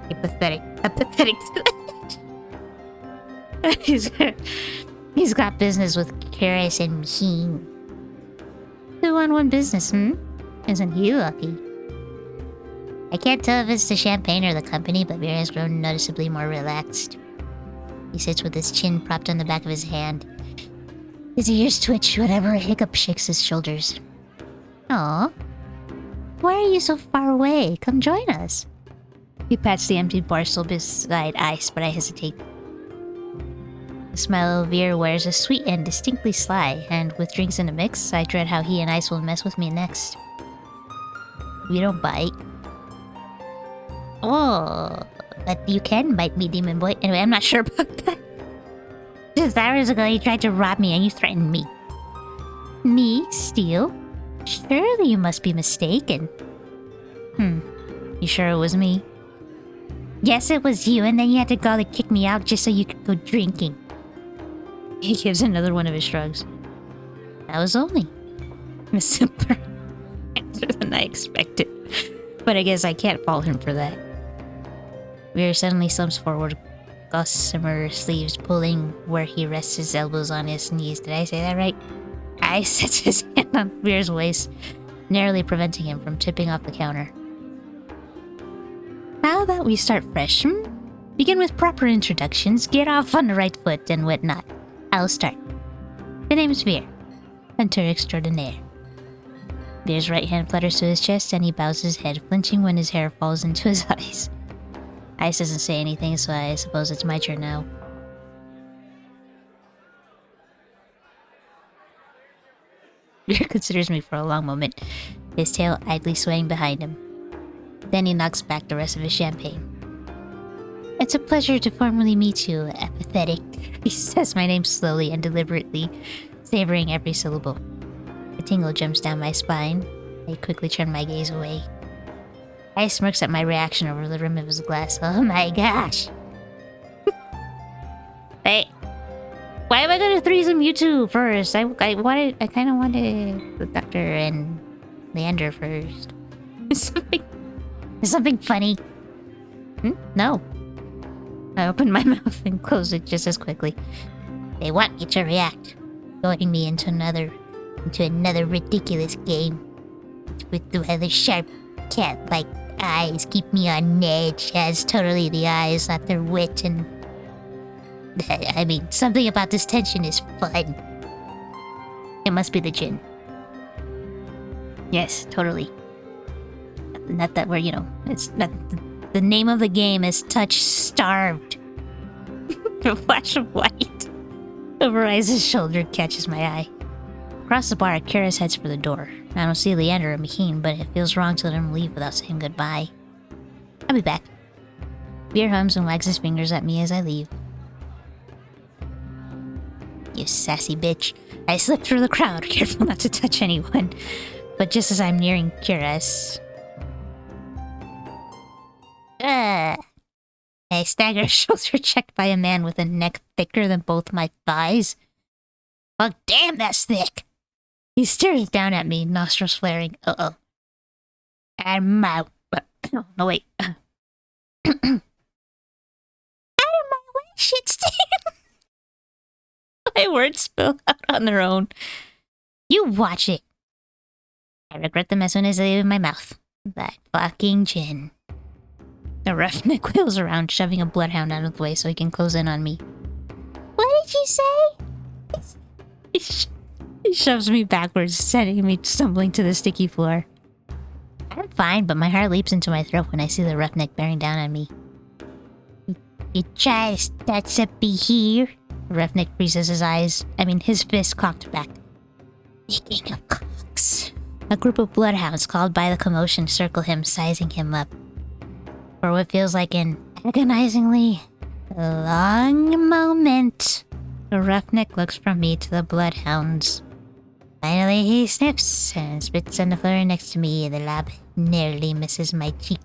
apathetic to that. He's got business with Karis and Miheen. 2-on-1 business, Isn't he lucky? I can't tell if it's the champagne or the company, but Vera has grown noticeably more relaxed. He sits with his chin propped on the back of his hand. His ears twitch whenever a hiccup shakes his shoulders. Aw. Why are you so far away? Come join us. He pats the empty barstool beside Ice, but I hesitate. The smile of Veer wears a sweet and distinctly sly, and with drinks in the mix, I dread how he and Ice will mess with me next. We don't bite. Oh, but you can bite me, Demon Boy. Anyway, I'm not sure about that. Just hours ago, you tried to rob me and you threatened me. Me? Steal? Surely you must be mistaken. You sure it was me? Yes, it was you, and then you had to go to kick me out just so you could go drinking. He gives another one of his shrugs. That was only a simpler answer than I expected. But I guess I can't fault him for that. Veer suddenly slumps forward, gossamer sleeves pulling where he rests his elbows on his knees. Did I say that right? I sets his hand on Veer's waist, narrowly preventing him from tipping off the counter. How about we start fresh, Begin with proper introductions, get off on the right foot and whatnot. I'll start. The name's Veer, Hunter Extraordinaire. Veer's right hand flutters to his chest and he bows his head, flinching when his hair falls into his eyes. Ice doesn't say anything, so I suppose it's my turn now. Veer considers me for a long moment, his tail idly swaying behind him. Then he knocks back the rest of his champagne. It's a pleasure to formally meet you, apathetic. He says my name slowly and deliberately, savoring every syllable. A tingle jumps down my spine. I quickly turn my gaze away. I smirks at my reaction over the rim of his glass. Oh my gosh! Hey, why am I gonna threesome you two first? I kind of wanted the doctor and Leander first. Is something funny? No. I open my mouth and close it just as quickly. They want me to react, throwing me into another ridiculous game. With the rather sharp cat-like eyes keep me on edge, as totally the eyes, not their wit, and... I mean, something about this tension is fun. It must be the gin. Yes, totally. Not that we're, it's not... The name of the game is TouchStarved. A flash of white over Isa's shoulder catches my eye. Across the bar, Kira's heads for the door. I don't see Leander or McKean, but it feels wrong to let him leave without saying goodbye. I'll be back. Beer hums and wags his fingers at me as I leave. You sassy bitch. I slip through the crowd, careful not to touch anyone. But just as I'm nearing Kira's... I stagger, shoulder checked by a man with a neck thicker than both my thighs. Oh, damn, that's thick! He stares down at me, nostrils flaring. Uh-oh. And my... No, wait. Out of my way, shit stain! My words spill out on their own. You watch it. I regret them as soon as they leave my mouth. That fucking gin. The roughneck wheels around, shoving a bloodhound out of the way so he can close in on me. What did you say? He shoves me backwards, sending me stumbling to the sticky floor. I'm fine, but my heart leaps into my throat when I see the roughneck bearing down on me. You try to start something here? The roughneck freezes his fist cocked back. Speaking of cocks. A group of bloodhounds called by the commotion circle him, sizing him up. For what feels like an agonizingly long moment, the roughneck looks from me to the bloodhounds. Finally, he sniffs and spits on the floor next to me. The lab nearly misses my cheek.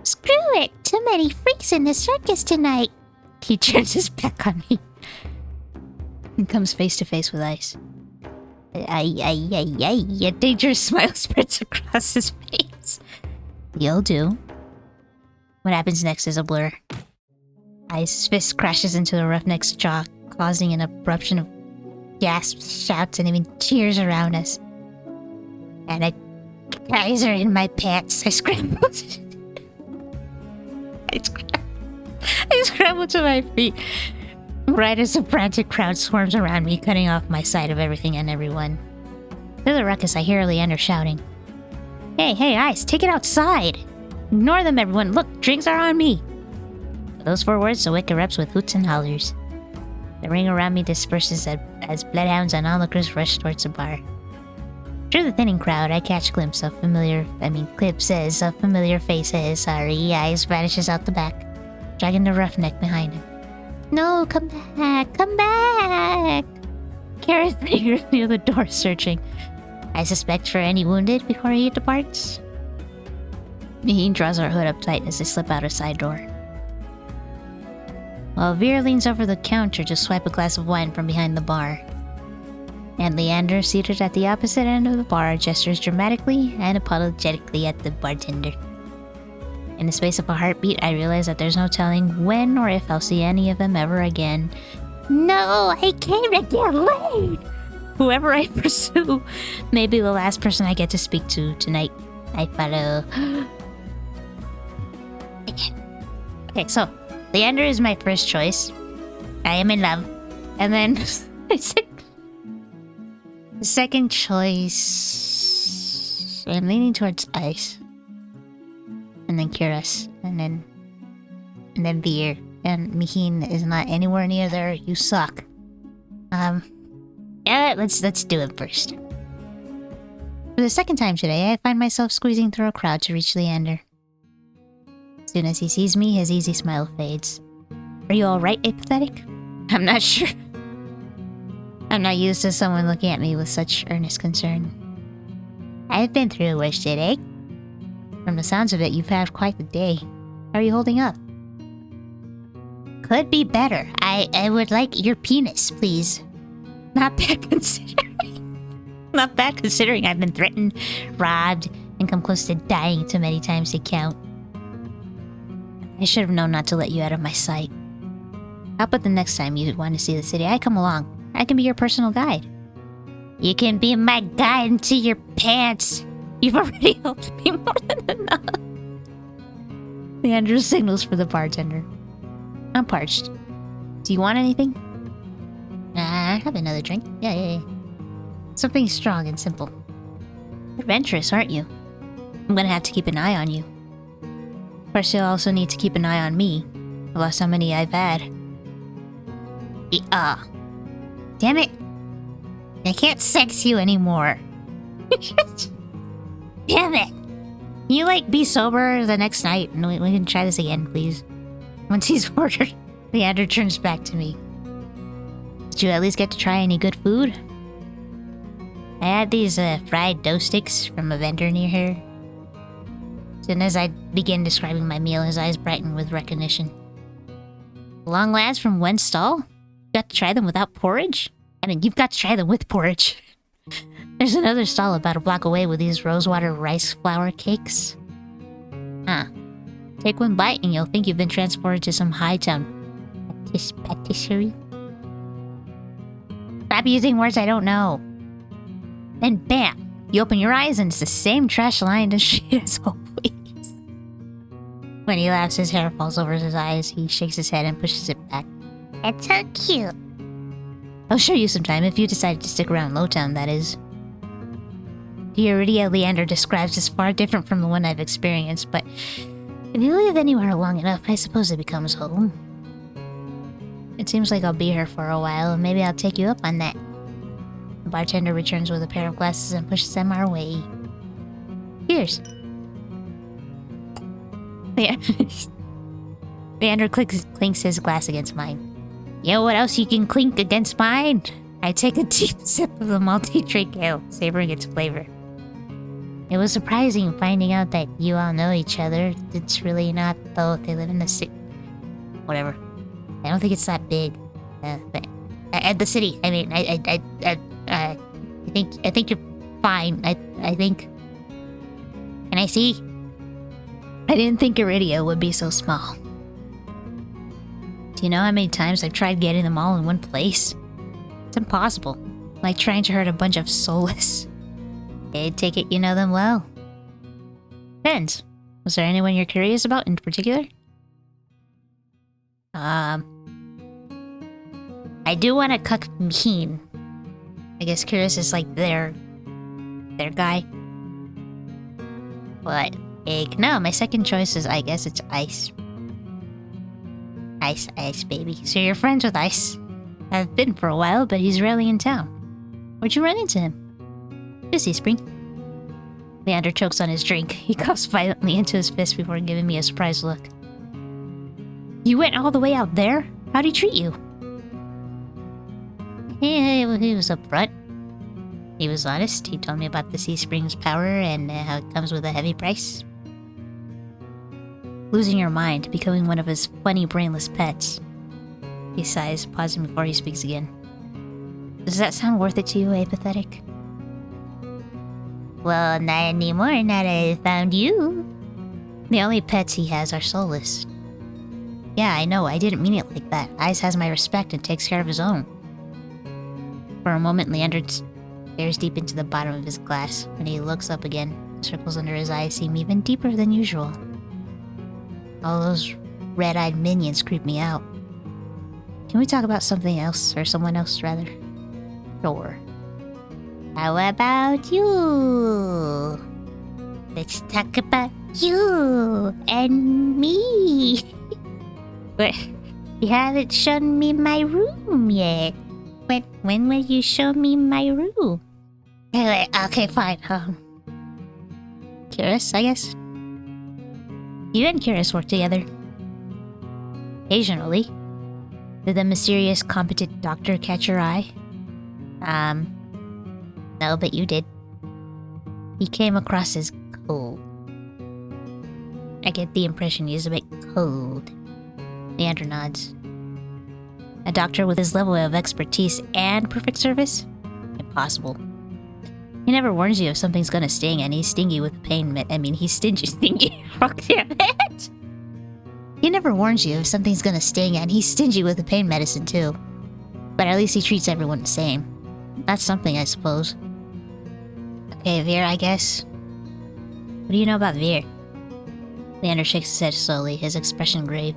Screw it! Too many freaks in the circus tonight! He turns his back on me and comes face to face with Ice. A dangerous smile spreads across his face. You'll do. What happens next is a blur. Ice's fist crashes into the roughneck's jaw, causing an eruption of gasps, shouts, and even cheers around us. And a geyser in my pants. I scramble to my feet, right as the frantic crowd swarms around me, cutting off my sight of everything and everyone. Through the ruckus, I hear Leander shouting, Hey, Ice, take it outside! Ignore them, everyone! Look, drinks are on me! With those 4 words, the wick erupts with hoots and hollers. The ring around me disperses as bloodhounds and onlookers rush towards the bar. Through the thinning crowd, I catch glimpses of familiar faces. Ice vanishes out the back, dragging the roughneck behind him. No, come back! Kara's fingers near the door, searching. I suspect for any wounded before he departs. Maheen draws her hood up tight as they slip out a side door. While Vera leans over the counter to swipe a glass of wine from behind the bar. And Leander, seated at the opposite end of the bar, gestures dramatically and apologetically at the bartender. In the space of a heartbeat, I realize that there's no telling when or if I'll see any of them ever again. No, I came to get laid! Whoever I pursue may be the last person I get to speak to tonight. I follow. Okay, so Leander is my first choice. I am in love. And then the second choice, I'm leaning towards Ice. And then Kiras. And then Beer. And Maheen is not anywhere near there. You suck. Yeah, let's do it first. For the second time today, I find myself squeezing through a crowd to reach Leander. As soon as he sees me, his easy smile fades. Are you alright, apathetic? I'm not sure. I'm not used to someone looking at me with such earnest concern. I've been through worse today. From the sounds of it, you've had quite the day. How are you holding up? Could be better. I would like your penis, please. Not bad considering I've been threatened, robbed, and come close to dying too many times to count. I should have known not to let you out of my sight. How about the next time you want to see the city, I come along. I can be your personal guide. You can be my guide into your pants. You've already helped me more than enough. Leander signals for the bartender. I'm parched. Do you want anything? Have another drink. Yeah. Something strong and simple. Adventurous, aren't you? I'm gonna have to keep an eye on you. course, you'll also need to keep an eye on me. I lost how many I've had. Damn it! I can't sex you anymore. Damn it! Can you, like, be sober the next night and we can try this again, please? Once he's ordered, Leander turns back to me. Did you at least get to try any good food? I had these fried dough sticks from a vendor near here. As soon as I begin describing my meal, his eyes brighten with recognition. Long lads from Wen's stall? You got to try them without porridge? I mean, you've got to try them with porridge. There's another stall about a block away with these rosewater rice flour cakes. Huh. Take one bite and you'll think you've been transported to some high-town patisserie. Stop using words I don't know. Then bam! You open your eyes and it's the same trash-lined sheet as always. When he laughs, his hair falls over his eyes. He shakes his head and pushes it back. It's so cute. I'll show you sometime if you decide to stick around Lowtown, that is. The Iridia Leander describes is far different from the one I've experienced, but if you live anywhere long enough, I suppose it becomes home. It seems like I'll be here for a while, and maybe I'll take you up on that. The bartender returns with a pair of glasses and pushes them our way. Cheers. Leander clinks his glass against mine. You know what else you can clink against mine? I take a deep sip of the malty drink ale, savoring its flavor. It was surprising finding out that you all know each other. It's really not, though. They live in the city. Whatever. I don't think it's that big. But at the city. I mean, I think you're fine. I think. Can I see? I didn't think Iridia would be so small. Do you know how many times I've tried getting them all in one place? It's impossible. Like trying to herd a bunch of soulless. I take it you know them well. Depends. Was there anyone you're curious about in particular? I do want to cuck Meen. I guess curious is like their guy. What? Egg? No, my second choice is, I guess it's Ice. Ice, baby. So you're friends with Ice. I've been for a while, but he's rarely in town. Where'd you run into him? Busy, Spring. Leander chokes on his drink. He coughs violently into his fist before giving me a surprised look. You went all the way out there? How'd he treat you? He was upfront. He was honest. He told me about the Sea Spring's power and how it comes with a heavy price. Losing your mind, becoming one of his funny, brainless pets. He sighs, pausing before he speaks again. Does that sound worth it to you, apathetic? Well, not anymore, now that I found you. The only pets he has are soulless. Yeah, I know, I didn't mean it like that. Ice has my respect and takes care of his own. For a moment, Leander stares deep into the bottom of his glass. When he looks up again, the circles under his eyes seem even deeper than usual. All those red-eyed minions creep me out. Can we talk about something else, or someone else, rather? Sure. How about you? Let's talk about you and me. But you haven't shown me my room yet. When will you show me my room? Anyway, okay, fine. Curious, I guess. You and Curious work together. Occasionally. Did the mysterious, competent doctor catch your eye? No, but you did. He came across as cold. I get the impression he's a bit cold. Leander nods. A doctor with his level of expertise and perfect service? Impossible. He never warns you if something's gonna sting, and he's stingy with pain he's stingy. Fuck damn it! He never warns you if something's gonna sting, and he's stingy with the pain medicine too. But at least he treats everyone the same. That's something, I suppose. Okay, Veer, I guess. What do you know about Veer? Leander shakes his head slowly, his expression grave.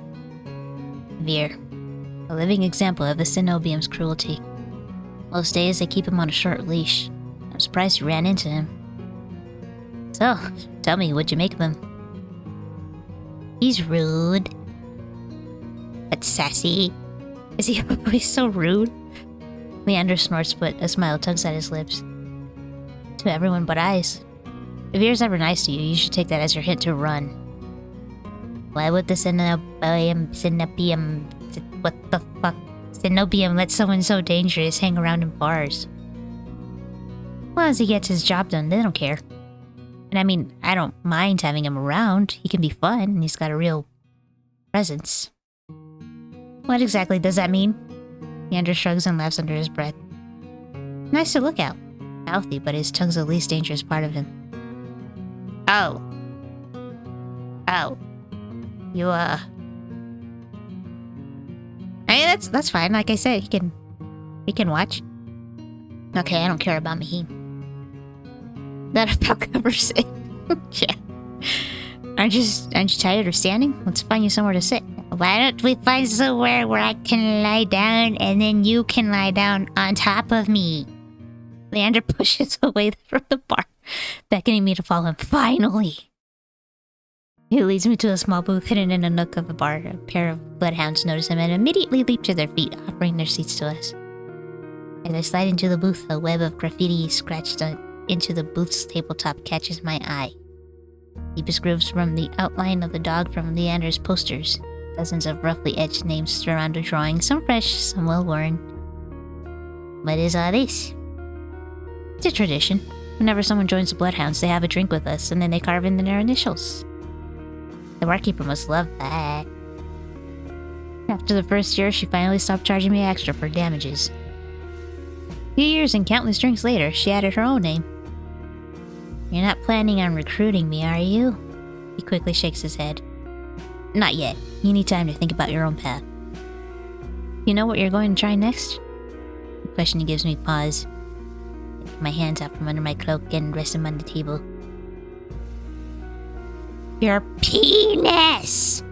Veer. A living example of the Cenobium's cruelty. Most days they keep him on a short leash. I'm surprised you ran into him. So, tell me, what'd you make of him? He's rude. But sassy. Is he always so rude? Leander snorts, but a smile tugs at his lips. To everyone but Ice. If you're ever nice to you, you should take that as your hint to run. Why would the what the fuck? Cenobium let someone so dangerous hang around in bars? Well, as he gets his job done, they don't care. And I mean, I don't mind having him around. He can be fun, and he's got a real presence. What exactly does that mean? Leander shrugs and laughs under his breath. Nice to look at. Mouthy, but his tongue's the least dangerous part of him. Oh. You, I mean, that's fine. Like I said, he can watch. Okay, I don't care about Mahim. That about covers it. Yeah. Aren't you tired of standing? Let's find you somewhere to sit. Why don't we find somewhere where I can lie down and then you can lie down on top of me? Leander pushes away from the bar, beckoning me to follow him. Finally! He leads me to a small booth hidden in a nook of the bar. A pair of bloodhounds notice him and immediately leap to their feet, offering their seats to us. As I slide into the booth, a web of graffiti scratched into the booth's tabletop catches my eye. Deepest grooves from the outline of the dog from Leander's posters. Dozens of roughly etched names surround the drawing, some fresh, some well-worn. What is all this? It's a tradition. Whenever someone joins the Bloodhounds, they have a drink with us, and then they carve in their initials. The barkeeper must love that. After the first year, she finally stopped charging me extra for damages. A few years and countless drinks later, she added her own name. You're not planning on recruiting me, are you? He quickly shakes his head. Not yet. You need time to think about your own path. You know what you're going to try next? The question gives me pause. I take my hands out from under my cloak and rest them on the table. Your penis!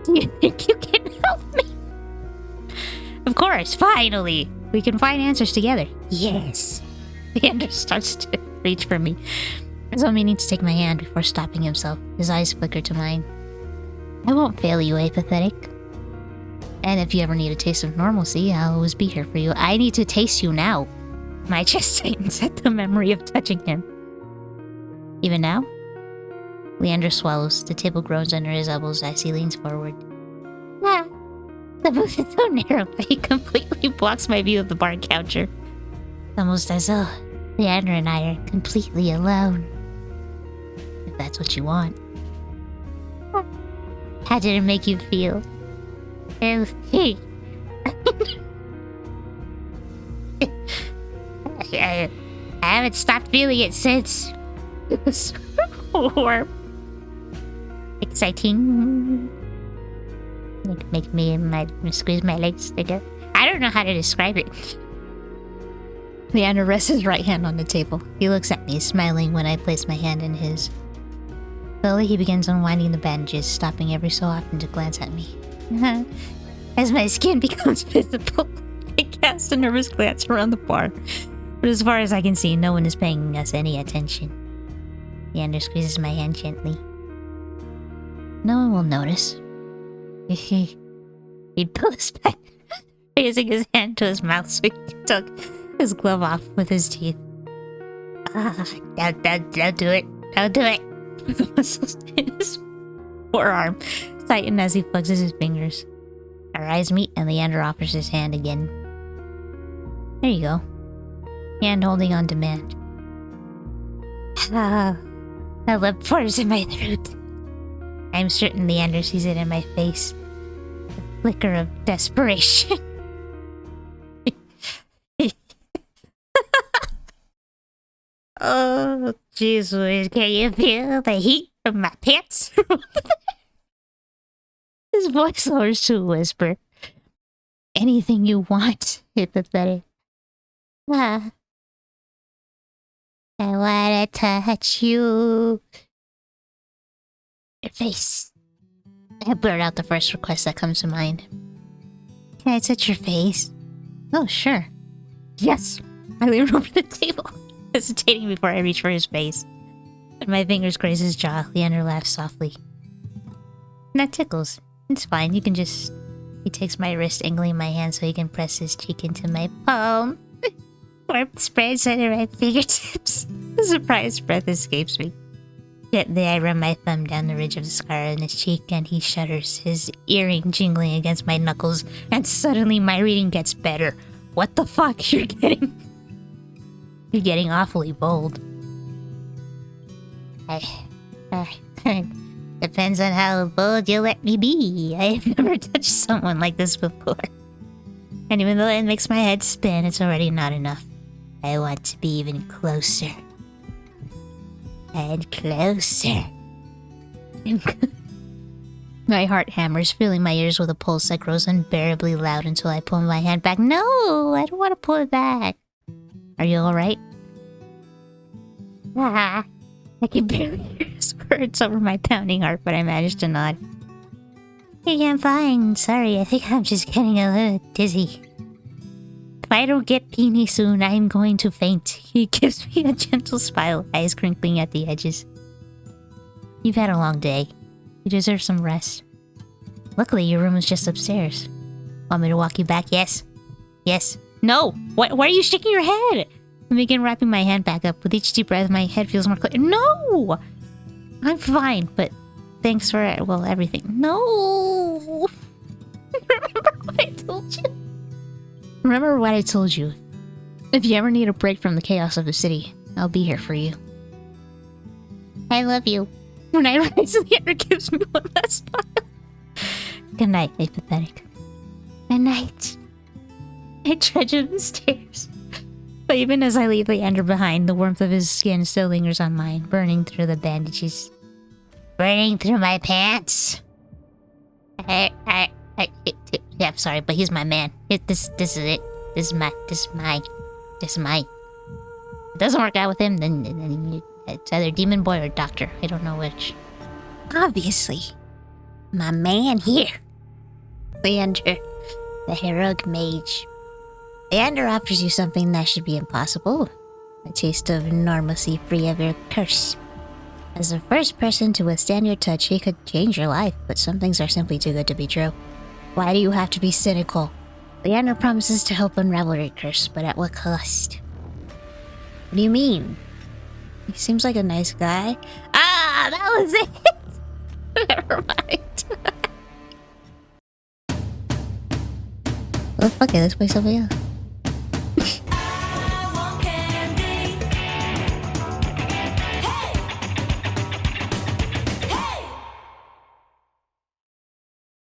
Do you think you can help me? Of course, finally! We can find answers together. Yes! Leander starts to reach for me, as though meaning to take my hand before stopping himself. His eyes flicker to mine. I won't fail you, apathetic. And if you ever need a taste of normalcy, I'll always be here for you. I need to taste you now. My chest tightens at the memory of touching him. Even now? Leander swallows. The table groans under his elbows as he leans forward. Ah, the booth is so narrow that he completely blocks my view of the bar counter. It's almost as though Leander and I are completely alone. If that's what you want. How did it make you feel? I haven't stopped feeling it since. It was warm. Exciting. Make me squeeze my legs together. I don't know how to describe it. Leander rests his right hand on the table. He looks at me, smiling when I place my hand in his. Slowly, he begins unwinding the bandages, stopping every so often to glance at me. As my skin becomes visible, I cast a nervous glance around the bar. But as far as I can see, no one is paying us any attention. Leander squeezes my hand gently. No one will notice. He'd pull us back, raising his hand to his mouth so he took his glove off with his teeth. Don't do it. Don't do it. The muscles in his forearm tighten as he flexes his fingers. Our eyes meet and Leander offers his hand again. There you go. Hand holding on demand. A lip pours in my throat. I'm certain Leander sees it in my face. A flicker of desperation. Oh, jeez Louise, can you feel the heat from my pants? His voice lowers to a whisper. Anything you want, pathetic. I wanna touch you. Your face. I blurt out the first request that comes to mind. Can I touch your face? Oh, sure. Yes. I lean over the table, hesitating before I reach for his face. When my fingers graze his jaw, Leander laughs softly. That tickles. It's fine. You can just... He takes my wrist, angling my hand so he can press his cheek into my palm. Warmth spreads under my fingertips. A surprised breath escapes me. Gently, I run my thumb down the ridge of the scar on his cheek, and he shudders, his earring jingling against my knuckles, and suddenly my reading gets better. What the fuck? You're getting awfully bold. Depends on how bold you let me be. I have never touched someone like this before. And even though it makes my head spin, it's already not enough. I want to be even closer. And closer. My heart hammers, filling my ears with a pulse that grows unbearably loud until I pull my hand back. No, I don't want to pull it back. Are you alright? I can barely hear his words over my pounding heart, but I managed to nod. Hey, I'm fine. Sorry, I think I'm just getting a little dizzy. If I don't get peeny soon, I'm going to faint. He gives me a gentle smile, eyes crinkling at the edges. You've had a long day. You deserve some rest. Luckily, your room is just upstairs. Want me to walk you back? Yes. Yes. No! Why are you shaking your head? I begin wrapping my hand back up. With each deep breath, my head feels more clear. No! I'm fine, but thanks for, well, everything. No! Remember what I told you? Remember what I told you. If you ever need a break from the chaos of the city, I'll be here for you. I love you. When I rise, the air gives me one last smile. Good night, apathetic. Good night. I trudge up the stairs. But even as I leave Leander behind, the warmth of his skin still lingers on mine, burning through the bandages. Burning through my pants? Yeah, I'm sorry, but he's my man. This is it. This is mine. If it doesn't work out with him, then it's either Demon Boy or Doctor. I don't know which. Obviously. My man here. Leander, the heroic mage. Leander offers you something that should be impossible. A taste of normalcy free of your curse. As the first person to withstand your touch, he could change your life, but some things are simply too good to be true. Why do you have to be cynical? Leander promises to help unravel your curse, but at what cost? What do you mean? He seems like a nice guy. Ah, that was it! Never mind. Well, fuck it, let's play something else.